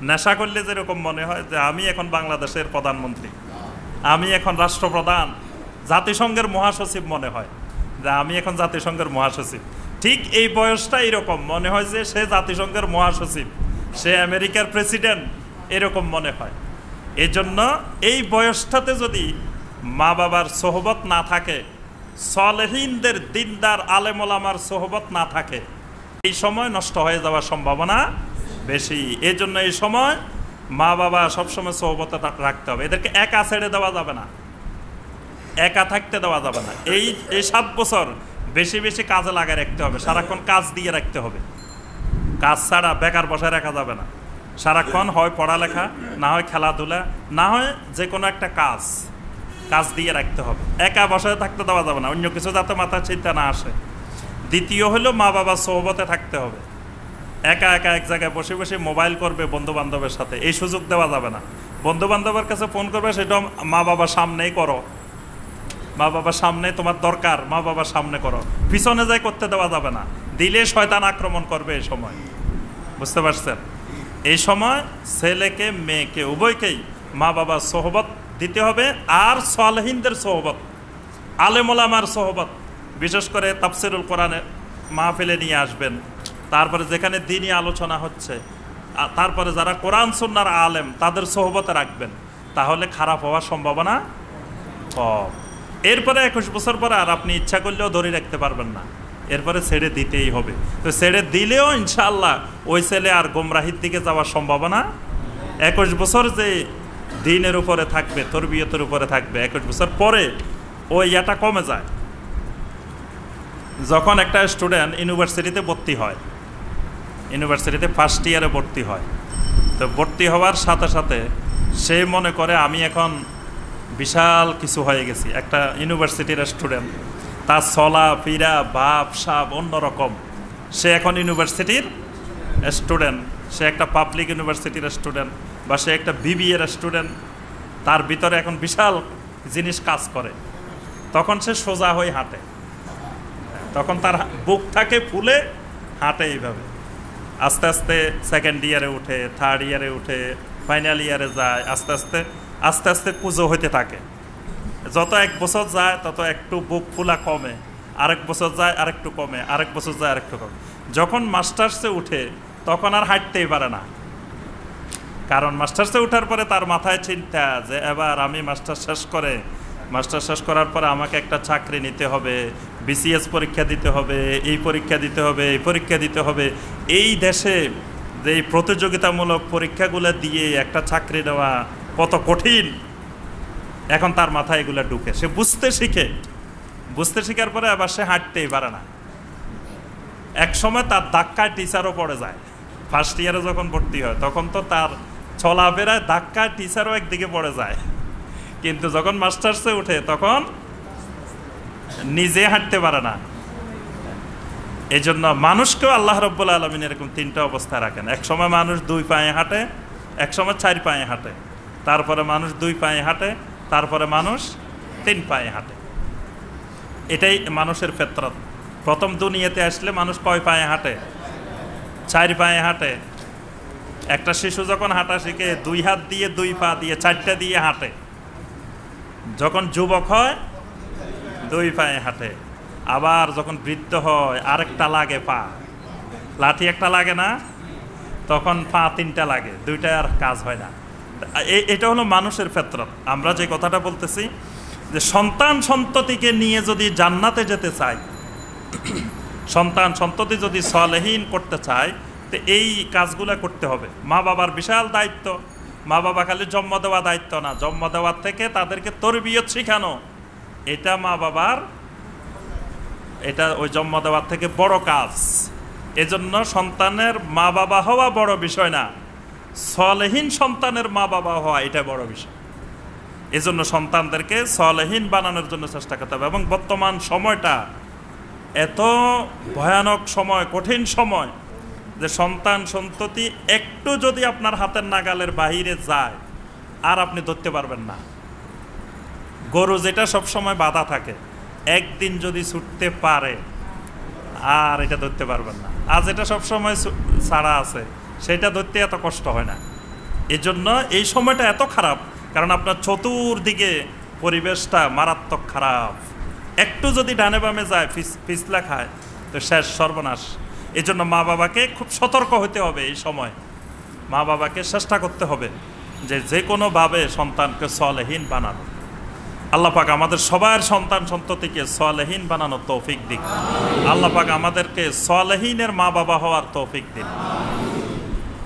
নেশা করলে যেরকম মনে হয় যে আমি এখন বাংলাদেশের প্রধানমন্ত্রী, আমি এখন রাষ্ট্রপ্রধান, জাতিসংঘের মহাসচিব মনে হয় যে আমি এখন জাতিসংঘের মহাসচিব। ঠিক এই বয়সটা এরকম মনে হয় যে সে জাতিসংঘের মহাসচিব, সে আমেরিকার প্রেসিডেন্ট, এরকম মনে হয়। এই জন্য এই বয়সটাতে যদি মা বাবার সোহবত না থাকে, সলেহিনদের দিনদার আলেম ওলামার সোহবত না থাকে, এই সময় নষ্ট হয়ে যাওয়ার সম্ভাবনা বেশি। এই জন্য এই সময় মা বাবা সবসময় সোহবত রাখতে হবে, এদেরকে একা ছেড়ে দেওয়া যাবে না, একা থাকতে দেওয়া যাবে না। এই 7 বছর বেশি বেশি কাজে লাগায় রাখতে হবে, সারাক্ষণ কাজ দিয়ে রাখতে হবে। কাজ ছাড়া বেকার বসায় রাখা যাবে না। সারাক্ষণ হয় পড়ালেখা, না হয় খেলাধুলা, না হয় যে কোনো একটা কাজ দিয়ে রাখতে হবে। একা বসায় থাকতে দেওয়া যাবে না, অন্য কিছু যাতে মাথায় চিন্তা না আসে। দ্বিতীয় হলো মা বাবার সোহবতে থাকতে হবে। একা একা এক জায়গায় বসে বসে মোবাইল করবে বন্ধু বান্ধবের সাথে, এই সুযোগ দেওয়া যাবে না। বন্ধু বান্ধবের কাছে ফোন করবে, সেটা মা বাবার সামনেই করো, মা বাবার সামনে তোমার দরকার, মা বাবার সামনে করো, পিছনে যাই করতে দেওয়া যাবে না, দিলে শয়তান আক্রমণ করবে এই সময়। বুঝতে পারছেন? এই সময় ছেলেকে মেয়েকে উভয়কেই মা বাবার সোহবত দিতে হবে। আর সালেহিনদের সোহবত, আলেম ওলামার সোহবত, বিশেষ করে তাফসিরুল কোরআনের মাহফিলে নিয়ে আসবেন। তারপরে যেখানে দ্বীনি আলোচনা হচ্ছে, তারপরে যারা কোরআন সুন্নাহর আলেম তাদের সোহবতে রাখবেন, তাহলে খারাপ হওয়ার সম্ভাবনা কম। এরপরে 21 বছর পরে আর আপনি ইচ্ছা করলেও ধরে রাখতে পারবেন না, এরপরে ছেড়ে দিতেই হবে। তো ছেড়ে দিলেও ইনশাআল্লাহ ওই ছেলে আর গোমরাহির দিকে যাওয়ার সম্ভাবনা। 21 বছর যে দিনের উপরে থাকবে, তরবিয়তের উপরে থাকবে, 21 বছর পরে ওই ইয়াটা কমে যায়। যখন একটা স্টুডেন্ট ইউনিভার্সিটিতে ভর্তি হয়, ইউনিভার্সিটিতে ফার্স্ট ইয়ারে ভর্তি হয়, তো ভর্তি হওয়ার সাথে সাথে সে মনে করে আমি এখন বিশাল কিছু হয়ে গেছি। একটা ইউনিভার্সিটির স্টুডেন্ট, তার চলা ফিরা ভাব সাব অন্যরকম। সে এখন ইউনিভার্সিটির স্টুডেন্ট, সে একটা পাবলিক ইউনিভার্সিটির স্টুডেন্ট, বা সে একটা বিবিএর স্টুডেন্ট, তার ভিতরে এখন বিশাল জিনিস কাজ করে। তখন সে সোজা হয়ে হাঁটে, তখন তার বুক থাকে ফুলে, হাঁটে এইভাবে। আস্তে আস্তে সেকেন্ড ইয়ারে উঠে, থার্ড ইয়ারে উঠে, ফাইনাল ইয়ারে যায়, আস্তে আস্তে আস্তে আস্তে পুজো হইতে থাকে। যত 1 বছর যায় তত একটু বুক ফুলা কমে, আরেক বছর যায় আরেকটু কমে, আরেক বছর যায় আরেকটু কমে। যখন মাস্টার্সে উঠে তখন আর হাঁটতেই পারে না, কারণ মাস্টার্সে ওঠার পরে তার মাথায় চিন্তা যে এবার আমি মাস্টার শেষ করার পরে আমাকে একটা চাকরি নিতে হবে, বিসিএস পরীক্ষা দিতে হবে, এই পরীক্ষা দিতে হবে, এই পরীক্ষা দিতে হবে। এই দেশে যে প্রতিযোগিতামূলক পরীক্ষাগুলো দিয়ে একটা চাকরি নেওয়া কত কঠিন, এখন তার মাথায় এগুলো ঢুকে, সে বুঝতে শিখার পরে আবার সে হাঁটতেই পারে না। এক সময় তার ধাক্কায় টিচারও পড়ে যায়। ফার্স্ট ইয়ারে যখন ভর্তি হয় তখন তো তার চলাফেরায় ধাক্কায় টিচারও একদিকে পড়ে যায়, কিন্তু যখন মাস্টার্সে উঠে তখন নিজে হাঁটতে পারে না। এই জন্য মানুষকেও আল্লাহ রাব্বুল আলামিন এরকম তিনটা অবস্থা রাখেন। এক সময় মানুষ 2 পায়ে হাঁটে, এক সময় 4 পায়ে হাঁটে, তারপরে মানুষ 2 পায়ে হাঁটে, তারপরে মানুষ 3 পায়ে হাঁটে। এটাই মানুষের ফিতরত। প্রথম দুনিয়াতে আসলে মানুষ কয় পায়ে হাঁটে? 4 পায়ে হাঁটে। একটা শিশু যখন হাঁটা শিখে 2 হাত দিয়ে 2 পা দিয়ে 4টা দিয়ে হাঁটে। যখন যুবক হয় 2 পায়ে হাঁটে। আবার যখন বৃদ্ধ হয় আরেকটা লাগে, পা লাঠি একটা লাগে না, তখন পা 3টা লাগে, 2টা আর কাজ হয় না। এটা হলো মানুষের ফিতরত। আমরা যে কথাটা বলতেছি যে সন্তান সন্ততিকে নিয়ে যদি জান্নাতে যেতে চাই, সন্তান সন্ততি যদি সালেহীন করতে চায়, তো এই কাজগুলো করতে হবে। মা বাবার বিশাল দায়িত্ব। মা বাবা খালি জন্ম দেওয়া দায়িত্ব না, জন্ম দেওয়ার থেকে তাদেরকে তরবিয়ত শিখানো, এটা মা বাবার, এটা ওই জন্ম দেওয়ার থেকে বড় কাজ। এজন্য সন্তানের মা বাবা হওয়া বড় বিষয় না, সালেহীন সন্তানের মা বাবা হওয়া এটা বড় বিষয়। এজন্য সন্তানদেরকে সালেহীন বানানোর জন্য চেষ্টা করতে হবে। এবং বর্তমান সময়টা এত ভয়ানক সময়, কঠিন সময়, যে সন্তান সন্ততি একটু যদি আপনার হাতের নাগালের বাহিরে যায় আর আপনি ধরতে পারবেন না। গরু যেটা সবসময় বাধা থাকে, একদিন যদি ছুটতে পারে আর এটা ধরতে পারবেন না। আজ এটা সবসময় ছাড়া আছে, সেটা ধরতে এত কষ্ট হয় না। এই জন্য এই সময়টা এত খারাপ, কারণ আপনার চতুর্দিকে পরিবেশটা মারাত্মক খারাপ। একটু যদি ডানে বামে যায়, পিছলা খায়, তো শেষ, সর্বনাশ। এই জন্য মা বাবাকে খুব সতর্ক হতে হবে। এই সময় মা বাবাকে চেষ্টা করতে হবে যে কোনোভাবে সন্তানকে সালেহীন বানানো। আল্লাহ পাক আমাদের সবার সন্তান সন্ততিকে সালেহীন বানানোর তৌফিক দিন। আল্লাহ পাক আমাদেরকে সালেহীনের মা বাবা হওয়ার তৌফিক দিন।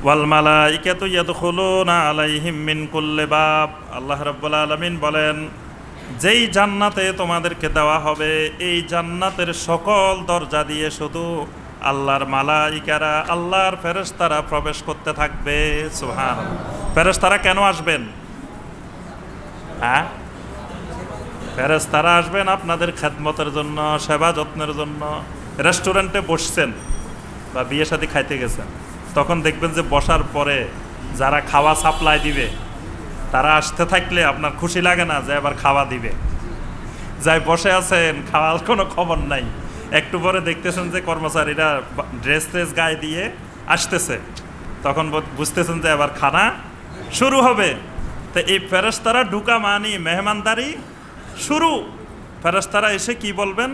ওয়াল মালাইকাতু ইয়াদখুলুনা আলাইহিম মিন কুল্লি বাব। আল্লাহ রাব্বুল আলামিন বলেন, যেই জান্নাতে তোমাদেরকে দেওয়া হবে, এই জান্নাতের সকল দরজা দিয়ে শুধু আল্লাহর মালাইকারা, আল্লাহর ফেরেশতারা প্রবেশ করতে থাকবে। সুবহানাল্লাহ। ফেরেশতারা কেন আসবেন? হ্যাঁ, ফেরেশতারা আসবেন আপনাদের খেদমতের জন্য, সেবা যত্নের জন্য। রেস্টুরেন্টে বসছেন বা বিয়ে শাদী খাইতে গেছেন, তখন দেখবেন যে বসার পরে যারা খাওয়া সাপ্লাই দিবে তারা আসতে থাকলে আপনার খুশি লাগে না যে এবার খাওয়া দিবে? যাই বসে আছেন, খাওয়ার কোনো খবর নাই, একটু পরে দেখতেছেন যে কর্মচারীরা ড্রেস ট্রেস গায়ে দিয়ে আসতেছে, তখন বুঝতেছেন যে এবার খানা শুরু হবে। তো এই ফেরেশতারা ঢুকা মানি মেহমানদারি শুরু। ফেরেশতারা এসে কি বলবেন?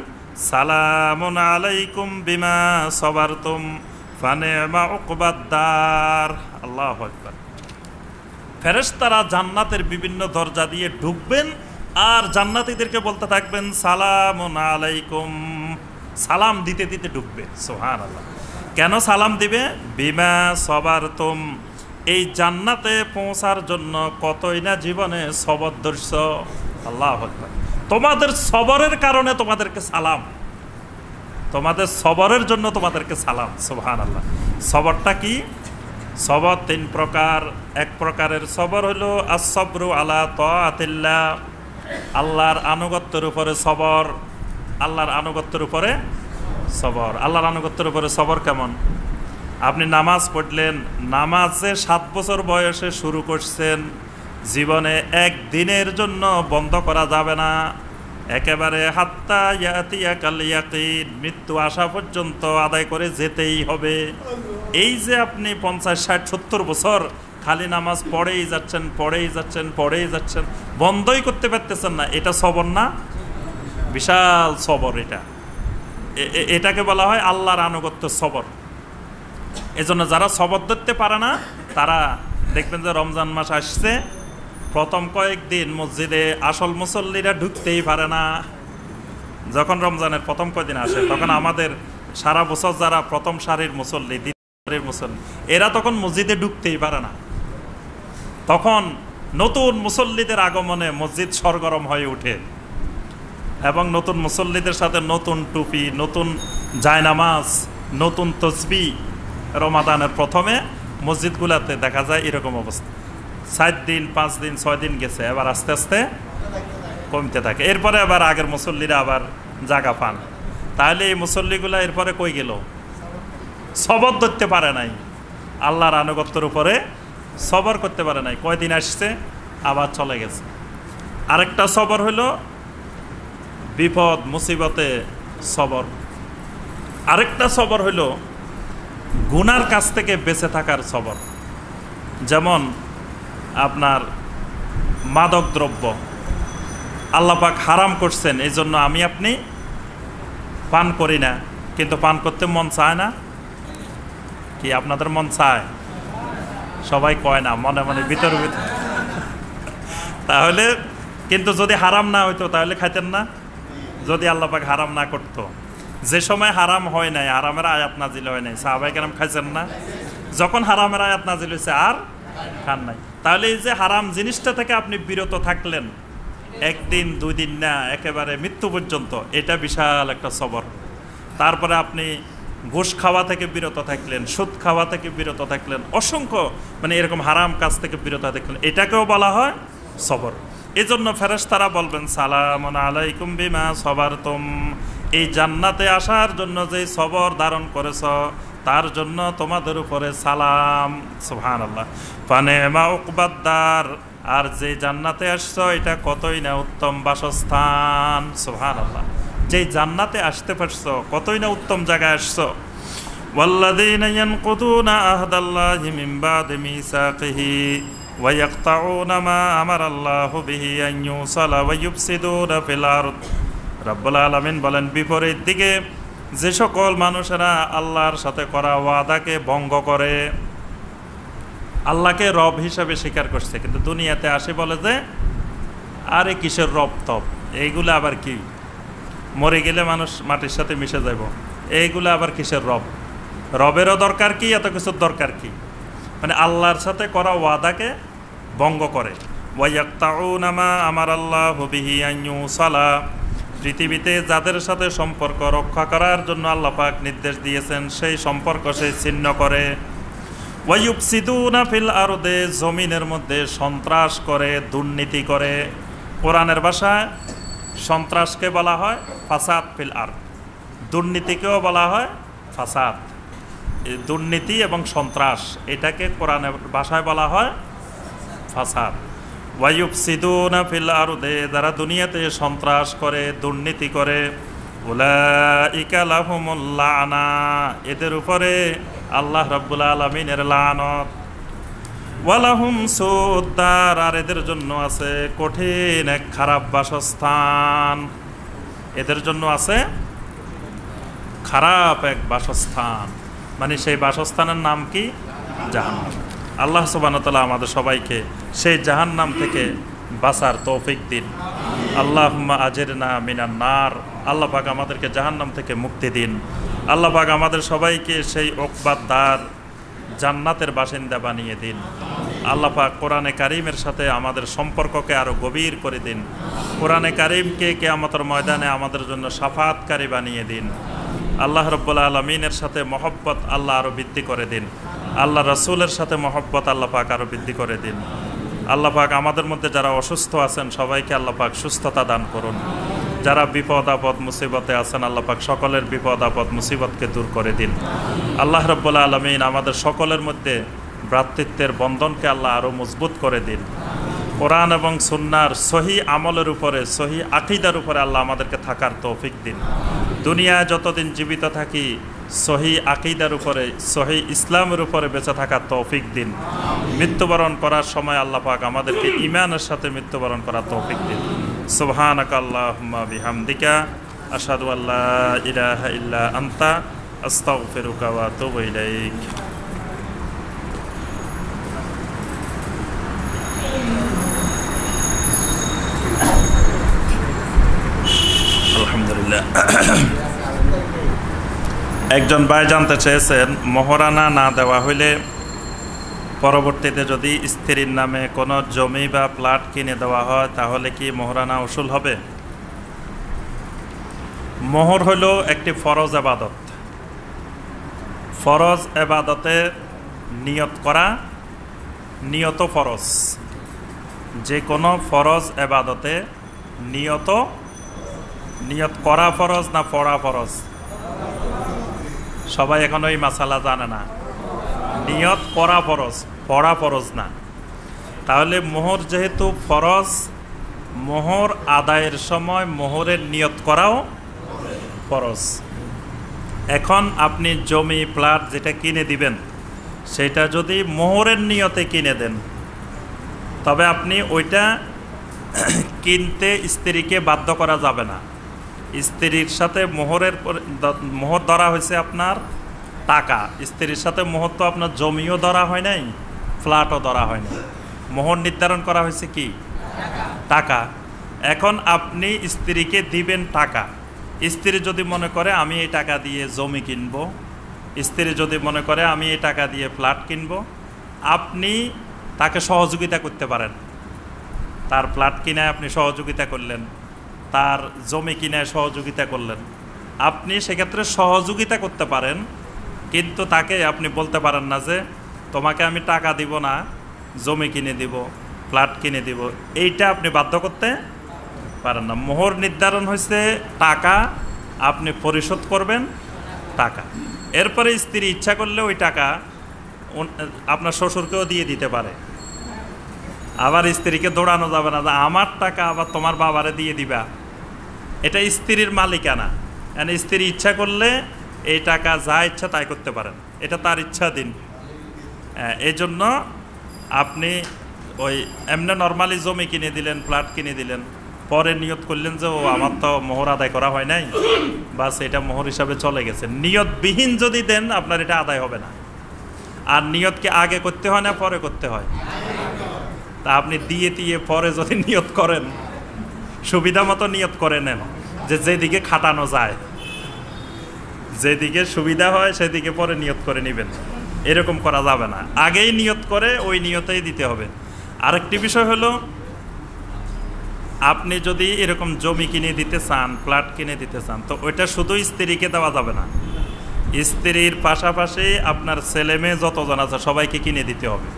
সালামুন আলাইকুম বিমা সাবারতুম ফানি'মা উকবাদ-দার। আল্লাহু আকবার। ফেরেশতারা জান্নাতের বিভিন্ন দরজা দিয়ে ঢুকবেন আর জান্নাতীদেরকে বলতে থাকবেন সালামুন আলাইকুম। সালাম দিতে দিতে ঢুকবে। সুবহানাল্লাহ। কেন সালাম দিবে? বিমা সাবারতুম, এই জান্নাতে পৌঁছার জন্য কতই না জীবনে সবর ধরছ। আল্লাহু আকবার। তোমাদের সবরের কারণে তোমাদেরকে সালাম, তোমাদের সবরের জন্য তোমাদেরকে সালাম। সুবহানাল্লাহ। সবরটা কি? সবর 3 প্রকার। এক প্রকারের সবর হলো আস-সাবরু আলা তাআতিল্লাহ, আল্লাহর আনুগত্যের উপরে সবর। আল্লাহর আনুগত্যের উপরে সবর। আল্লাহর আনুগত্যের উপরে সবর কেমন? আপনি নামাজ পড়লেন, নামাজে 7 বছর বয়সে শুরু করছেন, জীবনে একদিনের জন্য বন্ধ করা যাবে না, একেবারে হাত্তা ইয়াতিয়াকাল ইয়াকিন, মৃত্যু আসা পর্যন্ত আদায় করে যেতেই হবে। এই যে আপনি 50, 60, 70 বছর খালি নামাজ পড়েই যাচ্ছেন, পড়েই যাচ্ছেন, পড়েই যাচ্ছেন, বন্ধই করতে পারতেছেন না, এটা সবর না? বিশাল সবর এটা। এটাকে বলা হয় আল্লাহর আনুগত্য সবর। এজন্য যারা সবর ধরতে পারে না তারা দেখবেন যে রমজান মাস আসছে, প্রথম কয়েকদিন মসজিদে আসল মুসল্লিরা ঢুকতেই পারে না। যখন রমজানের প্রথম কয়েকদিন আসে তখন আমাদের সারা বছর যারা প্রথম সারির মুসল্লি, দ্বিতীয় সারির মুসল্লি, এরা তখন মসজিদে ঢুকতেই পারে না। তখন নতুন মুসল্লিদের আগমনে মসজিদ সরগরম হয়ে ওঠে এবং নতুন মুসল্লিদের সাথে নতুন টুপি, নতুন জায়নামাজ, নতুন তসবিহ। রমাদানের প্রথমে মসজিদগুলোতে দেখা যায় এরকম অবস্থা। 7 দিন 5 দিন 6 দিন গেছে, এবার আস্তে আস্তে কমতে থাকে। এরপরে আবার আগের মুসল্লিরা আবার জায়গা পান। তাহলে এই মুসল্লিগুলা এরপরে কই গেল? সবর ধরতে পারে নাই, আল্লাহর আনুগত্যের উপরে সবর করতে পারে নাই। কয়দিন আসছে আবার চলে গেছে। আরেকটা সবর হইল বিপদ মুসিবতে সবর। আরেকটা সবর হইল গুনার কাছ থেকে বেঁচে থাকার সবর। যেমন আপনার মাদক দ্রব্য আল্লাহ পাক হারাম করছেন, এই জন্য আমি আপনি পান করি না, কিন্তু পান করতে মন চায় না। কি আপনাদের মন চায়? সবাই কয় না, মনে মনে ভিতর ভিতর। তাহলে কিন্তু যদি হারাম না হইতো তাহলে খাইতেন না? যদি আল্লাহ পাক হারাম না করতো, যে সময় হারাম হয় নাই, হারামের আয়াত নাজিল হয় নাই, সাহাবায়ে কেরাম খাইছেন না? যখন হারামের আয়াত নাজিল হয়েছে আর খান নাই। তাহলে এই যে হারাম জিনিসটা থেকে আপনি বিরত থাকলেন, 1 দিন 2 দিন না, একেবারে মৃত্যু পর্যন্ত, এটা বিশাল একটা সবর। তারপরে আপনি ঘুষ খাওয়া থেকে বিরত থাকলেন, সুদ খাওয়া থেকে বিরত থাকলেন, অসংখ্য মানে এরকম হারাম কাজ থেকে বিরত থাকলেন, এটাকেও বলা হয় সবর। এই জন্য ফেরেশতারা বলবেন সালামুন আলাইকুম বিমা সবারতুম, এই জান্নাতে আসার জন্য যে সবর ধারণ করেছ তার জন্য তোমাদের উপরে সালাম। সুবহানাল্লাহ। ফানেমা উকবাদ্দার, আর যে জান্নাতে আসছো এটা কতই না উত্তম বাসস্থান। সুবহানাল্লাহ। যে জান্নাতে আসতে পারছো কতই না উত্তম জায়গায় আসছো। ওয়াল্লাযীনা ইয়ানকুদুনা আহদাল্লাহি মিন বাদি মিসাকিহি ওয়া ইয়াকতাউনা মা আমারাল্লাহু বিহি আন ইউসালা ওয়া ইউফসিদুনা ফিল আরদ। রব্বুল আলামিন বলেন, বিপরীত দিকে যে সকল মানুষেরা আল্লাহর সাথে করা ওয়াদাকে ভঙ্গ করে, আল্লাহকে রব হিসাবে স্বীকার করছে, কিন্তু দুনিয়াতে আসে বলে যে আরে কিসের রব তব, এইগুলো আবার কি, মরে গেলে মানুষ মাটির সাথে মিশে যাব, এইগুলো আবার কিসের রব, রবেরও দরকার কি, এত কিছুর দরকার কি। মানে আল্লাহর সাথে করা ওয়াদাকে ভঙ্গ করে। ওয়ায়াকতাউনা মা আমারাল্লাহু বিহি আন ইউসালা, পৃথিবীতে যাদের সাথে সম্পর্ক রক্ষা করার জন্য আল্লাহ পাক নির্দেশ দিয়েছেন সেই সম্পর্ক সে ছিন্ন করে। ওয়া ইউফসিদুনা ফিল আরদে, জমিনের মধ্যে সন্ত্রাস করে, দুর্নীতি করে। কোরআনের ভাষায় সন্ত্রাসকে বলা হয় ফাসাদ ফিল আরদ, দুর্নীতিকেও বলা হয় ফাসাদ। দুর্নীতি এবং সন্ত্রাস এটাকে কোরআনের ভাষায় বলা হয় ফাসাদ। ওয়া ইউফসিদুনা ফিল আরদে, যারা দুনিয়াতে সন্ত্রাস করে, দুর্নীতি করে, উলাইকা লাহুমুল লানা, এদের উপরে আল্লাহ রাব্বুল আলামিনের লানত। ওয়ালাহুম সুদ্দার, আর এদের জন্য আছে কঠিন এক খারাপ বাসস্থান। এদের জন্য আছে খারাপ এক বাসস্থান, মানে সেই বাসস্থানের নাম কি? জাহান্নাম। আল্লাহ সুবহানাহু ওয়া তাআলা আমাদের সবাইকে সেই জাহান্নাম থেকে বাঁচার তৌফিক দিন। আল্লাহুম্মা আজিরনা মিনান নার, আল্লাহ পাক আমাদেরকে জাহান্নাম থেকে মুক্তি দিন। আল্লাহ পাক আমাদের সবাইকে সেই উকবাদ্দার জান্নাতের বাসিন্দা বানিয়ে দিন। আল্লাহ পাক কোরআনে কারিমের সাথে আমাদের সম্পর্ককে আরও গভীর করে দিন। কোরআনে কারিমকে কিয়ামতের ময়দানে আমাদের জন্য শাফাআতকারী বানিয়ে দিন। আল্লাহ রাব্বুল আলামিনের সাথে মহব্বত আল্লাহ আরও বৃদ্ধি করে দিন। আল্লাহ রাসূলের সাথে মহব্বত আল্লাহ পাক আরও বৃদ্ধি করে দিন। আল্লাহ পাক আমাদের মধ্যে যারা অসুস্থ আছেন সবাইকে আল্লাহ পাক সুস্থতা দান করুন। যারা বিপদ আপদ মুসিবতে আছেন আল্লাহ পাক সকলের বিপদ আপদ মুসিবতকে দূর করে দিন। আল্লাহ রাব্বুল আলামিন আমাদের সকলের মধ্যে ভ্রাতৃত্বের বন্ধনকে আল্লাহ আরও মজবুত করে দিন। কোরআন এবং সুন্নাহর সহি আমলের উপরে, সহি আকীদার উপরে আল্লাহ আমাদেরকে থাকার তৌফিক দিন। দুনিয়ায় যতদিন জীবিত থাকি সহি আকীদার উপরে, সহি ইসলামের উপরে বেঁচে থাকার তৌফিক দিন। মৃত্যুবরণ করার সময় আল্লাহ পাক আমাদেরকে ঈমানের সাথে মৃত্যুবরণ করার তৌফিক দিন। সুবহানাকা আল্লাহুম্মা বিহামদিকা আশহাদু আল্লা ইলাহা ইল্লা আনতা আস্তাগফিরুকা ওয়া আতুবু ইলাইক। আলহামদুলিল্লাহ। একজন ভাই জানতে চেয়েছেন, মহারানা না দেওয়া হইলে পরবর্তীতে যদি স্ত্রীর নামে কোনো জমি বা প্লট কিনে দেওয়া হয় তাহলে কি মোহরানা উসুল হবে? মোহর হইল একটি ফরজ ইবাদত। ফরজ ইবাদতে নিয়ত করা নিয়ত ফরজ। যে কোনো ফরজ ইবাদতে নিয়ত করা ফরজ না পড়া ফরজ? সবাই এখন ওই মাসালা জানে না। নিয়ত করা ফরজ, পড়া ফরজ না। তাহলে মোহর যেহেতু ফরজ, মোহর আদায়ের সময় মোহরের নিয়ত করাও ফরজ। এখন আপনি জমি প্লট যেটা কিনে দিবেন সেটা যদি মোহরের নিয়তে কিনে দেন, তবে আপনি ওইটা কিনতে স্ত্রীকে বাধ্য করা যাবে না। স্ত্রীর সাথে মোহর ধরা হয়েছে আপনার টাকা, স্ত্রীর সাথে মোহর তো আপনার জমিও ধরা হয় নাই, ফ্ল্যাটও ধরা হয় নাই। মোহর নির্ধারণ করা হয়েছে কি? টাকা। এখন আপনি স্ত্রীকে দিবেন টাকা। স্ত্রী যদি মনে করে আমি এই টাকা দিয়ে জমি কিনব, স্ত্রী যদি মনে করে আমি এই টাকা দিয়ে ফ্ল্যাট কিনব, আপনি তাকে সহযোগিতা করতে পারেন। তার ফ্ল্যাট কিনায় আপনি সহযোগিতা করলেন, তার জমি কিনায় সহযোগিতা করলেন। আপনি সেক্ষেত্রে সহযোগিতা করতে পারেন, কিন্তু তাকে আপনি বলতে পারেন না যে তোমাকে আমি টাকা দিব না, জমি কিনে দিব, ফ্ল্যাট কিনে দিব। এইটা আপনি বাধ্য করতে পারেন না। মোহর নির্ধারণ হয়েছে টাকা, আপনি পরিশোধ করবেন টাকা। এরপরে স্ত্রী ইচ্ছা করলে ওই টাকা আপনার শ্বশুরকেও দিয়ে দিতে পারে। আবার স্ত্রীকে দৌড়ানো যাবে না যে আমার টাকা আবার তোমার বাবারে দিয়ে দিবা। এটা স্ত্রীর মালিকানা। স্ত্রী ইচ্ছা করলে এই টাকা যা ইচ্ছা তাই করতে পারেন, এটা তার ইচ্ছাধীন। এই জন্য আপনি ওই এমনি নর্মালি জমি কিনে দিলেন, ফ্ল্যাট কিনে দিলেন, পরে নিয়ত করলেন যে ও আমার তো মোহর আদায় করা হয় নাই, বাস এটা মোহর হিসাবে চলে গেছে। নিয়তবিহীন যদি দেন আপনার এটা আদায় হবে না। আর নিয়তকে আগে করতে হয় না পরে করতে হয়? তা আপনি দিয়ে পরে যদি নিয়ত করেন, সুবিধা মতো নিয়ত করে নেন যে যেদিকে খাটানো যায়, যেদিকে সুবিধা হয় সেদিকে পরে নিয়ত করে নেবেন। এরকম করা যাবে না, আগেই নিয়ত করে ওই নিয়তেই দিতে হবে। আরেকটি বিষয় হলো, আপনি যদি এরকম জমি কিনে দিতে চান, ফ্ল্যাট কিনে দিতে চান, তো ওইটা শুধু স্ত্রীকে দেওয়া যাবে না। স্ত্রীর পাশাপাশি আপনার ছেলে মেয়ে যতজন আছে সবাইকে কিনে দিতে হবে।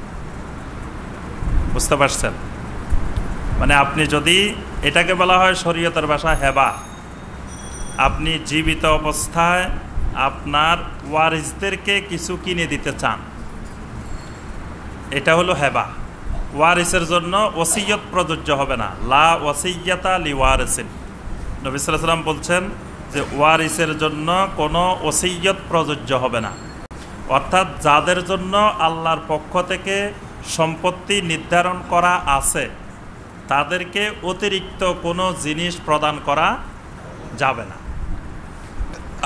বুঝতে পারছেন? মানে আপনি যদি, এটাকে বলা হয় শরীয়তের ভাষা হেবা। আপনি জীবিত অবস্থায় আপনার ওয়ারিসদেরকে কিছু কিনে দিতে চান, এটা হলো হেবা। ওয়ারিসের জন্য ওসিয়ত প্রযোজ্য হবে না। লা ওয়াসিয়াতা লি ওয়ারিসিন। নবী সাল্লাল্লাহু আলাইহি ওয়াসাল্লাম বলছেন যে ওয়ারিসের জন্য কোনো ওসিয়ত প্রযোজ্য হবে না। অর্থাৎ যাদের জন্য আল্লাহর পক্ষ থেকে সম্পত্তি নির্ধারণ করা আছে তাদেরকে অতিরিক্ত কোনো জিনিস প্রদান করা যাবে না।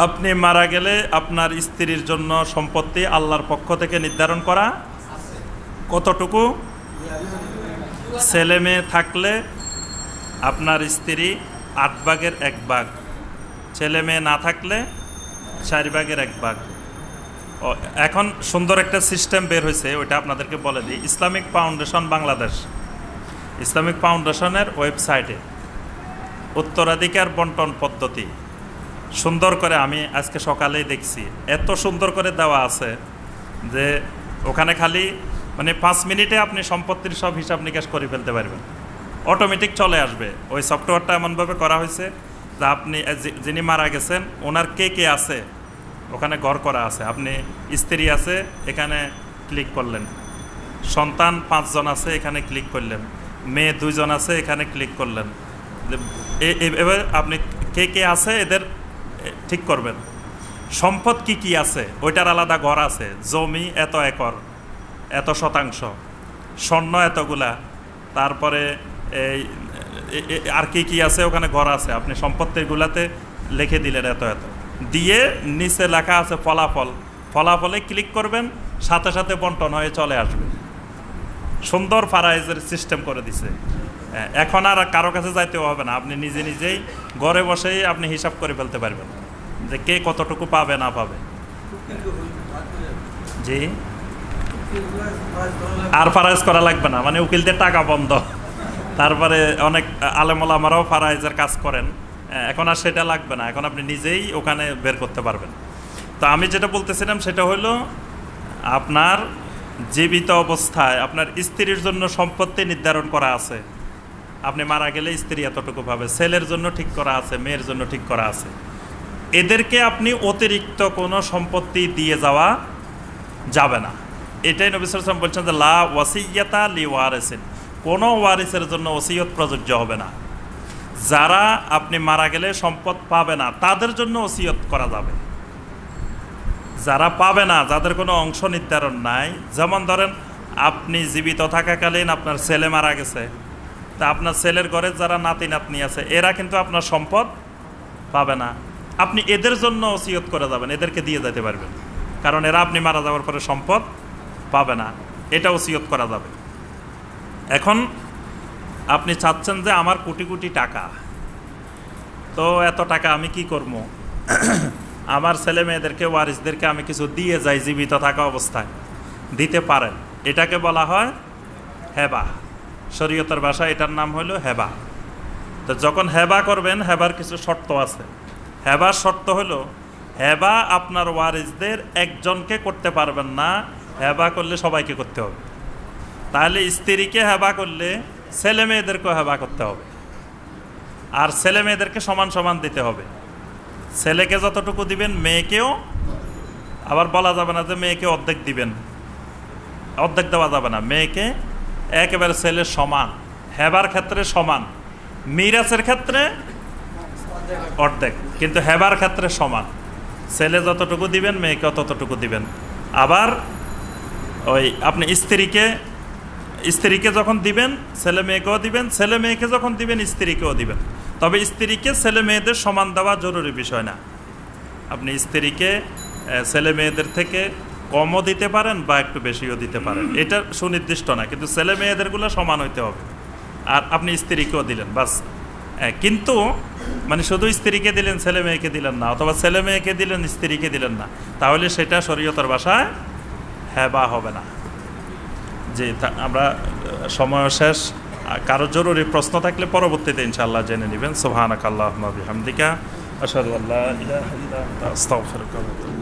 আপনি মারা গেলে আপনার স্ত্রীর জন্য সম্পত্তি আল্লাহর পক্ষ থেকে নির্ধারণ করা কতটুকু? ছেলে মেয়ে থাকলে আপনার স্ত্রী 8 ভাগের 1 ভাগ, ছেলে মেয়ে না থাকলে 4 ভাগের 1 ভাগ। এখন সুন্দর একটা সিস্টেম বের হয়েছে, ওইটা আপনাদেরকে বলে দিই। ইসলামিক ফাউন্ডেশন বাংলাদেশ, ইসলামিক ফাউন্ডেশনের ওয়েবসাইটে উত্তরাধিকার বন্টন পদ্ধতি সুন্দর করে, আমি আজকে সকালেই দেখছি, এত সুন্দর করে দেওয়া আছে যে ওখানে খালি মানে 5 মিনিটে আপনি সম্পত্তির সব হিসাব নিকাশ করে ফেলতে পারবেন, অটোমেটিক চলে আসবে। ওই সফটওয়্যারটা এমনভাবে করা হয়েছে যে আপনি যিনি মারা গেছেন ওনার কে কে আছে ওখানে ঘর করা আছে। আপনি স্ত্রী আছে এখানে ক্লিক করলেন, সন্তান 5 জন আছে এখানে ক্লিক করলেন, মেয়ে 2 জন আছে এখানে ক্লিক করলেন। এবার আপনি কে কে আছে এদের ঠিক করবেন। সম্পদ কি কি আছে ওইটার আলাদা ঘর আছে। জমি এত একর, এত শতাংশ, স্বর্ণ এতগুলা, তারপরে এই আর কি কি আছে ওখানে ঘর আছে। আপনি সম্পত্তিগুলাতে লিখে দিলেন এত এত, দিয়ে নিচে লেখা আছে ফলাফল, ফলাফলে ক্লিক করবেন, সাথে সাথে বন্টন হয়ে চলে আসবে। সুন্দর ফারাইজের সিস্টেম করে দিছে। এখন আর কারো কাছে যাইতেও হবে না, আপনি নিজে নিজেই ঘরে বসেই আপনি হিসাব করে ফেলতে পারবেন যে কে কতটুকু পাবে না পাবে। জি আর ফারাইজ করা লাগবে না, মানে উকিলদের টাকা বন্ধ। তারপরে অনেক আলেম ওলামারাও ফারাইজের কাজ করেন, এখন আর সেটা লাগবে না, এখন আপনি নিজেই ওখানে বের করতে পারবেন। তো আমি যেটা বলতেছিলাম সেটা হলো, আপনার জীবিত অবস্থায় আপনার স্ত্রীর জন্য সম্পত্তি নির্ধারণ করা আছে, আপনি মারা গেলে স্ত্রী এতটুকু পাবে, ছেলের জন্য ঠিক করা আছে, মেয়ের জন্য ঠিক করা আছে। এদেরকে আপনি অতিরিক্ত কোনো সম্পত্তি দিয়ে যাওয়া যাবে না। এটাই নবী সাল্লাল্লাহু আলাইহি ওয়াসাল্লাম বলছেন যে লা ওয়াসিয়াতা লি ওয়ারিসিন, কোনো ওয়ারিসের জন্য ওসিয়ত প্রযোজ্য হবে না। যারা আপনি মারা গেলে সম্পদ পাবে না তাদের জন্য ওসিয়ত করা যাবে। যারা পাবে না, যাদের কোনো অংশ নির্ধারণ নাই, যেমন ধরেন আপনি জীবিত থাকাকালীন আপনার ছেলে মারা গেছে, তা আপনার ছেলের ঘরে যারা নাতি নাতনি আছে এরা কিন্তু আপনার সম্পদ পাবে না, আপনি এদের জন্য ওসিয়ত করে যাবেন, এদেরকে দিয়ে যেতে পারবেন, কারণ এরা আপনি মারা যাওয়ার পরে সম্পদ পাবে না, এটা ওসিয়ত করা যাবে। এখন আপনি চাচ্ছেন যে আমার কোটি কোটি টাকা, তো এত টাকা আমি কি করবো, আমার ছেলে মেয়েদেরকে ওয়ারিসদেরকে আমি কিছু দিয়ে যাই জীবিত থাকা অবস্থায়, দিতে পারেন। এটাকে বলা হয় হেবা, শরীয়তের ভাষায় এটার নাম হলো হেবা। তো যখন হেবা করবেন, হেবার কিছু শর্ত আছে। হেবার শর্ত হলো, হেবা আপনার ওয়ারিসদের একজনকে করতে পারবেন না, হেবা করলে সবাইকে করতে হবে। তাহলে স্ত্রীকে হেবা করলে ছেলে মেয়েদেরকেও হেবা করতে হবে, আর ছেলে মেয়েদেরকে সমান সমান দিতে হবে। ছেলেকে যতটুকু দিবেন মেয়েকেও, আবার বলা যাবে না যে মেয়েকে অর্ধেক দিবেন, অর্ধেক দেওয়া যাবে না, মেয়েকে একেবারে ছেলের সমান, হেবার ক্ষেত্রে সমান, মিরাসের ক্ষেত্রে অর্ধেক, কিন্তু হেবার ক্ষেত্রে সমান। ছেলে যতটুকু দিবেন মেয়েকেও ততটুকু দিবেন। আবার ওই আপনি স্ত্রীকে যখন দিবেন ছেলে মেয়েকেও দিবেন, ছেলে মেয়েকে যখন দিবেন স্ত্রীকেও দিবেন। তবে স্ত্রীকে ছেলে মেয়েদের সমান দেওয়া জরুরি বিষয় না, আপনি স্ত্রীকে ছেলে মেয়েদের থেকে কমও দিতে পারেন বা একটু বেশিও দিতে পারেন, এটা সুনির্দিষ্ট না, কিন্তু ছেলে মেয়েদেরগুলো সমান হইতে হবে। আর আপনি স্ত্রীকেও দিলেন বাস, কিন্তু মানে শুধু স্ত্রীকে দিলেন ছেলে মেয়েকে দিলেন না, অথবা ছেলে মেয়েকে দিলেন স্ত্রীকে দিলেন না, তাহলে সেটা শরীয়তের ভাষায় হেবা হবে না। যে আমরা সময় শেষ, কারো জরুরি প্রশ্ন থাকলে পরবর্তীতে ইনশাআল্লাহ জেনে নেবেন। সুবহানাকাল্লাহুম্মা বিহামদিকা আশহাদু আল্লা ইলাহা ইল্লা আনতা আস্তাগফিরুকা ওয়া আতুবু ইলাইক।